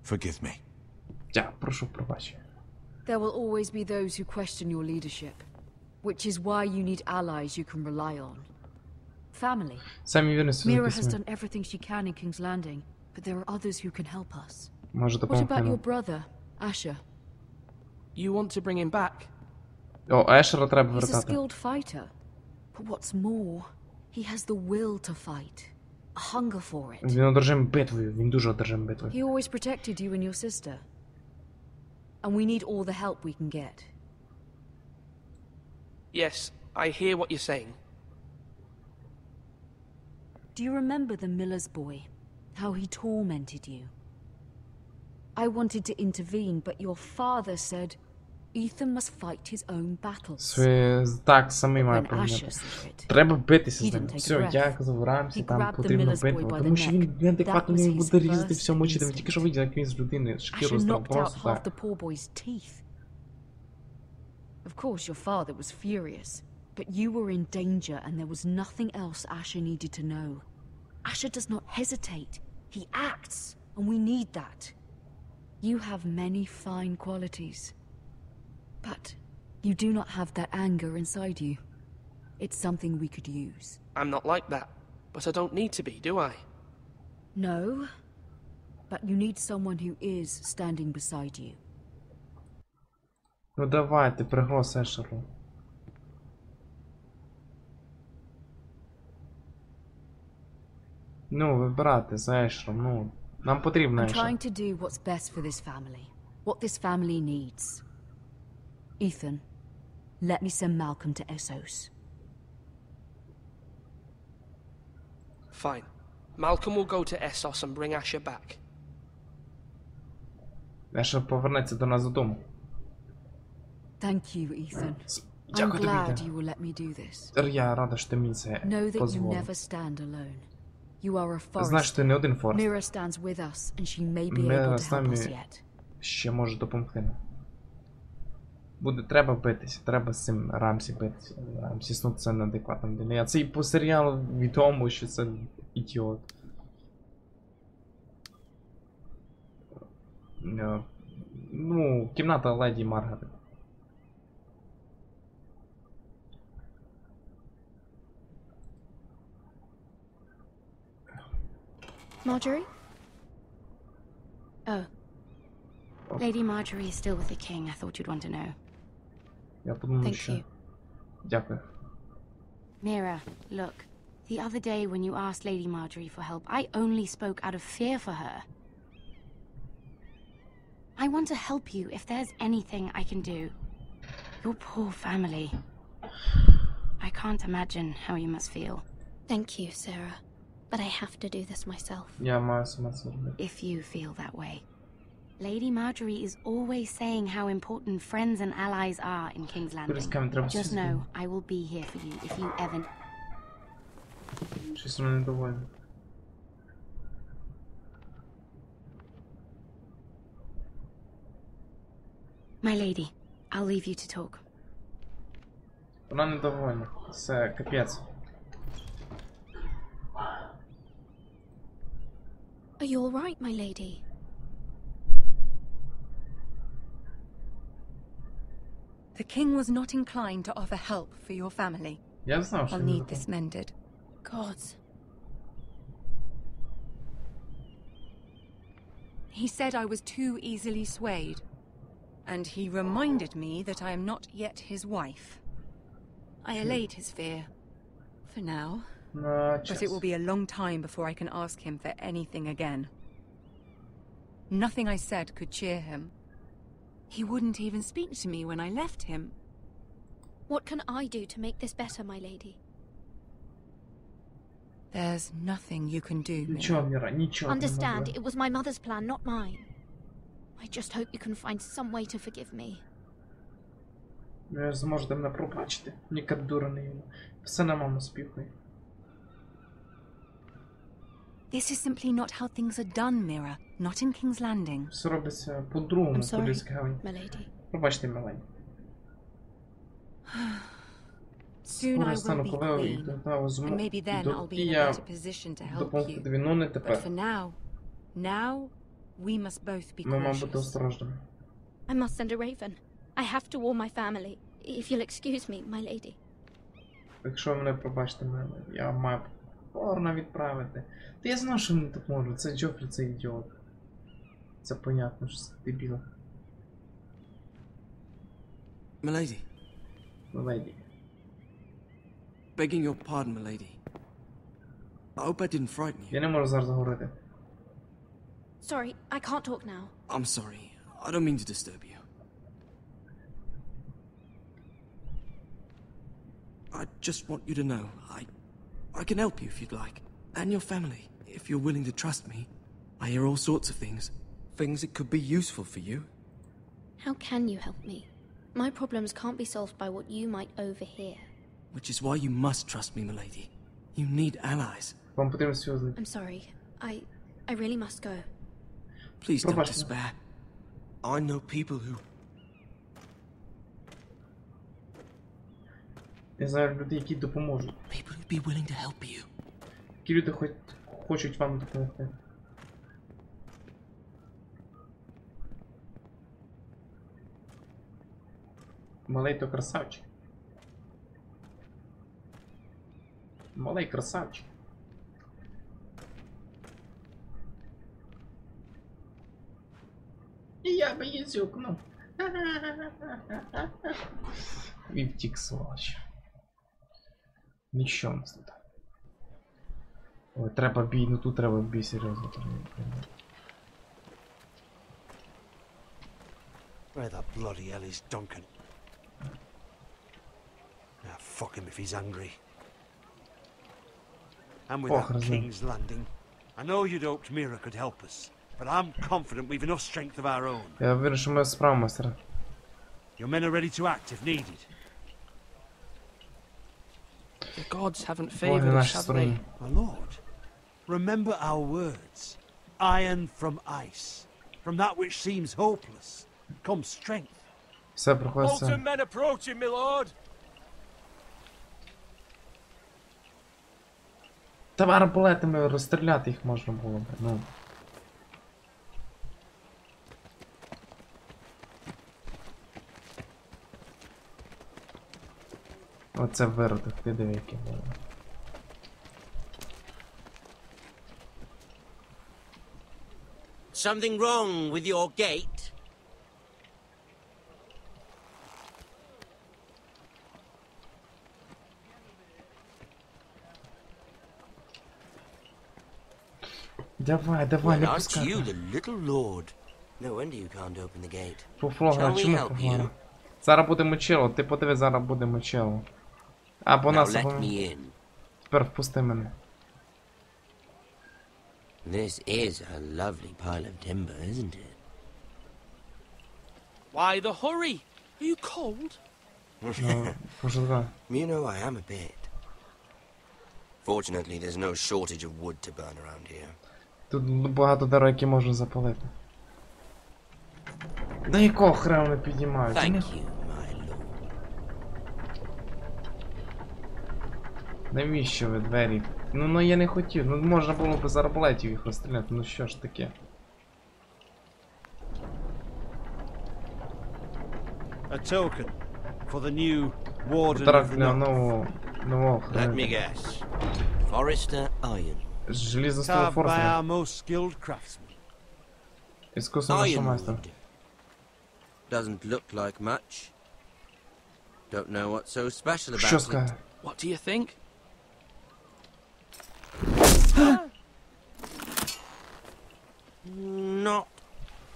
Forgive me. Я прошу пробачення. There will always be those who question your leadership, which is why you need allies you can rely on. Family. Mira has done everything she can in King's Landing, but there are others who can help us. What about your brother, Asher? You want to bring him back? О, Ашера треба He's a вертати. skilled fighter, but what's more, he has the will to fight, a hunger for it. Він одержим битвою, він дуже одержим битвою. He always protected you and your sister, and we need all the help we can get. Yes, I hear what you're saying. Do you remember the miller's boy? How he tormented you? I wanted to intervene, but your father said Ethan must fight his own battles. Так, самий має пам'ятати. Треба битися з ним. Все, я казав Рамсі, там потрібно бити, тому що він неадекватно не буде різати все мочити. Він тільки що видів, як він з людини шкіру здав просто так. Of course, your father was furious, but you were in danger and there was nothing else Asher needed to know. Asher does not hesitate. He acts, and we need that. You have many fine qualities, but you do not have that anger inside you. It's something we could use. I'm not like that, but I don't need to be, do I? No, but you need someone who is standing beside you. Ну давайте, приглас Ешеру. Ну, вибирати за Ешером, ну. Нам потрібно I'm Ешер. trying to do what's best for this family. What this family needs. Ethan, let me send Malcolm to Essos. Fine. Malcolm will go to Essos and bring Asher back. Ешер повернеться до нас додому. Thank you, Ethan. I'm Дякую тобі, glad Ітан. you will let me do this. Я рада, що ти мені це Know that you дозволив. never stand alone. You are a Ти знаєш, forest. ти не один Форест. Mira stands with us, and she may be Мира able з to help нами us yet. ще може допомогти нам. Треба битися, треба з цим Рамсі битися. Рамсі, ну це неадекватна людина. Я це і по серіалу відомо, що це ідіот. Ну, кімната леді Маргарет. Marjorie? Oh. Lady Marjorie is still with the king. I thought you'd want to know. Я подумав, Thank що... you. Дякую. Mira, look. The other day when you asked Lady Marjorie for help, I only spoke out of fear for her. I want to help you if there's anything I can do. Your poor family. I can't imagine how you must feel. Thank you, Sarah. But I have to do this myself. Я маю сама це робити. If you feel that way. Lady Marjorie is always saying how important friends and allies are in King's Landing. Just know, I will be here for you if you ever... Щось мене недовольне. My lady, I'll leave you to talk. Вона недовольна. Це капець. Are you all right, my lady? The king was not inclined to offer help for your family. Я знав, що I'll need this mended. Gods. He said I was too easily swayed. And he reminded me that I am not yet his wife. I allayed his fear. For now. But it will be a long time before I can ask him for anything again. Nothing I said could cheer him. He wouldn't even speak to me when I left him. What can I do to make this better, my lady? There's nothing you can do, Нічого, Міра, нічого. Understand, it was my mother's plan, not mine. I just hope you can find some way to forgive me. Ви зможете мене пробачити. Ніка дура не йому. Все на маму спіхує. This is simply not how things are done, Mira. Not in King's Landing. Все робиться по-другому, I'm sorry, по-людськи гавань. my lady. Пробачте, милень. Soon I will be queen, and maybe then I'll be in a better position to help you. But for now we must both be cautious. I must send a raven. I have to warn my family. If you'll excuse me, my lady. Якщо ви мене пробачите, я маю порно відправити. Та я знав, що не так можу. Це Джофрі, це ідіот. Це понятно, що це дебіл. Milady. Milady. Begging your pardon, milady. I hope I didn't frighten you. Я не можу зараз говорити. Sorry, I can't talk now. I'm sorry. I don't mean to disturb you. I just want you to know, I can help you if you'd like. And your family, if you're willing to trust me. I hear all sorts of things. Things that could be useful for you. How can you help me? My problems can't be solved by what you might overhear. Which is why you must trust me, milady. You need allies. I'm sorry. I really must go. Please don't despair. I know people who... Я знаю людей, які допоможуть. People who'd be willing to help you. Які люди хочуть вам допомогти. Малий то красавчик. Малий красавчик. І я би її зюкнув. І втік, сволоч. Ніщо у нас тут. Ой, треба бій, ну тут треба бій, серйозно. Where the bloody hell is Duncan? Ah, fuck him if he's angry. And with that King's Landing, I know you'd hoped Mira could help us, but I'm confident we've enough strength of our own. Я вірю, що ми справимося. Your men are ready to act if needed. The gods haven't favored us, have they? My lord, remember our words. Iron from ice. From that which seems hopeless comes strength. Bolton men approaching, my lord. Та арбалетами розстріляти їх можна було б, ну. Оце виродок, ти диви, які були. Something wrong with your gate? Давай, не пускай. Aren't you the little lord? No wonder you can't open the gate. Пофлога, чому пофлога? Зараз будемо чело, ти подиви, зараз будемо чело. Або нас тепер впусти мене. This is a lovely pile of timber, isn't it? Why the hurry? Are you cold? You know, I am a bit. Fortunately, there's no shortage of wood to burn around here. Тут багато дерев, які можна запалити. Да якого хрена не піднімають? Thank you, my lord. Навіщо ви двері? Ну я не хотів, ну можна було б з арбалетів їх розстріляти, ну що ж таке? A token for the new warden of the нового Let me guess. Forrester Iron. Железного Форстера. By our most skilled craftsmen. Искусственный шумастер. Doesn't look like much. Don't know what's so special about Что сказать? What do you think? Not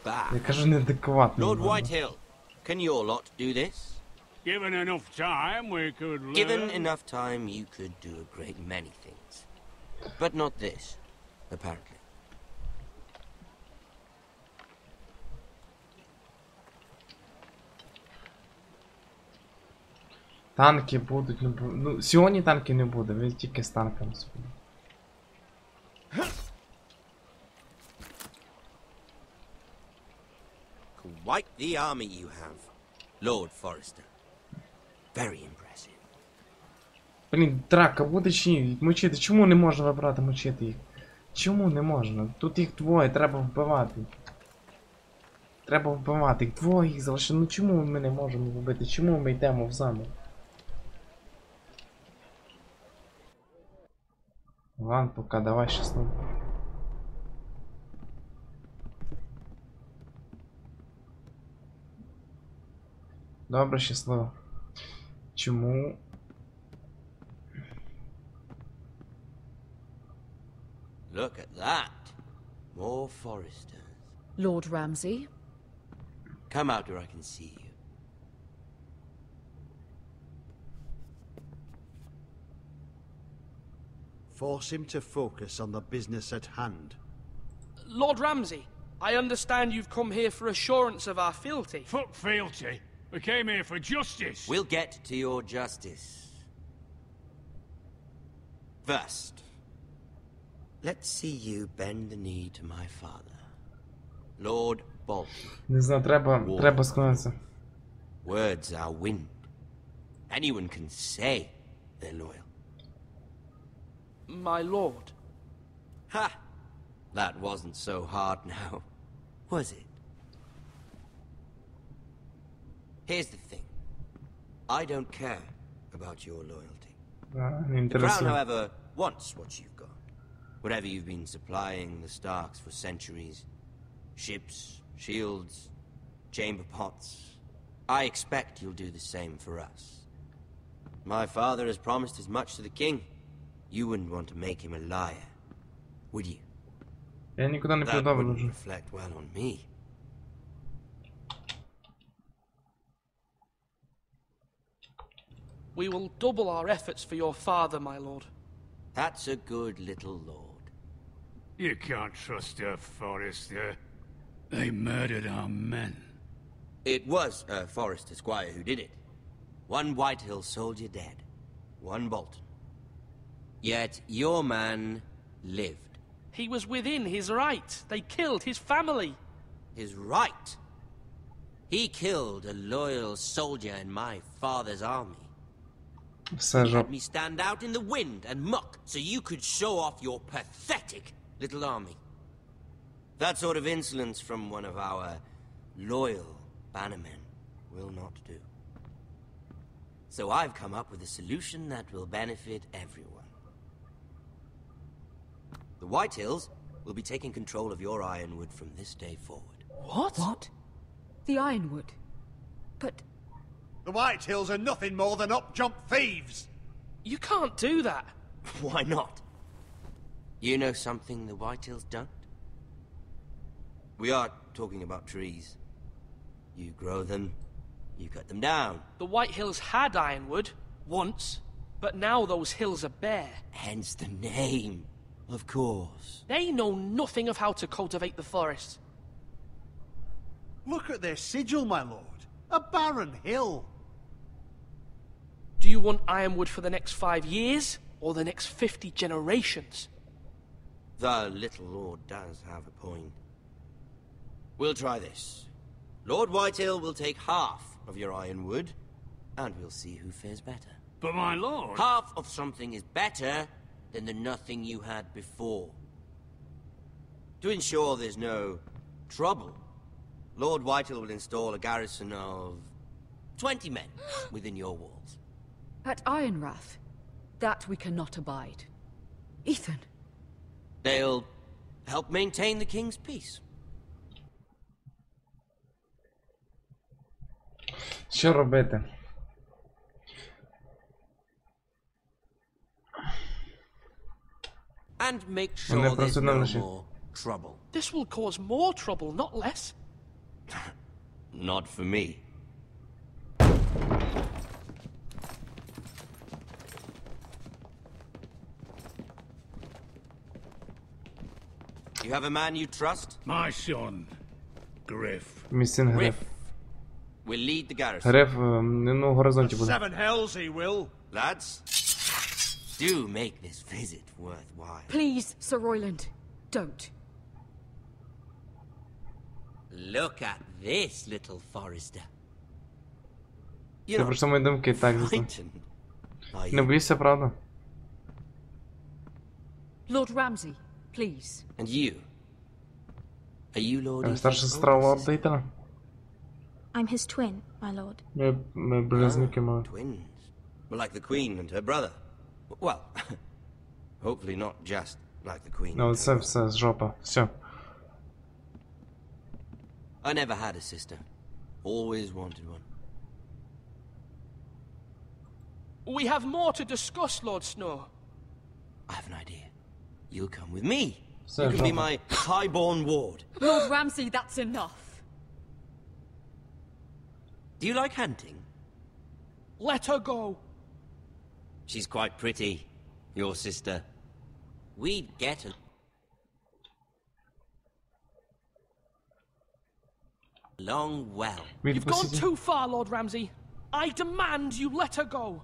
bad. Я кажу, неадекватно. Lord Whitehill, can your lot do this? Given enough time, we could learn. Given enough time, you could do a great many things. But not this, apparently. Танки будуть, ну сьогодні танки не буде, ви тільки з танками собі. Quite the army you have, Lord Forrester. Very impressive. Блін, драка буде чи ні? Мочити, чому не можна вибрати мочити їх? Чому не можна? Тут їх двоє, треба вбивати. Треба вбивати, їх двоє їх залишили. Ну чому ми не можемо вбити? Чому ми йдемо в замок? Ладно, поки, давай щасливо. Добре, щасливо. Чому? Look at that. More Forresters. Lord Ramsay? Come out where I can see you. Force him to focus on the business at hand. Lord Ramsay, I understand you've come here for assurance of our fealty. Fuck fealty. We came here for justice. We'll get to your justice. First, let's see you bend the knee to my father, Lord Bolton. Не знаю, треба склонитися. Words are wind. Anyone can say they're loyal. My lord. Ha! That wasn't so hard now, was it? Here's the thing. I don't care about your loyalty. The Crown, however, wants what you've got. Whatever you've been supplying the Starks for centuries. Ships, shields, chamber pots. I expect you'll do the same for us. My father has promised as much to the king. You wouldn't want to make him a liar, would you? Я никуда не That wouldn't reflect well on me. We will double our efforts for your father, my lord. That's a good little lord. You can't trust her, Forrester. They murdered our men. It was a Forrester squire who did it. One Whitehill soldier dead. One Bolton. Yet your man lived. He was within his right. They killed his family. His right? He killed a loyal soldier in my father's army. He had me stand out in the wind and muck so you could show off your pathetic little army. That sort of insolence from one of our loyal bannermen will not do. So I've come up with a solution that will benefit everyone. The Whitehills will be taking control of your Ironwood from this day forward. What? What? The Ironwood? But... The Whitehills are nothing more than up-jump thieves! You can't do that. Why not? You know something the Whitehills don't? We are talking about trees. You grow them, you cut them down. The Whitehills had Ironwood, once, but now those hills are bare. Hence the name, of course. They know nothing of how to cultivate the forest. Look at their sigil, my lord. A barren hill. Do you want Ironwood for the next 5 years, or the next 50 generations? The little lord does have a point. We'll try this. Lord Whitehill will take half of your Ironwood, and we'll see who fares better. But my lord... Half of something is better than the nothing you had before. To ensure there's no trouble, Lord Whitehill will install a garrison of 20 men within your walls. At Ironrath? That we cannot abide. Ethan! They'll help maintain the king's peace. Що робити? And make sure there's no more trouble. This will cause more trouble, not less. Not for me. You have a man you trust? My son, Griff. Мій син Гриф. We'll lead the garrison. Гриф на горизонті буде. Seven hells he will. Lads, do make this visit worthwhile. Please, Sir Royland, don't. Look at this, little Forester. Ти про що мої думки, так, звісно. Не боїшся, правда? Lord Ramsay, please. And you? Are you Lord? Старша сестра лорда Ітана. I'm his twin, my lord. Ми близнюки мали. Twins. Well, like the Queen and her brother. Well, hopefully not just like the Queen. Ну, це все з жопа. Все. I never had a sister. Always wanted one. We have more to discuss, Lord Snow. I have an idea. You'll come with me. You can be my highborn ward. Lord Ramsay, that's enough. Do you like hunting? Let her go. She's quite pretty, your sister. We'd get her. Long well. You've gone too far, Lord Ramsay. I demand you let her go.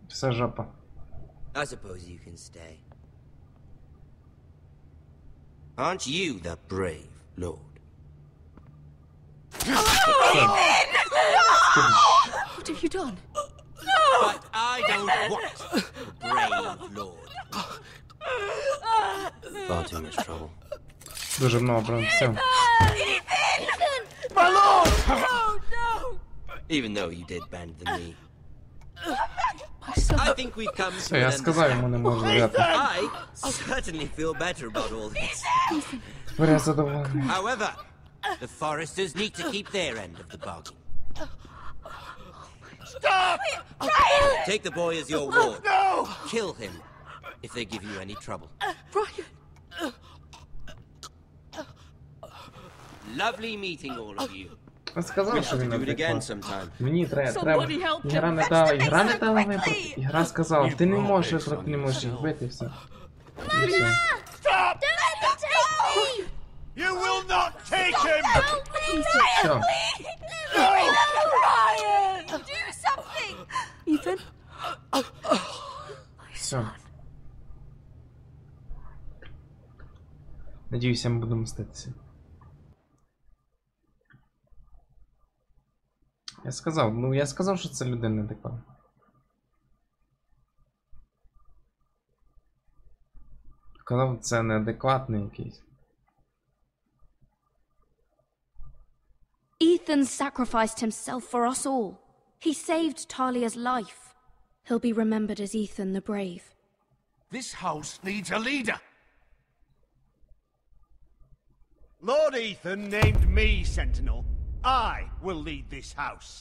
Все жопа. I suppose you can stay. Aren't you the brave lord? What have you done? But I don't want the brave lord. Far too much trouble. Дуже много, прям все. My lord! No! Even though you did bend the knee. I think we've come to Я сказав йому, не можу взяти. I certainly feel better about all this. Бля, задоволений. However, the Foresters need to keep their end of the bargain. Stop! Take the boy as your ward. No! Kill him if they give you any trouble. Brian! Lovely meeting all of you. Я сказав, що він адекватний. Мені треба. Ігра не дала вибрати. Ігра сказала, ти не можеш вибрати, ти не можеш їх бити, і все. І все. Stop! You will not take him! Все. Ryan! Do something! Ethan? Все. Надіюся, ми будемо мститися. Я сказав, що це людина адекватна. Сказав, це неадекватний якийсь. Ethan sacrificed himself for us all. He saved Talia's life. He'll be remembered as Ethan the Brave. This house needs a leader. Lord Ethan named me Sentinel. I will lead this house.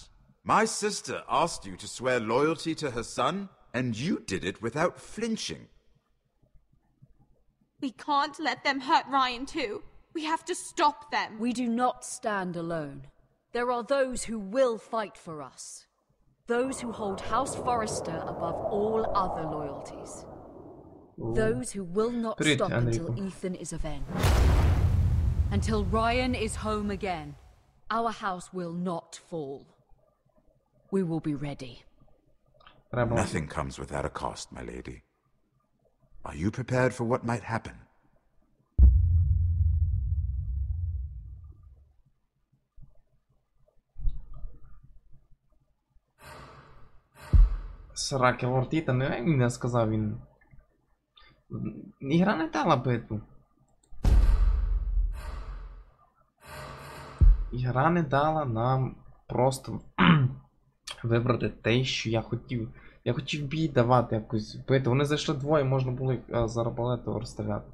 My sister asked you to swear loyalty to her son, and you did it without flinching. We can't let them hurt Ryan too. We have to stop them. We do not stand alone. There are those who will fight for us. Those who hold House Forrester above all other loyalties. Those who will not stop until Ethan is avenged. Until Ryan is home again. Our house will not fall. We will be ready. Nothing comes without a cost, my lady. Are you prepared for what might happen? Сраки, лорд Ітан, він не сказав, він... Ігра не дала битву. Ігра не дала нам просто вибрати те, що я хотів. Я хотів бій давати якусь битву. Вони зайшли двоє, можна було їх за арбалету розстріляти.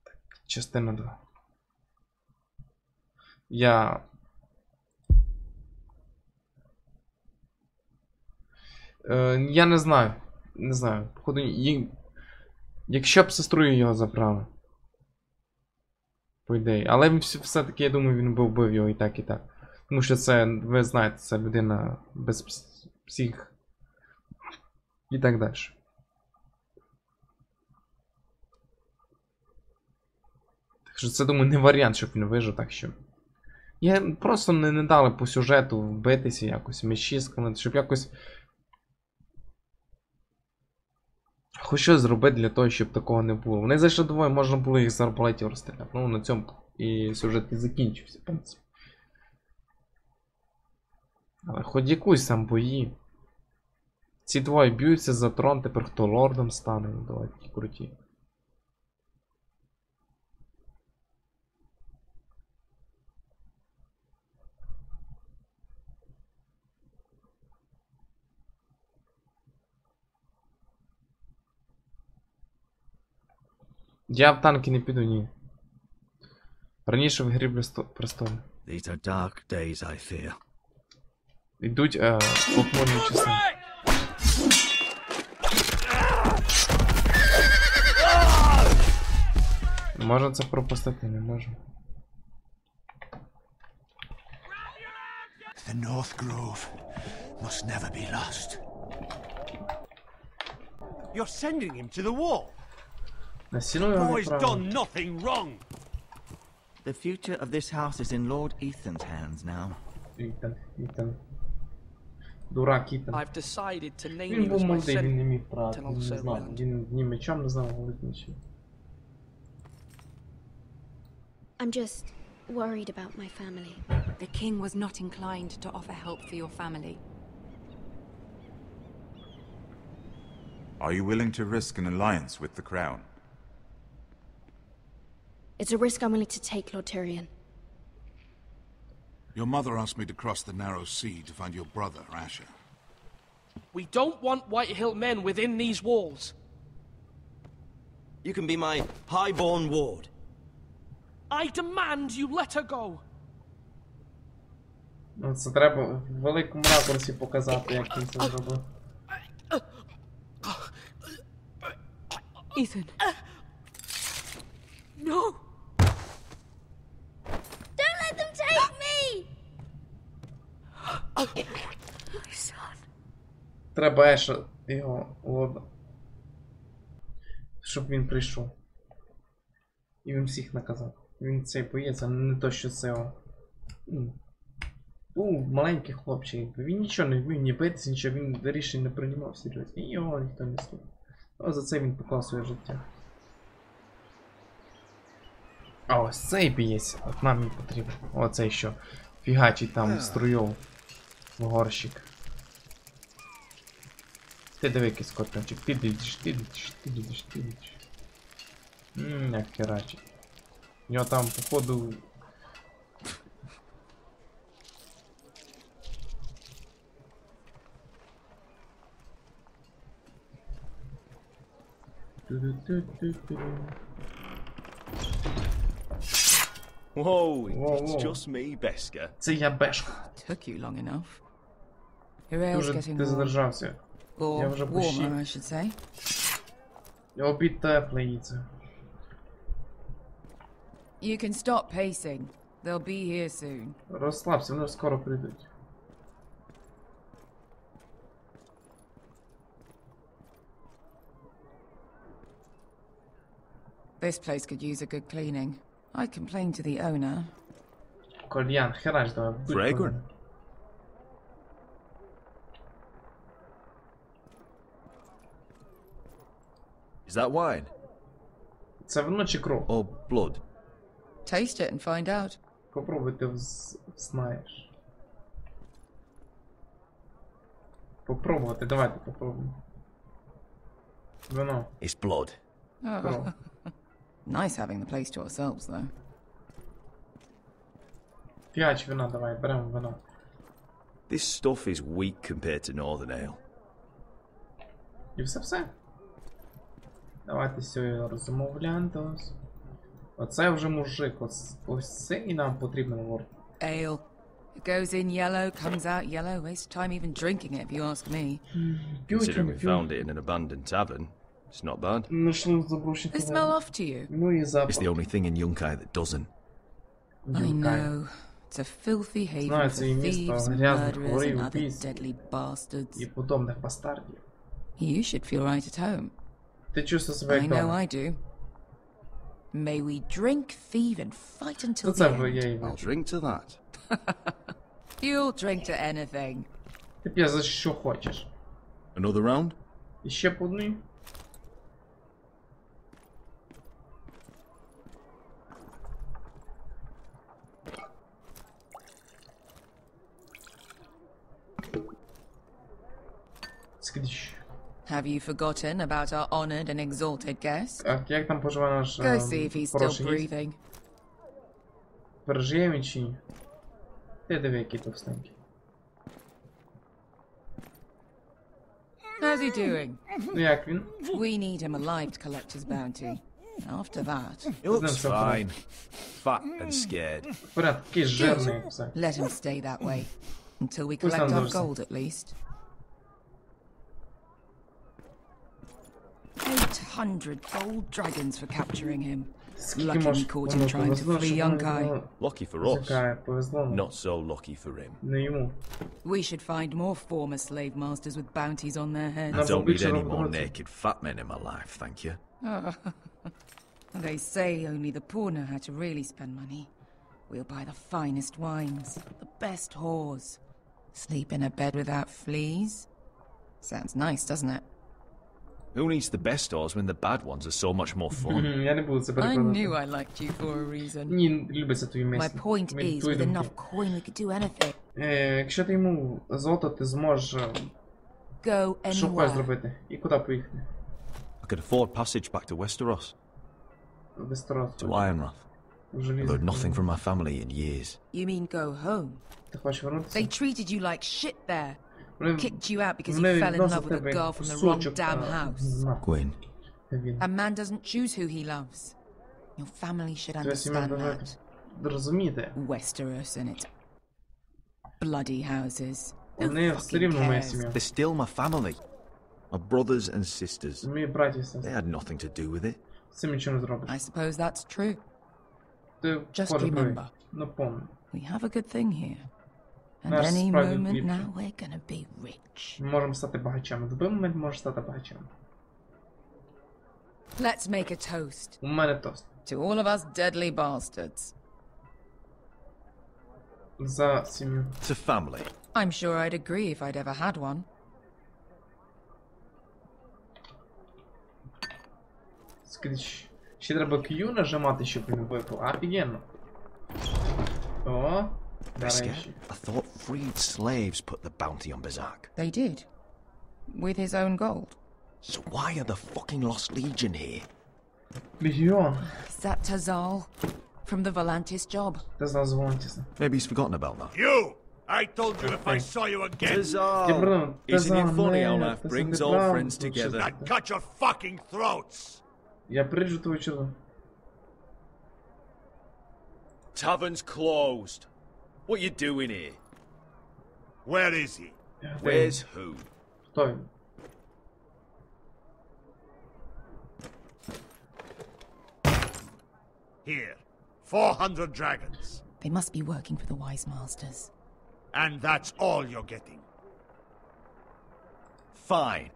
Так, частина 2. Я не знаю. Не знаю. Походу, якщо б сестрою його забрали. По ідеї. Але все-таки, я думаю, він би вбив його і так, і так. Тому що це, ви знаєте, це людина без псих. І так далі. Що це, думаю, не варіант, щоб він вижив, так що... Я просто не дали по сюжету вбитися якось, мечі скинути, щоб якось... Хоч щось зробити для того, щоб такого не було. Вони зайшли двоє, можна було їх з арбалетів розстріляти. Ну, на цьому і сюжет і закінчився, в принципі. Але хоч якусь там бої. Ці двоє б'ються за трон, тепер хто лордом стане, ну давай такі круті. Я в танки не піду, ні. Раніше в грі престолу. These are dark days, I fear. Йдуть окмольні часи. Можна це пропустити, не можу. The North Grove must never be lost. You're sending him to the wall. The boy's done nothing wrong. The future of this house is in Lord Ethan's hands now. Ethan. Дурак Ітан. Він був молодий, він не міг брати, він не знав. Він ні мечом не знав, говорити нічим. I'm just worried about my family. The king was not inclined to offer help for your family. Are you willing to risk an alliance with the crown? It's a risk I'm willing to take, Lord Tyrion. Your mother asked me to cross the narrow sea to find your brother, Asher. We don't want Whitehill men within these walls. You can be my highborn ward. I demand you let her go. Це треба в великому ракурсі показати, як він це зробив. Ethan. No! Don't let them take me! My son. Треба Еша його лода. Щоб він прийшов. І він всіх наказав. Він цей боєць, а не то, що це його. Маленький хлопчик. Він нічого не вмів, ні битися, нічого, він рішень не приймав серйозно. І його ніхто не слухав. А за це він поклав своє життя. А ось цей бієць, от нам не потрібен. Оцей що фігачить там струйов в горщик. Ти диви, який скорпіончик. Ти літиш. Як херачить. У нього там, походу... Whoa, it's just me, Beska. Це я Бешка. Took you long enough. Your air's getting Ти задержався. Я вже warmer, I should say. Обід теплий їться. You can stop pacing. They'll be here soon. Розслабся, вони скоро прийдуть. This place could use a good cleaning. I'd complain to the owner. Кольян, херач давай. Fragrant. Is that wine? Це вино чи кров? Or blood? Taste it and find out. Попробуй, ти знаєш. Попробувати, давайте попробуємо. Вино. It's blood. Oh. Nice having the place to ourselves, though. П'ять вина, давай, беремо вино. This stuff is weak compared to Northern Ale. І все? Давайте сьогодні розмовляємо. Оце вже мужик, ось це і нам потрібно, лорд. Ale. It goes in yellow, comes out yellow. Waste time even drinking it, if you ask me. Considering we found it in an abandoned tavern, it's not bad. They smell off to you? It's the only thing in Yunkai that doesn't. I know. It's a filthy haven for thieves, murderers, and other deadly bastards. І подобних бастардів. You should feel right at home. Ти чувствуєш себе I know I do. May we drink, thieve, and fight until the end. I'll drink to that. You'll drink to anything. Ти за що хочеш? Another round? Іще по одній? Have you forgotten about our honored and exalted guest? Так, як там поживає наш Go see if he's still breathing. Пережиє він чи ні? Ти диви, який товстенький. How's he doing? Ну як він? We need him alive to collect his bounty. After that... He looks fine. Fat and scared. Порядки, жирний. Let him stay that way. Until we collect our gold at least. 800 gold dragons for capturing him. Lucky we caught him trying to flee Yunkai. Lucky for us. Not so lucky for him. We should find more former slave masters with bounties on their heads. I don't need any more naked fat men in my life, thank you. They say only the poor know how to really spend money. We'll buy the finest wines, the best whores. Sleep in a bed without fleas. Sounds nice, doesn't it? Who needs the best whores when the bad ones are so much more fun? I knew I liked you for a reason. My point is, with enough coin we could do anything. Якщо ти йому золото, ти зможеш... Що хочеш зробити? І куди поїхати? I could afford passage back to Westeros. To Ironrath. I've heard nothing from my family in years. You mean go home? They treated you like shit there. Kicked you out because you fell in love with a girl from the wrong damn house. Gwen. A man doesn't choose who he loves. Your family should understand that. Westeros and its bloody houses. Who fucking cares? They're still my family. My brothers and sisters. They had nothing to do with it. I suppose that's true. Just remember, we have a good thing here. And any moment now we're gonna be rich. Можемо стати багачами. В будь-який момент можеш стати багачами. Let's make a toast. У мене тост. To all of us deadly bastards. За сім'ю. To family. I'm sure I'd agree if I'd ever had one. Скріч. Ще треба Q нажимати, щоб він випав. Офігенно. О. I thought freed slaves put the bounty on Berserk. They did. With his own gold. So why are the fucking Lost Legion here? Legion? Is that Tazal? From the Volantis job? Tazal's Volantis. Maybe he's forgotten about that. You! I told you if I saw you again. Tazal! Isn't it funny how life brings old friends together? I'd cut your fucking throats! Я прижу твою черду. Tavern's closed. What you doing here? Where is he? Where's who? Кто он? Here. 400 dragons. They must be working for the Wise Masters. And that's all you're getting. Fine.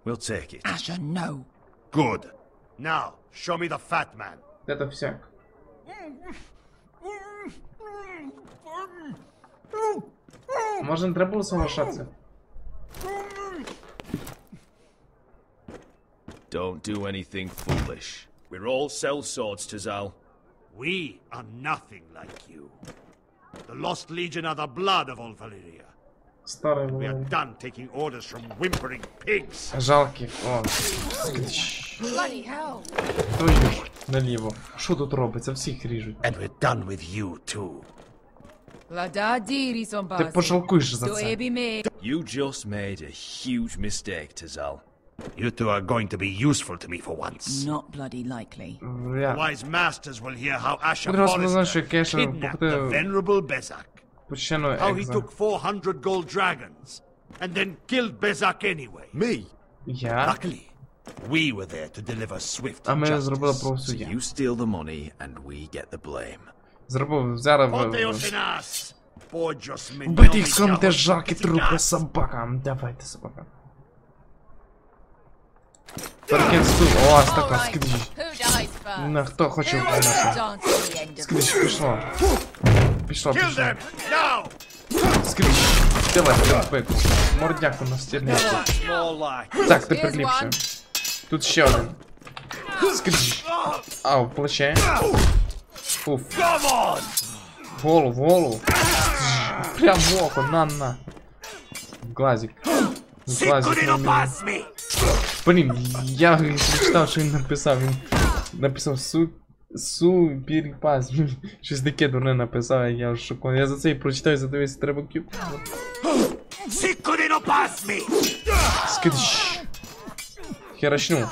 We'll take it. Asher, no. Good. Now, show me the fat man. Это всяк. Може, не треба було соглашатися? Don't do anything foolish. We're all sellswords, Tazal. We are nothing like you. The Lost Legion are the blood of all Valyria. We are done taking orders from whimpering pigs. Жалкий. О. Bloody hell. Твою наліво. Що тут робиться? Всіх ріжуть. And we're done with you too. Ти пожалкуєш за це. You just made a huge mistake, Tazal. You two are going to be useful to me for once. Not bloody likely. The Wise Masters will hear how Asher Forrester kidnapped the venerable Bezak. How he took 400 gold dragons and then killed Bezak anyway. Me? Yeah. Luckily, we were there to deliver swift justice. So you steal the money and we get the blame. Зробив зараз в... Вбити їх сон те жаркі трупи собакам. Давайте, собака. Перекинь стул. О, стака, скидіть. На, хто хоче вбивати? Скріч, пішло. Пішло. Скріч. Давай, пеку. Мордяку на стірняку. Так, тепер ліпше. Тут ще один. Скріч. Ау, плече. Уф. В голову. Прям в око, на. Глазик. Блін, я прочитав, що він написав. Він написав перепас. Щось таке дурне написав, я в шоку. Я за це і прочитаю, задивився, треба кюб. Скидиш. Херачну.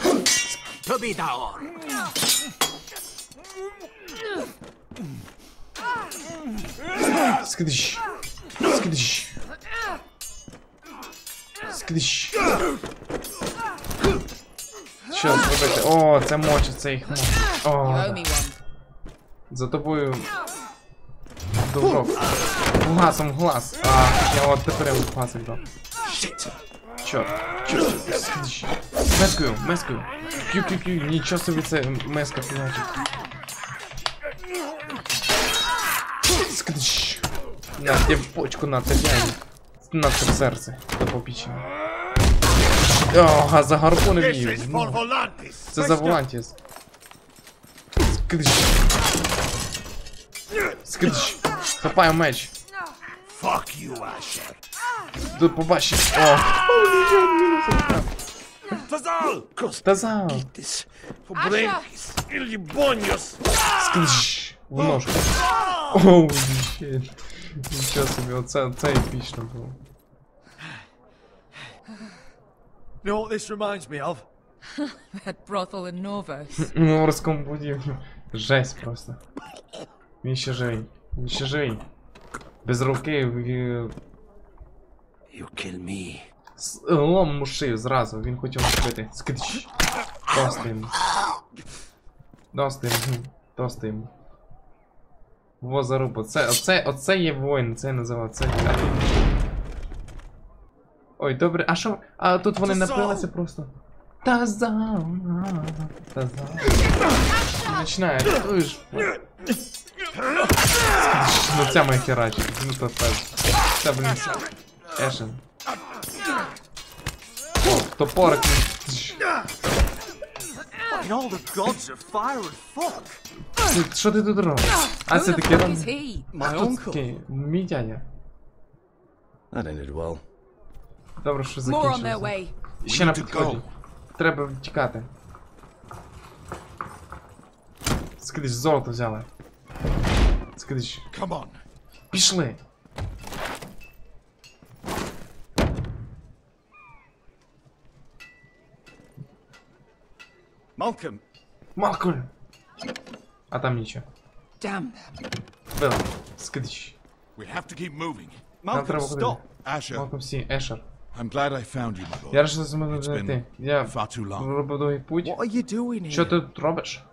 Скидиш. Скидиш. Скидиш. Що зробити? О, це мочить, це їх мочить. О, за тобою довжок. Глазом глаз. А, я от тепер йому глазик дав. Чорт. Скидиш. Мескою. Кю. Нічого собі це меска фігачить. Скидиш. На, тебе почку на це дяй. На це серце. До попічення. О, за гарпуни вію. Це за Волантіс. Скидиш. Хапаю меч. Тут побачиш. О. Тазал. Скидиш. В ножку. Оу, щит. Нічого собі, оце епічно було. You know what this reminds me of? That brothel in Novos. В Новорському будівлю. Жесть просто. Він ще живий. Без руки You kill me. Лом мушив зразу, він хотів вбити. Скидиш. Тости йому. Во зарубу. Оце є воїн, це називається. Ой, добре, а що? А тут вони напилися просто. Тазал. Починає. Ну ця моя херачка. Ну то фест. Це, блін, Ешен. О, топорик. Що ти тут робиш? А це таке робиш? Мій дядя. That ended well. Добре, що закінчилося. Ще на підході. Треба втікати. Скидиш, золото взяли. Скидиш. Пішли. Малкольм. А там нічого. Бел, скидиш. Нам треба ходити. Малкольм всі, Ешер. Я рішив змогти знайти. Я робив довгий путь. Що ти тут робиш?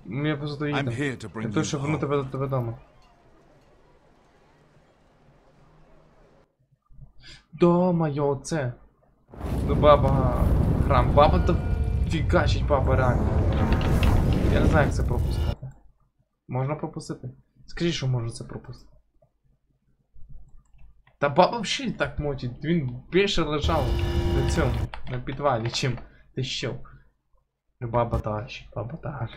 Мені просто Ітан. Я тут, щоб вернути тебе до тебе додому. Дома, це. Ну баба... Храм. Баба то фігачить, баба реально. Я не знаю, як це пропускати. Можна пропустити? Скажи, що можна це пропустити. Та баба взагалі так мотить, він більше лежав на цьому, на підвалі, чим ти що. Баба тащить, баба так.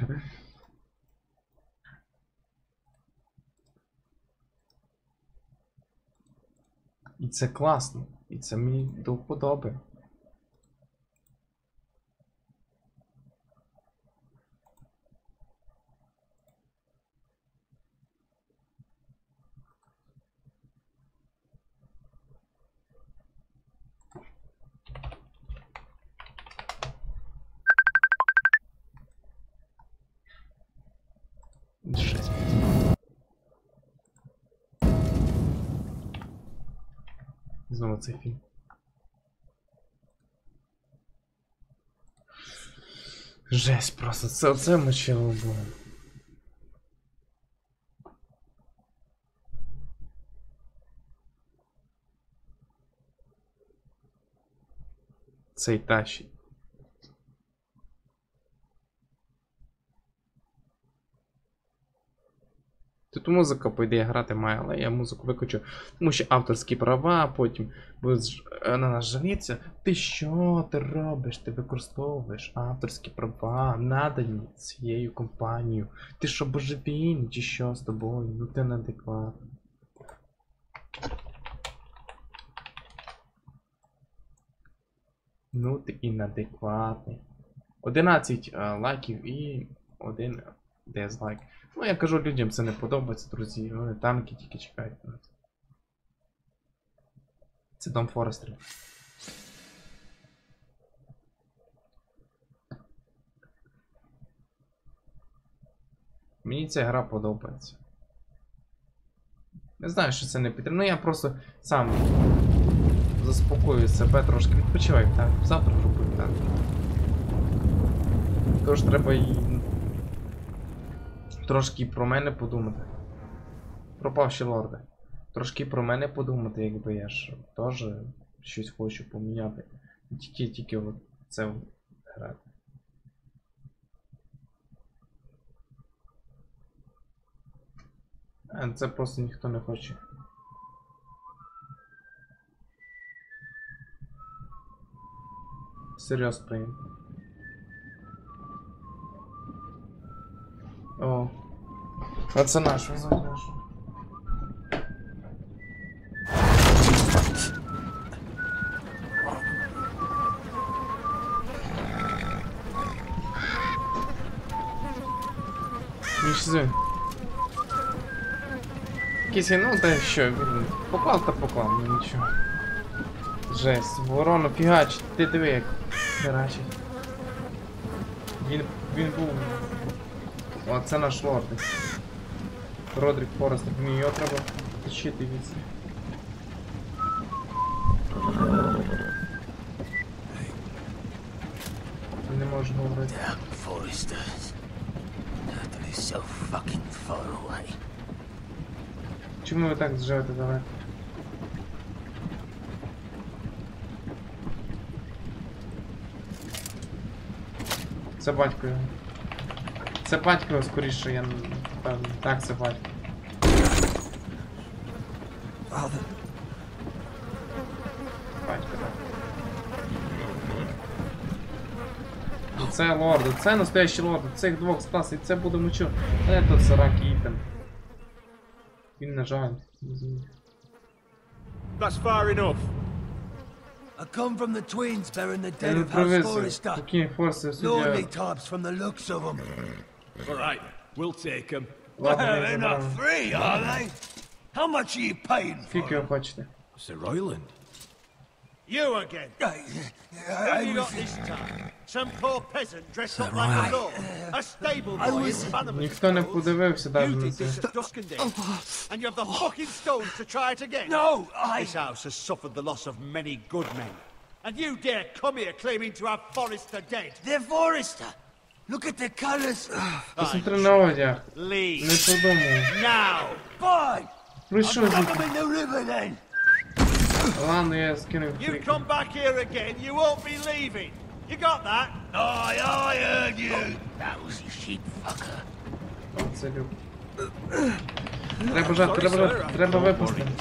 І це класно, і це мені до вподоби. Жесть. Знову цей фільм. Жесть просто, це мочило було. Цей тащить. Тут музика, по ідеї, грати має, але я музику виключу. Тому що авторські права, потім на нас жаліться. Ти що ти робиш? Ти використовуєш авторські права, надані цією компанією. Ти що, божевільний, чи що з тобою? Ну ти неадекватний. Ну ти і неадекватний. 11 лайків і 1 дизлайк. Ну, я кажу, людям це не подобається, друзі. Вони танки тільки чекають на це. Це дом Форестерів. Мені ця гра подобається. Не знаю, що це не підтримує. Ну, я просто сам заспокоюю себе, трошки відпочиваю, так? Завтра робив, так? Тож треба і трошки про мене подумати. Пропавші лорди. Трошки про мене подумати, якби я ж теж щось хочу поміняти. Тільки от це грати. А це просто ніхто не хоче. Серйозно прийм. О. А це наш, визовь наш. Мішзи. Якийсь, ну та що, він поклав та поклав, ну нічого. Жесть, ворону фігач, ти диви як херачить. Він був... О, це наш лорд. Родрік Форестер, мені його треба тащити від себе. Не можу говорити. Чому ви так живете далеко? Це батько його. Це батько його скоріше, я певний. Так, це батько. Батько, так. Це лорд, це настоящий лорд, цих двох спас, і це буде мучу. А тут сараки Ітан. Він, на жаль, That's far enough. I come from the twins bearing the dead of House Forrester. Lonely types from the looks of them. All right, we'll take them. Well, they're not free, are they? How much are you paying for them? Sir Royland. You again. Who have you got this time? Some poor peasant dressed up like a lord? A stable boy in Bannerman? Ніхто не подивився навіть на це. And you have the fucking stones to try it again? No, This house has suffered the loss of many good men. And you dare come here claiming to have Forrester dead? They're Forrester. Look at the colors. Посмотри на одяг. Не подумав. Now. Fine. Прийшов I'll drop them in the river then. Ладно, я скинув. You come back here again, you won't be leaving. You got that? Aye, I heard you. That was a sheep fucker. Це люк. Треба жати, треба випустити.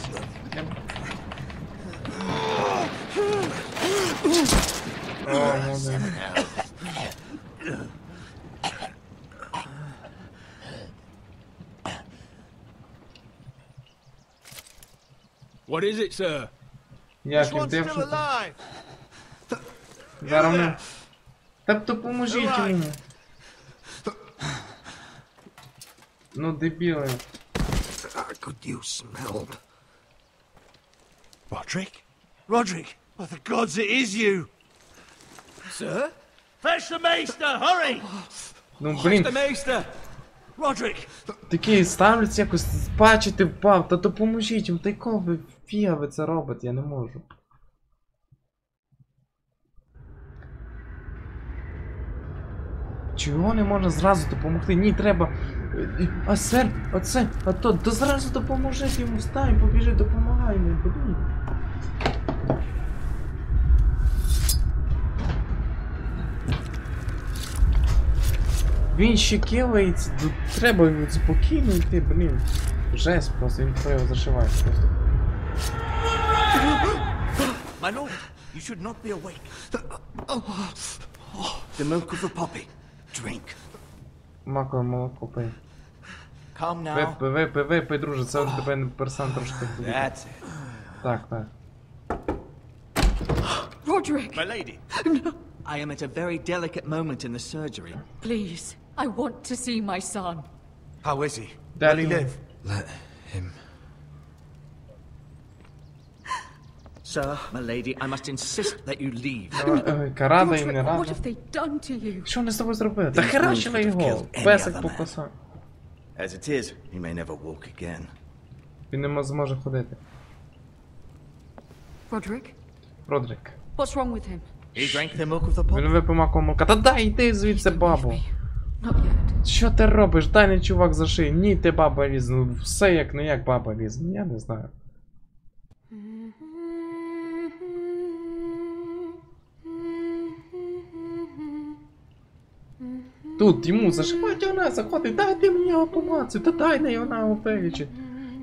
О, молодець. What is it, sir? Як він дивши? Зараз не. Тобто поможіть йому. Ну, дебіли. Could you smell? Roderick? Roderick? By the gods, it is you! Sir? Fetch the maester, hurry! Ну, блін. Roderick! Такий ставлять якось, бачите, впав, та допоможіть їм, та й кого ви фіга ви це робите, я не можу. Чого не можна зразу допомогти? Ні, треба... А сер, оце, а то зразу допоможіть йому, встань, побіжи, допомагай йому, блін. Він ще кивається, тут треба спокійно йти, блін. Жесть просто, він його зашиває просто. My lord, you should not be awake. The milk of the poppy. Drink. Макове молоко пий. Come now. Випий, друже, це у тебе персан трошки. That's it. Так. Roderick! My lady. No. I am at a very delicate moment in the surgery. Please, I want to see my son. How is he? Will he live? Let him. Sir, my lady, I must insist that you leave. Рада і не рада. What have they done to you? Що вони з тобою зробили? Та херачили його! Песик покусав. As it is, he may never walk again. Він не зможе ходити. Roderick? Родрик. What's wrong with him? He drank the milk of the poppy. Він випив макового молока. Та дай, йди звідси, бабу. Що ти робиш? Дай не чувак за шию. Ні, ти баба ліз. Ну, все як не як баба ліз. Я не знаю. Тут йому зашивать вона заходить, дайте мені його помацати, та дай на вона опевічить.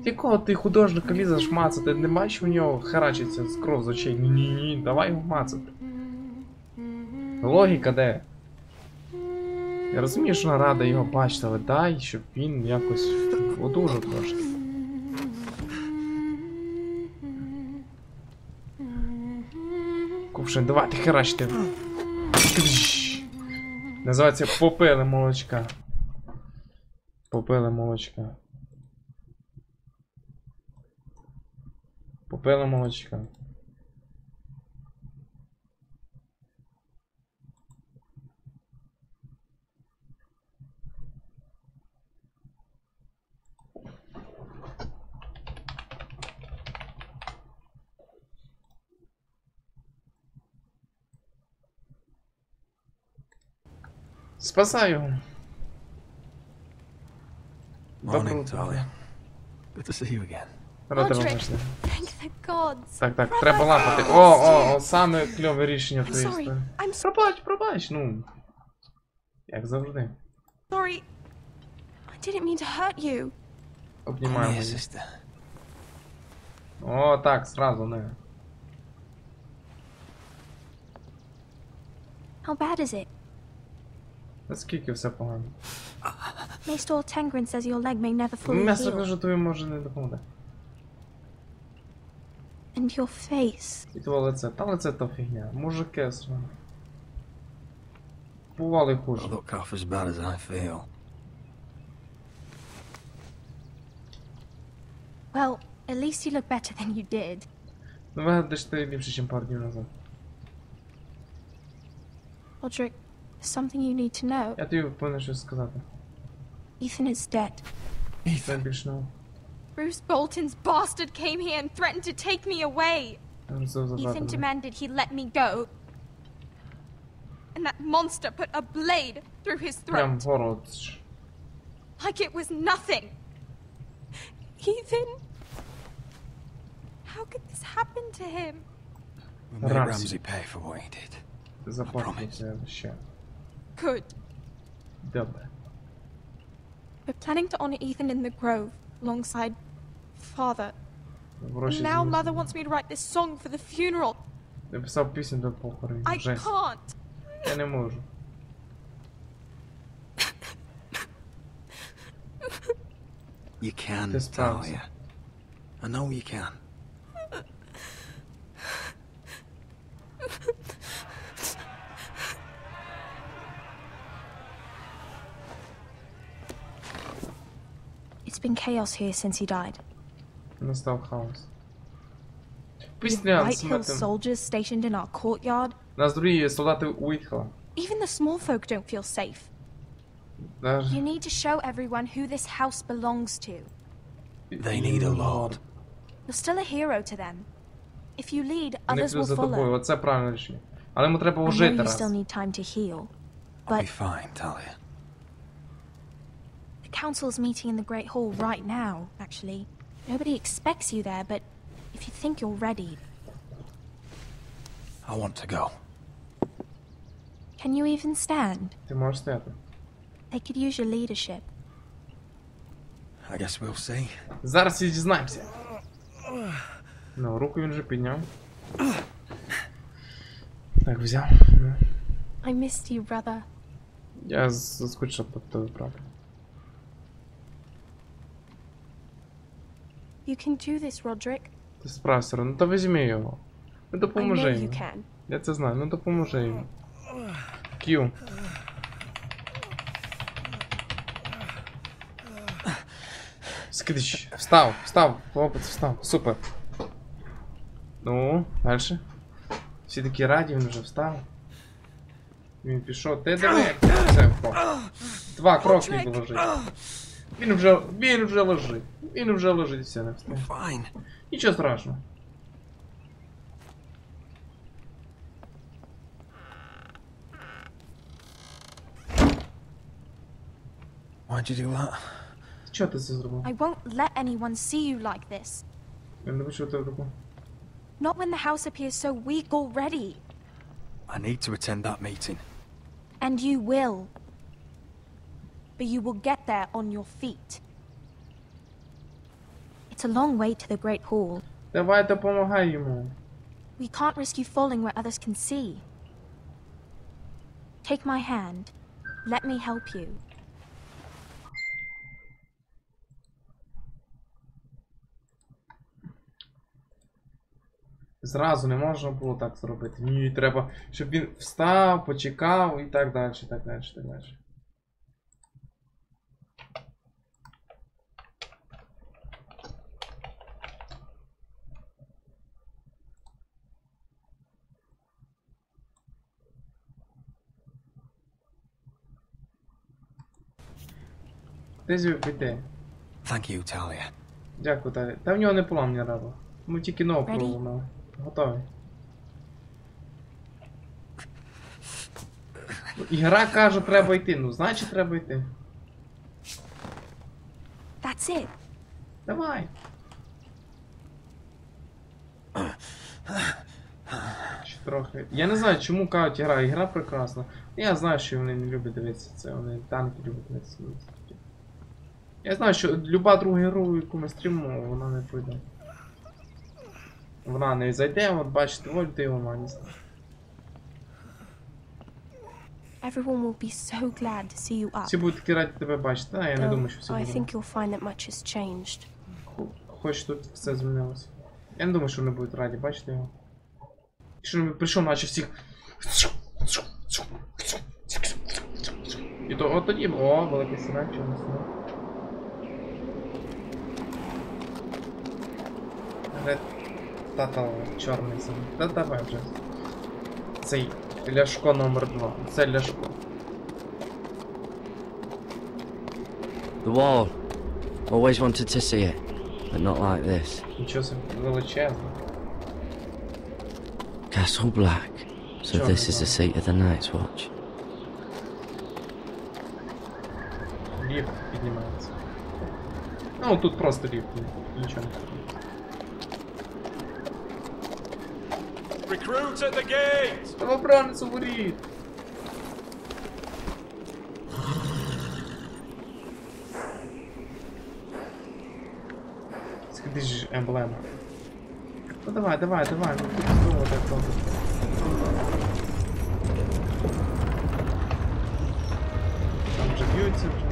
Якого ти художника лізеш мацати, не бачиш у нього харачиться з кров з очей? Ні, давай його мацати. Логіка де? Я розумію, що вона рада його бачити, але дай, щоб він якось одужав трошки. Кувшин, давайте херачте. Називається попили молочка. Попили молочка. Попили молочка. Спасаю його. Morning, Talia. Good to see you again. Thank the gods. Так, треба лапати. О, саме кльове рішення в твоїй історії. Пробач, ну. Як завжди. Sorry. I didn't mean to hurt you. Обнімаємо її. О, так, сразу, не. How bad is it? Наскільки все погано? Maester Tengrin says your leg may never fully Я heal. кажу, тобі може не допомогти. And your face. І твоє лице. Та лице то фігня. Мужики срані. Бували хуже. Look half as bad as I feel. Well, at least you look better than you did. Ну, виглядаєш ти ліпше, ніж пару днів назад. Roderick, there's something you need to know. Я тобі повинен щось сказати. Ethan is dead. Ethan більш не. Bruce Bolton's bastard came here and threatened to take me away. Ethan demanded he let me go. And that monster put a blade through his Прям throat. город. Like it was nothing. Ethan? How could this happen to him? We'll make Ramsay pay for what he did. Заплатиться ще. Good. Добре. We're planning to honor Ethan in the grove, alongside Father. And now Mother wants me to write this song for the funeral. Я писав пісню до похорону. I can't. Я не можу. You can, Talia. I know you can. It's been chaos here since he died. Настав хаос. We have White Hill soldiers stationed in our courtyard. Нас другі солдати Уітхела. Even the small folk don't feel safe. You need to show everyone who this house belongs to. They need a lord. You're still a hero to them. If you lead, Вони others will за тобою. follow. Оце правильне рішення. Але йому треба I know ужити you раз. still need time to heal, I'll but be fine, Talia. the council's meeting in the Great Hall right now, actually. Nobody expects you there, but if you think you're ready... I want to go. Can you even stand? Ти можеш стояти. They could use your leadership. I guess we'll see. Зараз і дізнаємося. Ну, руку він вже підняв. Так, взяв. I missed you, brother. Я заскучив по тобі, правда. You can do this, Roderick. Ти справся, ну то візьми його. Ну допоможи I know йому. you can. Я це знаю, ну допоможи йому. К'ю. Скидич, встав, хлопець, встав, супер. Ну, дальше. Всі такі раді, він вже встав. Він пішов, ти диви, як все впав. 2 кроки ніби лежить. Він вже лежить. Він вже лежить, все, не встав. Нічого страшного. Why'd you do that? Чого ти це зробив? I won't let anyone see you like this. Я не бачу тебе таку. Not when the house appears so weak already. I need to attend that meeting. And you will. But you will get there on your feet. It's a long way to the Great Hall. Давай допомагай йому. We can't risk you falling where others can see. Take my hand. Let me help you. Зразу не можна було так зробити. Ні, треба, щоб він встав, почекав і так далі, так далі, так далі. Ти звів піти. Thank you, Talia. Дякую, Таля. Та в нього не поламні раба. Ми тільки нову пробували. Готові. Ігра каже, треба йти. Ну, значить треба йти. That's it. Давай. Ще трохи. Я не знаю, чому кажуть ігра. Ігра прекрасна. Я знаю, що вони не люблять дивитися це. Вони танки люблять дивитися. Я знаю, що люба друга гру, яку ми стрімимо, вона не пройде. Вона не зайде, от бачите, от ти його маність. Everyone will be so glad to see you up. Всі будуть такі раді тебе бачити, а я не думаю, що всі I будуть. think you'll find that much has changed. Хоч тут все змінилося. Я не думаю, що вони будуть раді бачити його. Що він прийшов, наче всіх. І то от тоді, о, великий сирак, чорний сирак. Ред Татал, чорний сирак. Та давай вже. Цей Ляшко номер 2. Це Ляшко. The wall. Always wanted to see it, but not like this. Нічого собі величезне. Castle Black. So this is the seat of the Night's Watch. Ліфт піднімається. Ну, тут просто ліфт, нічого не. Recruits at the gate! Новобранець у воріт! Скажи ж емблема. Ну давай, давай, давай, ну тут знову так добре. Там вже б'ються вже.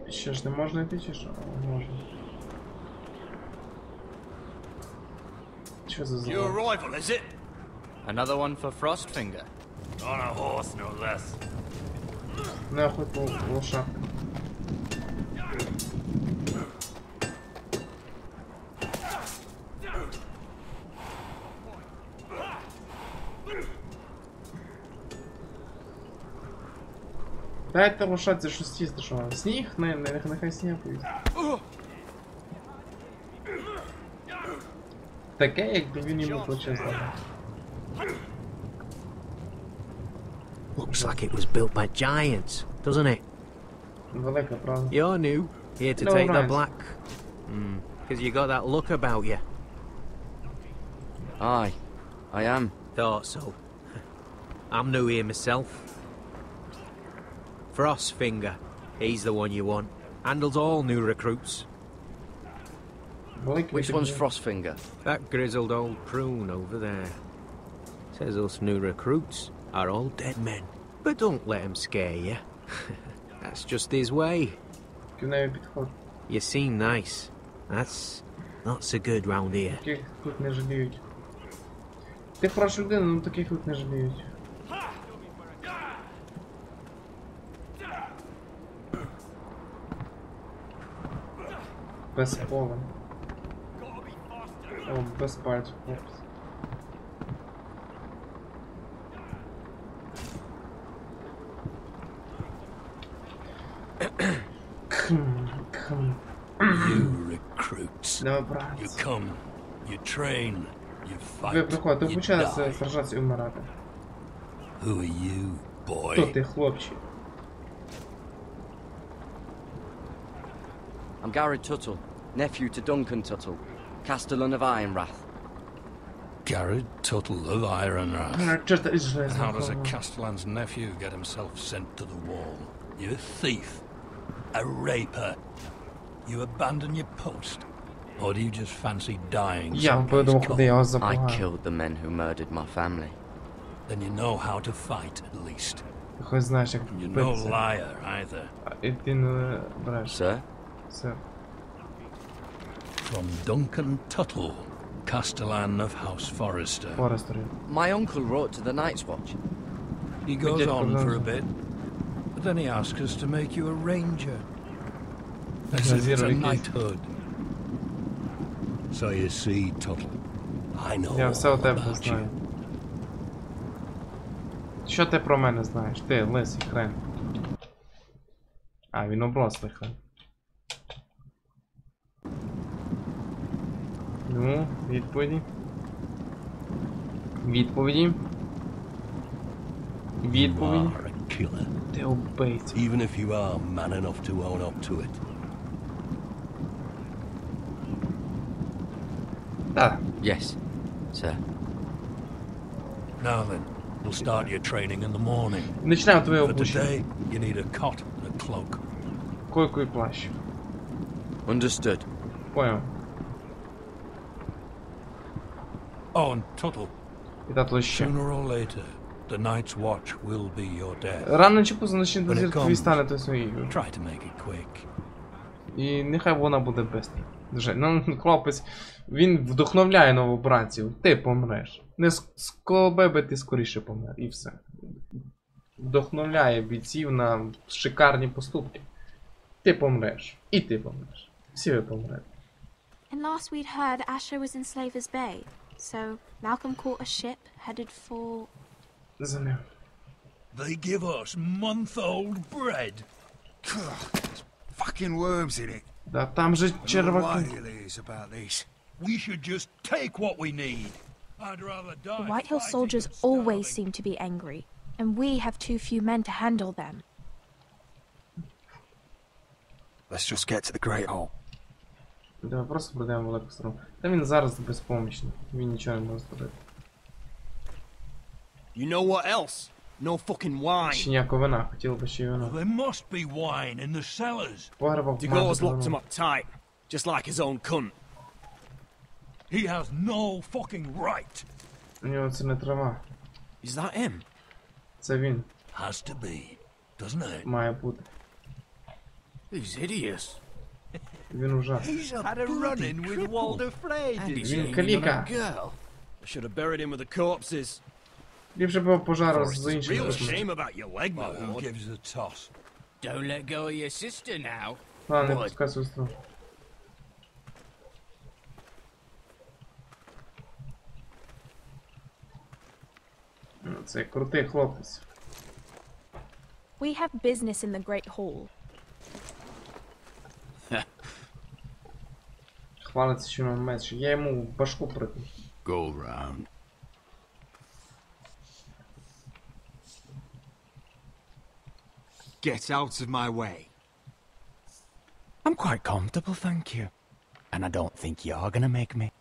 Ще ж не можна йти, чи що? Можна. Що за New arrival, is it? Another one for Frostfinger. On a horse, no less. Нахуй по лошах. Дайте лошадці щось їсти, що вам? Сніг? Нехай сніг поїсть. Таке, якби він йому почесно. Looks like it was built by giants, doesn't it? Велика, правда. You're new, here to take the black. Because you got that look about you. Aye, I am. Thought so. I'm new here myself. Frostfinger, he's the one you want. Handles all new recruits. Which one's Frostfinger? That grizzled old prune over there. Says us new recruits are all dead men. But don't let him scare you. That's just his way. You seem nice. That's not so good round here. Таких тут не жаліють. Ти хороша людина, но таких тут не жаліють. Без пола. О, без пальців, хлопці. You recruits. You come, you train, you fight, Ви приходите, you обучаєтеся die. сражатися і вмирати. Who are you, boy? Хто ти, хлопче? I'm Garrett Tuttle, nephew to Duncan Tuttle, Castellan of Ironrath. Garrett Tuttle of Ironrath. And how does a Castellan's nephew get himself sent to the wall? You a thief? A raper? You abandon your post? Or do you just fancy dying someplace I killed the men who murdered my family. Then you know how to fight, at least. You're no liar, either. Sir? Sir. From Duncan Tuttle, Castellan of House Forrester. My uncle wrote to the Night's Watch. He goes on for a bit, but then he asks us to make you a ranger. As if it's a knighthood. So you see, Tuttle, I know all about you. Що ти про мене знаєш? Ти, лисий хрен. А, він оброслий хрен. Ну, відповіді. Відповіді. Відповіді. Ти убийця. Even if you are man enough to own up to it. Ah. Yes, sir. Now then, we'll start your training in the morning. Начинаем твое For обучение. today, you need a cot and a cloak. Койку и плащ. Understood. Понял. Oh, and Tuttle. Это ще. Sooner or later, the Night's Watch will be your death. Рано чи пізно начнуть When it дозірки comes, станете своєю. try to make it quick. І нехай вона буде бистра. Ну, хлопець, він вдохновляє новобранців. Ти помреш. Не сколобеби, ти скоріше помер. І все. Вдохновляє бійців на шикарні поступки. Ти помреш. І ти помреш. Всі ви помрете. And last we'd heard Asher was in Slaver's Bay. So Malcolm caught a ship headed for... За ним. They give us month-old bread. Fucking worms in it. Да, там же черваки. We should just take what we need. I'd rather die. The White Hill soldiers always seem to be angry, and we have too few men to handle them. Let's just get to the Great Hall. Давай просто продаємо велику сторону. Та він зараз безпомічний. Він нічого не може зробити. You know what else? No fucking wine. Ще ніякого вина. Хотіло би ще й вина. There must be wine in the cellars. Погребав Degau's locked him up tight, just like his own cunt. He has no fucking right. У нього це не трава. Is that him? Це він. Has to be, doesn't it? Має бути. He's hideous. Він ужасний. Had a run-in with Walder Frey, did Він you? каліка. Girl. I should have buried him with the corpses. Ліпше б пожару з іншим. Real shame about your leg, my Who lord. gives a toss? Don't let go of your sister now. Ладно, не пускай сестру. Це крутий хлопець. We have business in the Great Hall. Хвалиться, що він меч. Я йому в башку прикну. Go round. Get out of my way. I'm quite comfortable, thank you. And I don't think you're gonna make me.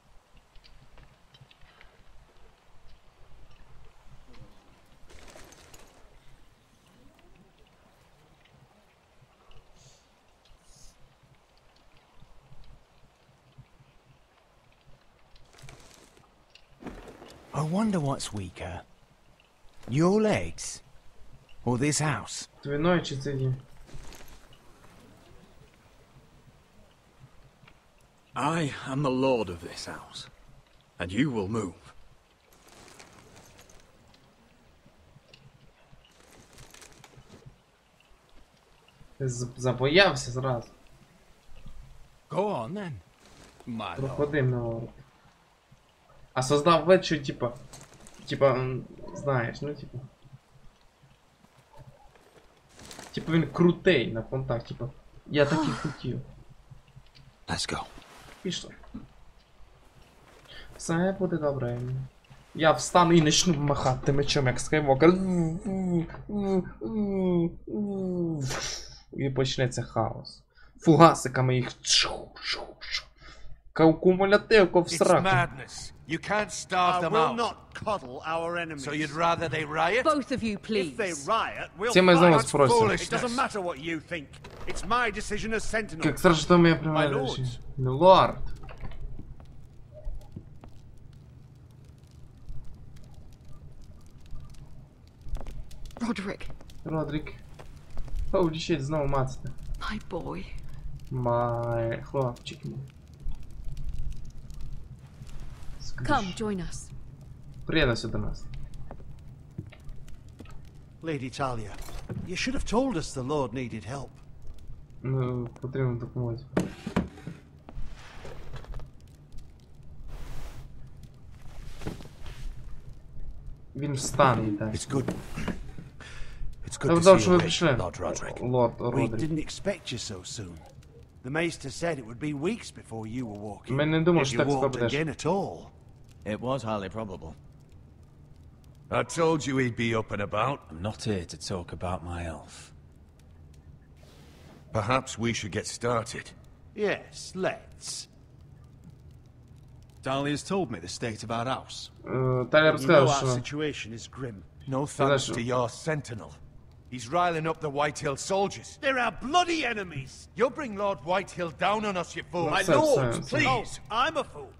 I wonder what's weaker. Your legs? Or this house? Твиной чи це? I am the lord of this house, and you will move. Забоявся зразу. Go on then, my lord. Проходимного. А создав вид, що типа, знаєш, ну типа. Типа він крутий на фронтах, типа. Я так і хотів. Let's go. Пішло. Все буде добре. Я встану і почну махати мечом, як Скайвокер. І почнеться хаос. Фугасиками їх. Кумулятивку в сраку. You can't starve them out. I will not coddle our enemies. So you'd rather they riot? Both of you, please. If they riot, we'll fight. It doesn't matter what you think. It's my decision as Sentinel. Как сразу что меня понимаешь? Лорд. Roderick. Holy shit, знову мацати. My boy. My хлопчик мій. Come, join us. Приєднуйся до нас. Lady Talia, you should have told us the Lord needed help. Ну, потрібно допомогти. Він встане і так. It's good to see you awake, Lord Roderick. We didn't expect you so soon. The Maester said it would be weeks before you were walking. Ми не думали, If що you так скоро walked будеш. again at all. It was highly probable. I told you he'd be up and about. I'm not here to talk about my elf. Perhaps we should get started. Yes, let's. Dahlia's told me the state of our house. Таля You know розказав, our що... situation is grim. No thanks to your sentinel. He's riling up the Whitehill soldiers. They're our bloody enemies. You'll bring Lord Whitehill down on us, you fool. My lord, please. Oh, I'm a fool.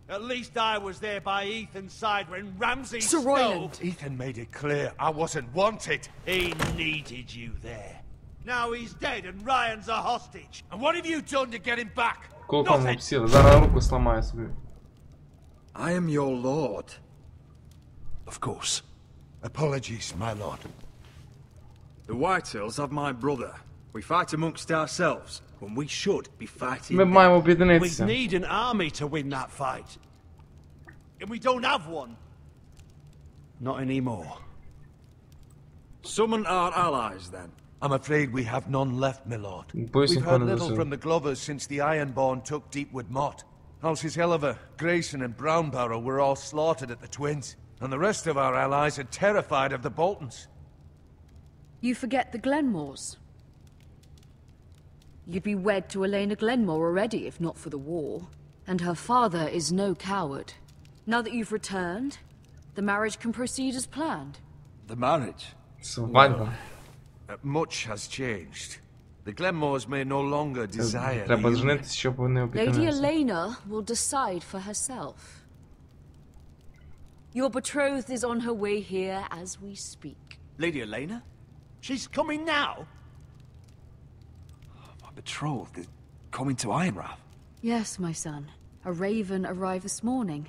At least I was there by Ethan's side when Ramsay Snow... Ethan made it clear I wasn't wanted. He needed you there. Now he's dead and Ryan's a hostage. And what have you done to get him back? Колком обсіли. Зараз руку сламаю собі. I am your lord. Of course. Apologies, my lord. The Whitehills have my brother. We fight amongst ourselves when we should be fighting. Ми маємо We об'єднатися. need an army to win that fight. And we don't have one. Not anymore. Summon our allies, then. I'm afraid we have none left, my lord. Boys We've and heard Connors little are- from the Glovers since the Ironborn took Deepwood Motte. Houses Helliver, Grayson and Brownbarrow were all slaughtered at the Twins. And the rest of our allies are terrified of the Boltons. You forget the Glenmores. You'd be wed to Elena Glenmore already if not for the war. And her father is no coward. Now that you've returned, the marriage can proceed as planned. The marriage? Свадьба. Much has changed. The Glenmores may no longer desire Треба the женитися, щоб вони Lady об'єдналися. Elena will decide for herself. Your betrothed is on her way here as we speak. Lady Elena? She's coming now. My betrothed is coming to Ironrath. Yes, my son. A raven arrived this morning.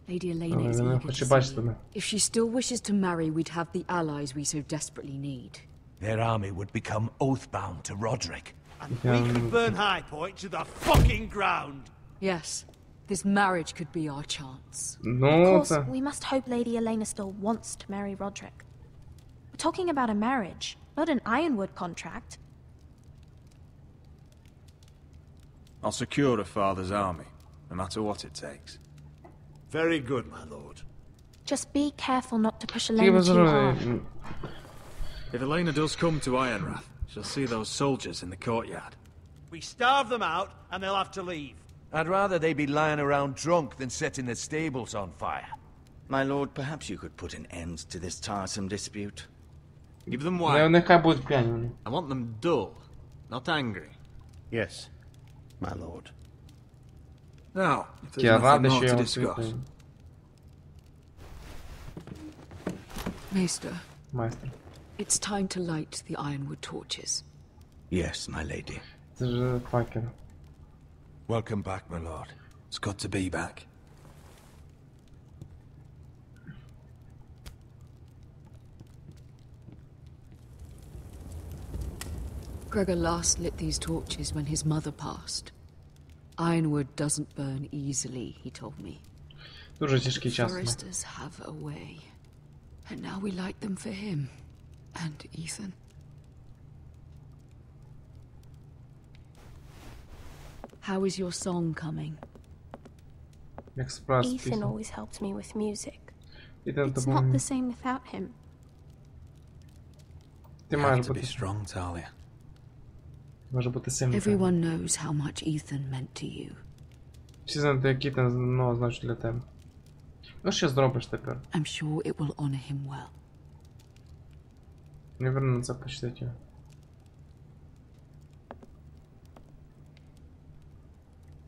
Lady Elena is Вона eager хоче to бачити see you. мене. If she still wishes to marry, we'd have the allies we so desperately need. Their army would become oath-bound to Roderick. And we could burn High Point to the fucking ground. Yes, this marriage could be our chance. Ну, Of course, це... we must hope Lady Elena still wants to marry Roderick. We're talking about a marriage, not an Ironwood contract. I'll secure her father's army, no matter what it takes. Very good, my lord. Just be careful not to push Тільки Elena too hard. бажано... If Elena does come to Ironrath, she'll see those soldiers in the courtyard. We starve them out and they'll have to leave. I'd rather they be lying around drunk than setting the stables on fire. My lord, perhaps you could put an end to this tiresome dispute. Give them wine. Нехай будуть п'яні вони. I want them dull, not angry. Yes, my lord. Now, if there's Я nothing радий, more що я to вас discuss. слухаю. Maester, Майстер. it's time to light the ironwood torches. Yes, my lady. Це ж факел. Welcome back, my lord. It's good to be back. Gregor last lit these torches when his mother passed. Ironwood doesn't burn easily, he told me. Дуже тяжкий час. Foresters have a way. And now we light them for him. And Ethan. How is your song coming? Ethan always helped me with music. It's not the same without him. Ти You маєш have to be бути. strong, Talia. Може бути сильним. Everyone knows how much Ethan meant to you. Всі знають, які ти значить для тебе. Ну що зробиш тепер? I'm sure it will honor him well. Не верну це почитати.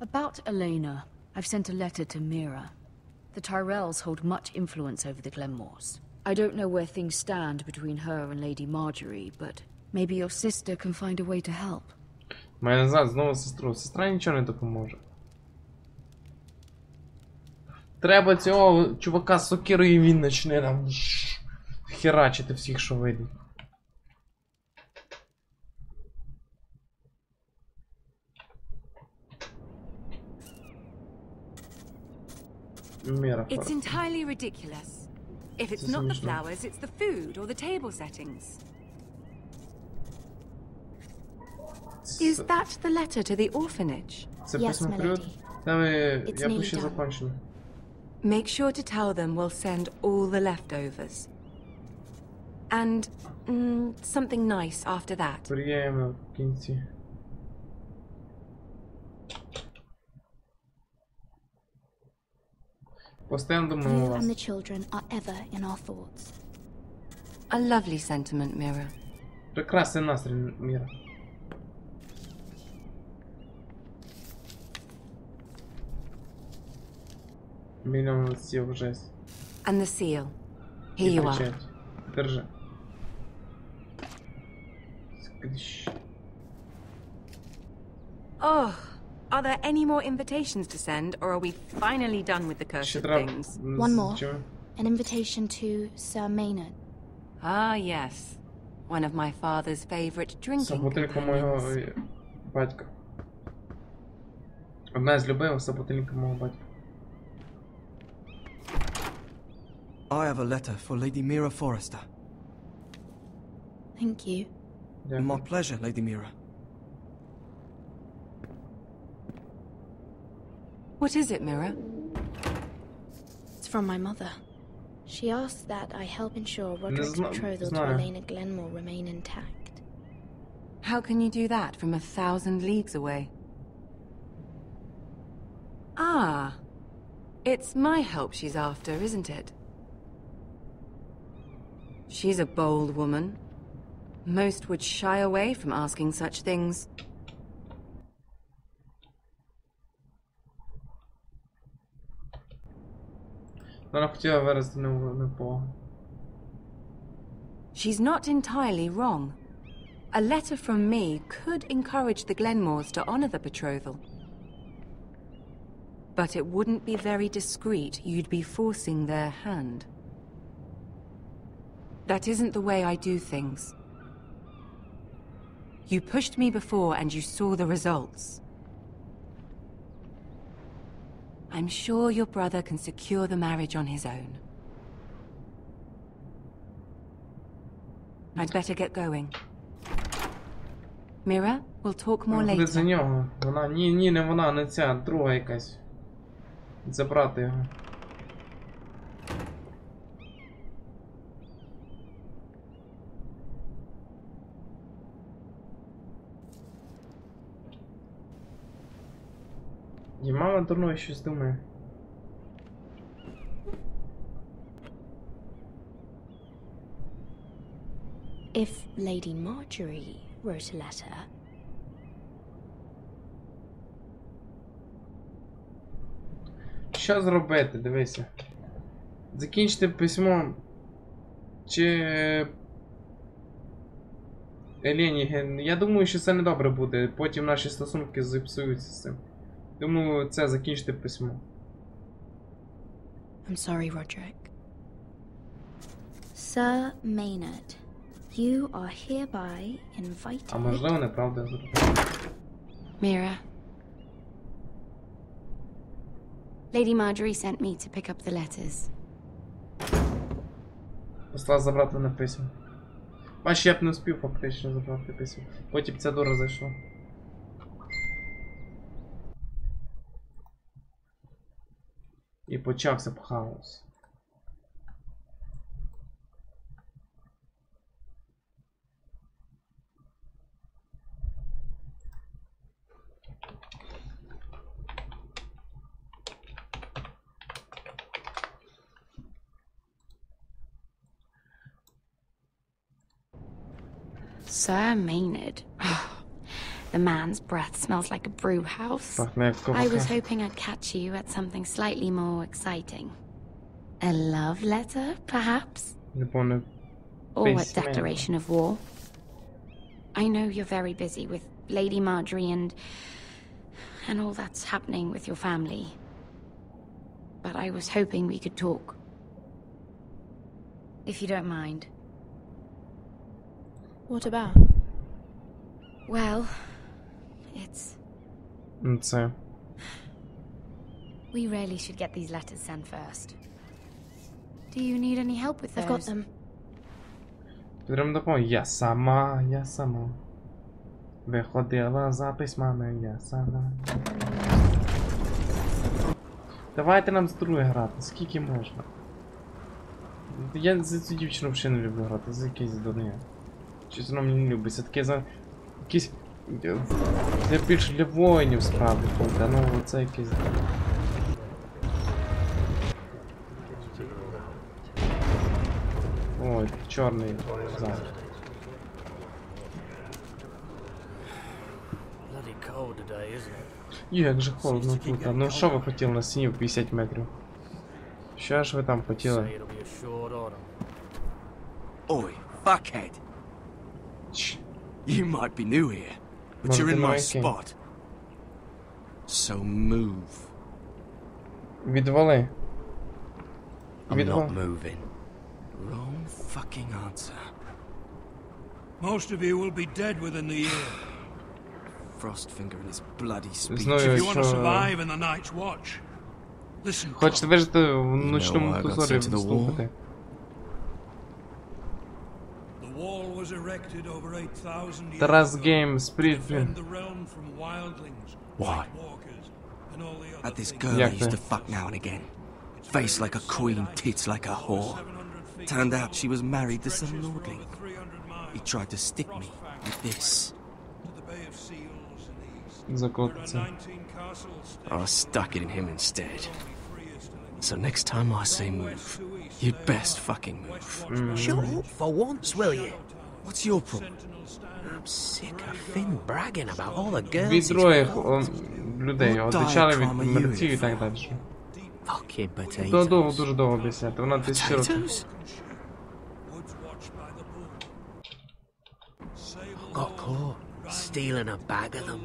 About Elena, I've sent a letter to Mira. The Tyrells hold much influence over the Glenmores. I don't know where things stand between her and Lady Marjorie, but maybe your sister can find a way to help. Має назад знову сестру. Сестра нічого не допоможе. Треба цього чувака з сокирою, і він почне нам херачити всіх, що вийде. It's entirely ridiculous. If it's not the flowers, it's the food or the table settings. Is that the letter to the orphanage? Yes, my lady. It's nearly done. Make sure to tell them we'll send all the leftovers. And something nice after that. Приємно в кінці. You and the children are ever in our thoughts. A lovely sentiment, Mira. Прекрасний настрій, Міра. Мільйон листів вже. And the seal. Here you are. Держи. Oh, are there any more invitations to send, or are we finally done with the cursed things? One more. An invitation to Sir Maynard. Ah, yes. One of my father's favorite drinking Саботелька мого батька. Одна з любимих саботелька мого батька. I have a letter for Lady Mira Forrester. Thank you. My pleasure, Lady Mira. What is it, Mira? It's from my mother. She asks that I help ensure Roderick's betrothal to Elena Glenmore remain intact. How can you do that from 1,000 leagues away? Ah, it's my help she's after, isn't it? She's a bold woman. Most would shy away from asking such things. Вона хотіла виразити неповагу. She's not entirely wrong. A letter from me could encourage the Glenmores to honor the betrothal. But it wouldn't be very discreet. You'd be forcing their hand. That isn't the way I do things. You pushed me before and you saw the results. I'm sure your brother can secure the marriage on his own. I'd better get going. Mira, we'll talk more later. За нього. Вона, ні, не вона, не ця, друга якась. Забрати його. І мама дурною щось думає. If Lady Marjorie wrote a letter... Що зробити? Дивися. Закінчити письмо. Чи... Елені, я думаю, що це не добре буде. Потім наші стосунки зіпсуються з цим. Думаю, це закінчити письмо. I'm sorry, Roderick. Sir Maynard, you are hereby invited... А можливо, неправда зробити. Mira. Lady Marjorie sent me to pick up the letters. Послала забрати на письмо. Бач, я б не успів фактично забрати письмо. Потім ця дура зайшла. І почався б хаос. Sir Maynard. The man's breath smells like a brew house. I was hoping I'd catch you at something slightly more exciting. A love letter, perhaps? Or a declaration of war? I know you're very busy with Lady Marjorie and all that's happening with your family. But I was hoping we could talk. If you don't mind. What about? Well, it's... Це. We really should get these letters sent first. Do you need any help with those? I've got them. Підтримує допомогу. Я сама. Виходила за письмами, я сама. Давайте нам з другої грати, скільки можна. Я за цю дівчину взагалі не люблю грати, за якісь дурня. Щось воно мені не любиться, таке за... якісь... Це більше для воїнів справді буде, ну це якийсь... Ой, чорний зал. Як же холодно тут, а ну що ви хотіли на стіні в 50 метрів? Що ж ви там хотіли? Ой, fuckhead. You might be new here, but you're in my spot. So move. Відвали. I'm not moving. Wrong fucking answer. Most of you will be dead within the year. Frostfinger and his bloody speech. If you want to survive in the night's watch, listen. Хочете вижити в ночному дозорі, слухати. Тарас Гейм, Спритвін. Why? At this girl I used to fuck now and again. Face like a queen, tits like a whore. Turned out she was married to some lordling. He tried to stick me with this. I stuck it in him instead. So next time I say move, you'd best fucking move. Shut up for once, will you? What's your problem? I'm sick of Finn bragging about all the girls. Від троїх людей одичали від мерців і так далі. Fucking potatoes. Довго, дуже довго об'ясняти, вона 1000 років. Got caught stealing a bag of them.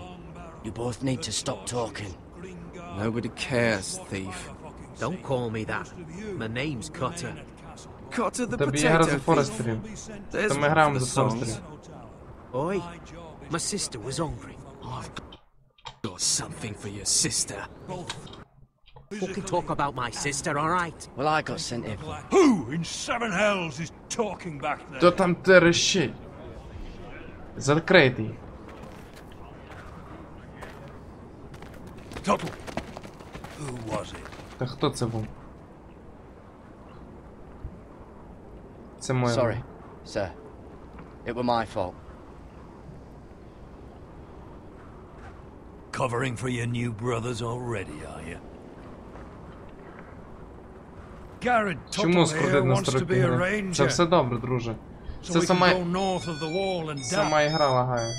You both need to stop talking. Nobody cares, thief. Don't call me that. My name's Cutter. Cutter the Тобі я грав за Форестерів. There's Та ми граємо за songs. Форестерів. Oi, my sister was hungry. I've got something for your sister. Fucking talk about my sister, alright? Well, I got sent here. Who in seven hells is talking back there? Хто там терещить? Закритий. Tuttle. Who was it? Та хто це був? Це моє. Sorry, sir. It were my fault. covering for your new brothers already, are you? Garrett Чому Tuttle here складить на wants to be a стороні? Це ranger. все добре, друже. So Це we can сама... go north of the wall and Сама ігра лагає.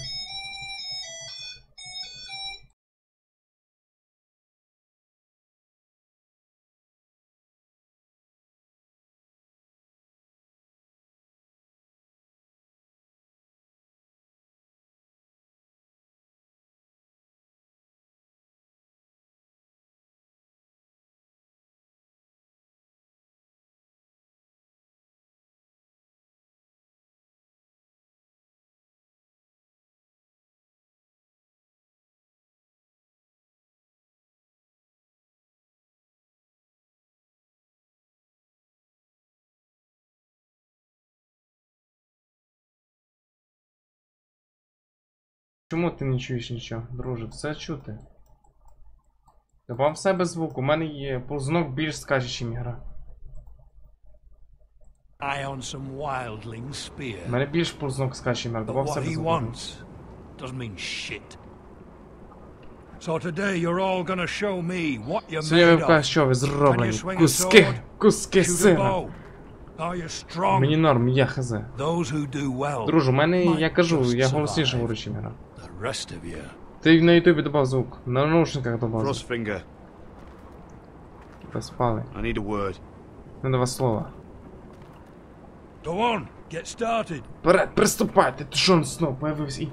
Чому ти не чуєш нічого, друже? Все чути. Добав в себе звук, у мене є ползунок більш скаче, чим ігра. У мене більш ползунок скаче, чим ігра. Добав в себе звук. Сьогодні ви покажете, що ви зроблені. Куски сира. Мені норм, я хз. Друже, у мене, я кажу, я голосніше говорю, чим ігра. Ти на ютубі добав звук, на наушниках добав звук. Ви спали. Не до вас слова. Вперед, приступайте, ти що знову появився і...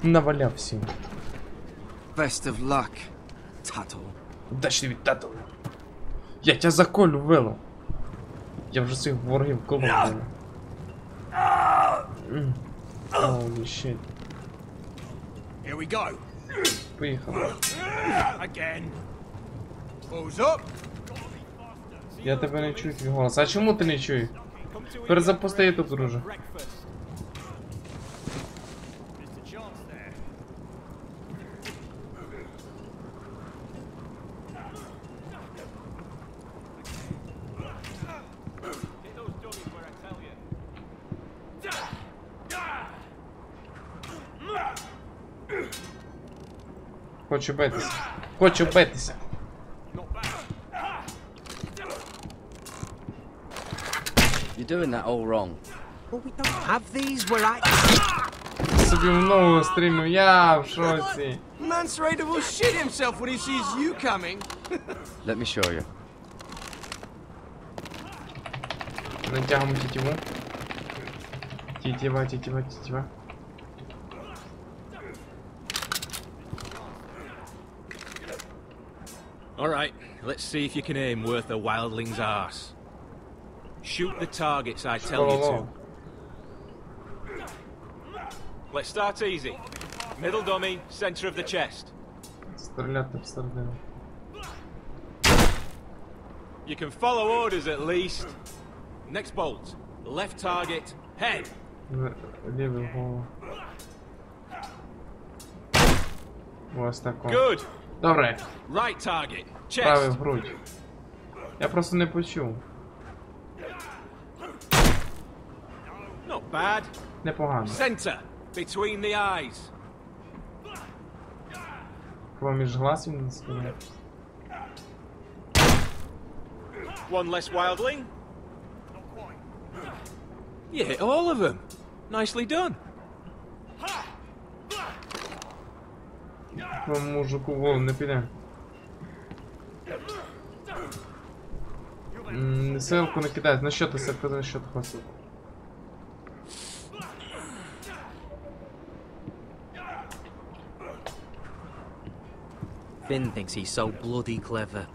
наваляв всім. Best of luck, Tuttle. Удачі тобі, Tuttle. Я тебе заколю, Вило. Я вже своїх ворогів колов. Holy shit. Here we go. Поїхали. Again. Who's up? Я тебе не чую, твій голос. А чому ти не чуєш? Перезапусти ютуб, друже. Хочу битися. Хочу битися. You're doing that all wrong. Well, we don't have these where I... Собі в нову стрімю, я в шоці. Man's ready to shit himself when he sees you coming. Let me show you. Натягуємо тітіву. Тітіва, тітіва, тітіва. Alright, let's see if you can aim worth a wildling's arse. Shoot the targets I tell you to. Let's start easy. Middle dummy, center of the chest. Стріляти всередину. You can follow orders at least. Next bolt. Left target, head. Лівий голову. Ось тако. Good. Добре. Right target, chest. Правий в грудь. Я просто не почув. Not bad. Непогано. Center, between the eyes. Поміж глаз він не сказав. One less wildling. You hit all of them. Nicely done. По мужику волу не піде. Ссылку не кидають. На що ти ссылку, на що ти хочеш? Finn thinks he's so bloody clever.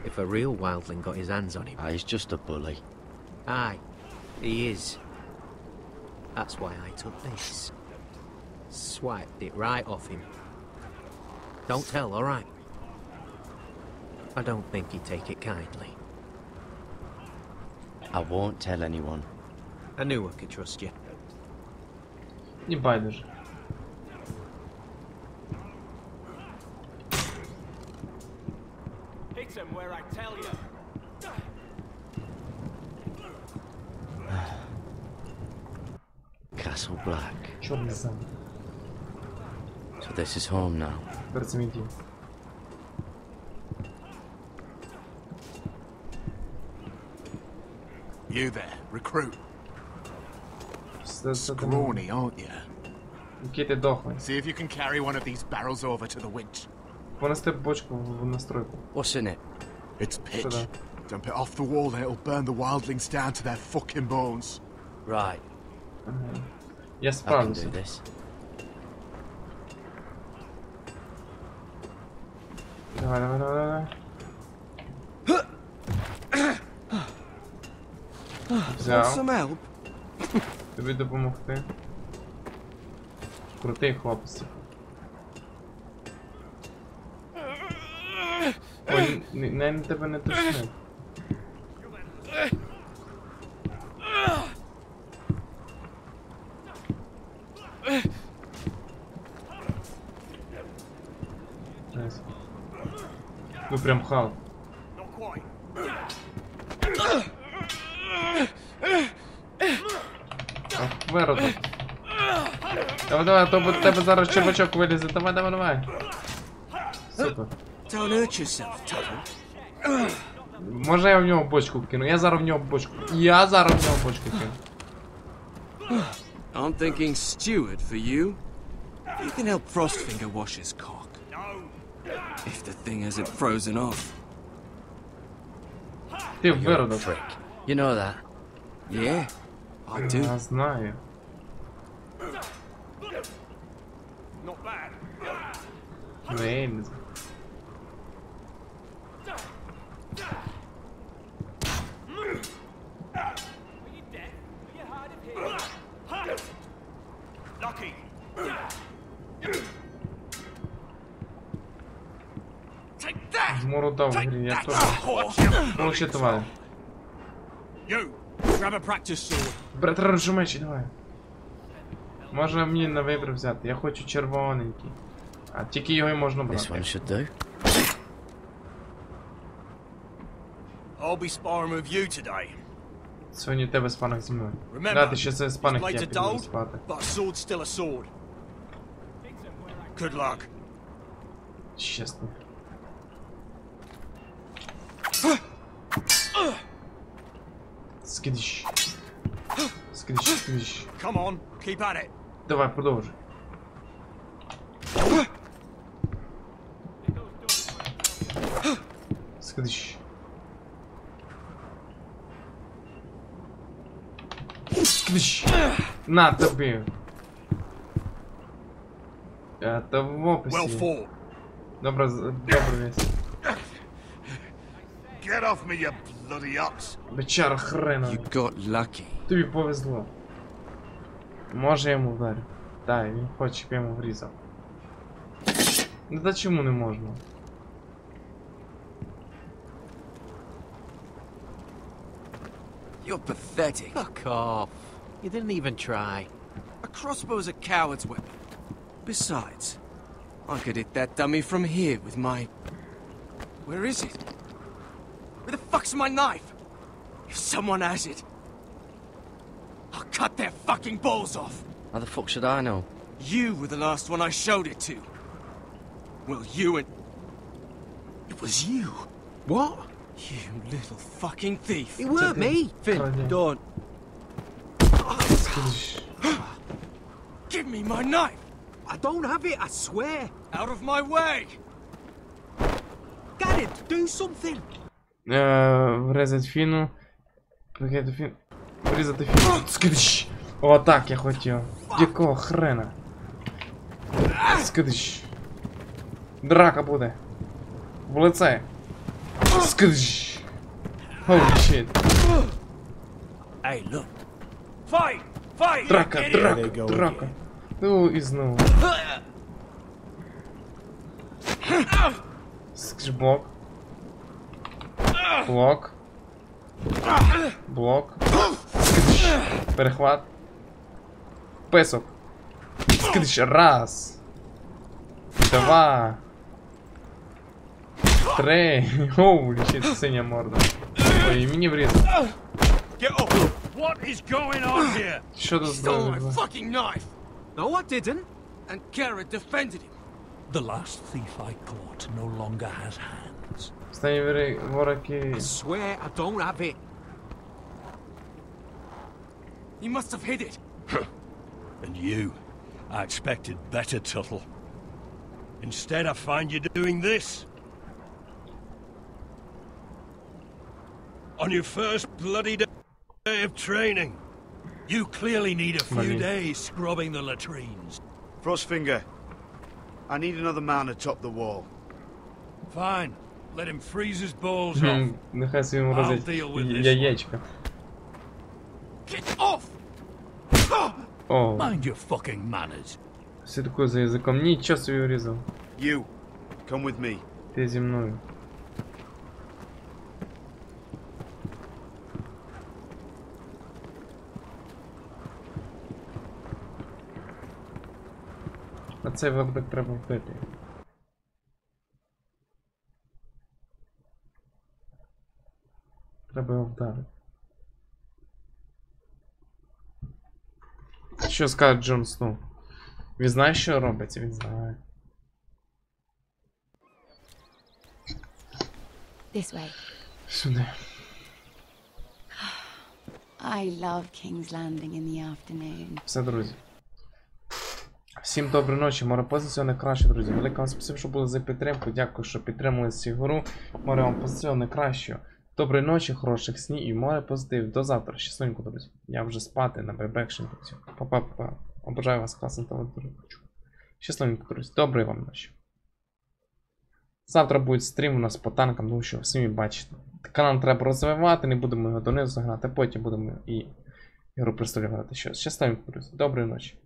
If a real wildling got his hands on him... Ah, he's just a bully. Aye, he is. That's why I took this. Swiped it right off him. Don't tell, alright? I don't think he'd take it kindly. I won't tell anyone. I knew I could trust you. Не байдуже. Hit him where I tell you. Castle Black. Чорний замок. this is home now. Тепер це мій дім. You there, recruit. Scrawny, aren't you? Який ти дохлий. See if you can carry one of these barrels over to the winch. Понести бочку в настройку. What's in it? It's pitch. Dump it off the wall and it'll burn the wildlings down to their fucking bones. Right. Я справлюся. I can do this. Давай, давай, давай, давай. Взяв. Тобі допомогти. Крутий хлопець. Ой, на тебе не тошнить. Ну прям хал. Ах, виродок. Давай, давай, а то в тебе зараз червачок вилізе. Давай, давай, давай. Супер. Може я в нього бочку кину? Я зараз в нього бочку. Я зараз в нього бочку кину. I'm thinking steward for you. You can help Frostfinger wash his cock. If the thing hasn't frozen off. Ти виродок. You know that? Yeah, I do. Я знаю. Вейн. Змору дав в грі, я теж. Получи, давай. Брат, рожу мечі, давай. Може мені на вибір взяти, я хочу червоненький. А тільки його і можна брати. This one should do. I'll be sparring with you today. Сьогодні тебе спанок зі мною. Remember, Да, ти ще це спанок, я blades are піду dulled, спати. but a sword's still a sword. Good luck. Чесно. Скидиш. Скидиш, скидиш. Come on, keep at it. Давай, продовжуй. Скидиш. Скидиш. На тобі. Это в описі. Добре, весь. Get off me, you bloody ox. Бичара хрена. You got lucky. Тобі повезло. Може я йому вдарю. Так, він хоче, щоб я йому врізав. Ну та чому не можна? You're pathetic. Fuck off. You didn't even try. A crossbow's a coward's weapon. Besides, I could hit that dummy from here with my... Where is it? Where the fuck's my knife? If someone has it, I'll cut their fucking balls off. How the fuck should I know? You were the last one I showed it to. Well, you and... It was you. What? You little fucking thief. It weren't me. Finn, don't. Give me my knife. I don't have it, I swear. Out of my way. Get it, do something. Врезать фіну. Прикидати фіну. Врізати фіну. Скидиш. О, так я хотів. Якого хрена? Скидиш. Драка буде. В лице. Скидиш. Holy shit. Hey, look. Fight! Fight! Драка, драка, драка. Ну і знову. Скидиш блок. Блок. Блок. Скидиш. Перехват. Песок. Скидиш. Раз. Два. Три. Оу, щит, синя морда. Ой, мені врізав. What is going on here? Що тут Stole my зробили? fucking knife. No, I didn't. And Kara defended him. The last thief I caught no longer has hands. I swear I don't have it. You must have hid it. And you, I expected better, Tuttle. Instead, I find you doing this. On your first bloody day of training. You clearly need a few days scrubbing the latrines. Frostfinger, I need another man atop the wall. Fine. Let him freeze his balls off. Нехай собі морозить яєчко. Get off! О. Mind your fucking manners. Слідкуй за язиком. Нічого собі урізав. You, come with me. Ти зі мною. А цей випадок треба вбити. Треба його вдарити. Що скаже Джон Сноу? Він знає, що робиться? Він знає. This way. Сюди. I love King's Landing in the afternoon. Все, друзі. Всім доброї ночі, Море позитиву найкраще, друзі. Велике вам спасибо, що були за підтримку. Дякую, що підтримали цю гру. Море вам позитиву найкраще. Доброї ночі, хороших снів і море позитив. До завтра. Щасливенько, друзі. Я вже спати на бейбекшені. Па-па-па. Обожаю вас, класно талантую. Щасливенько, друзі. Доброї вам ночі. Завтра буде стрім у нас по танкам, тому що самі бачите. Канал треба розвивати, не будемо його донизу загнати, потім будемо і гру представляти щось. Щасливенько, друзі. Доброї ночі.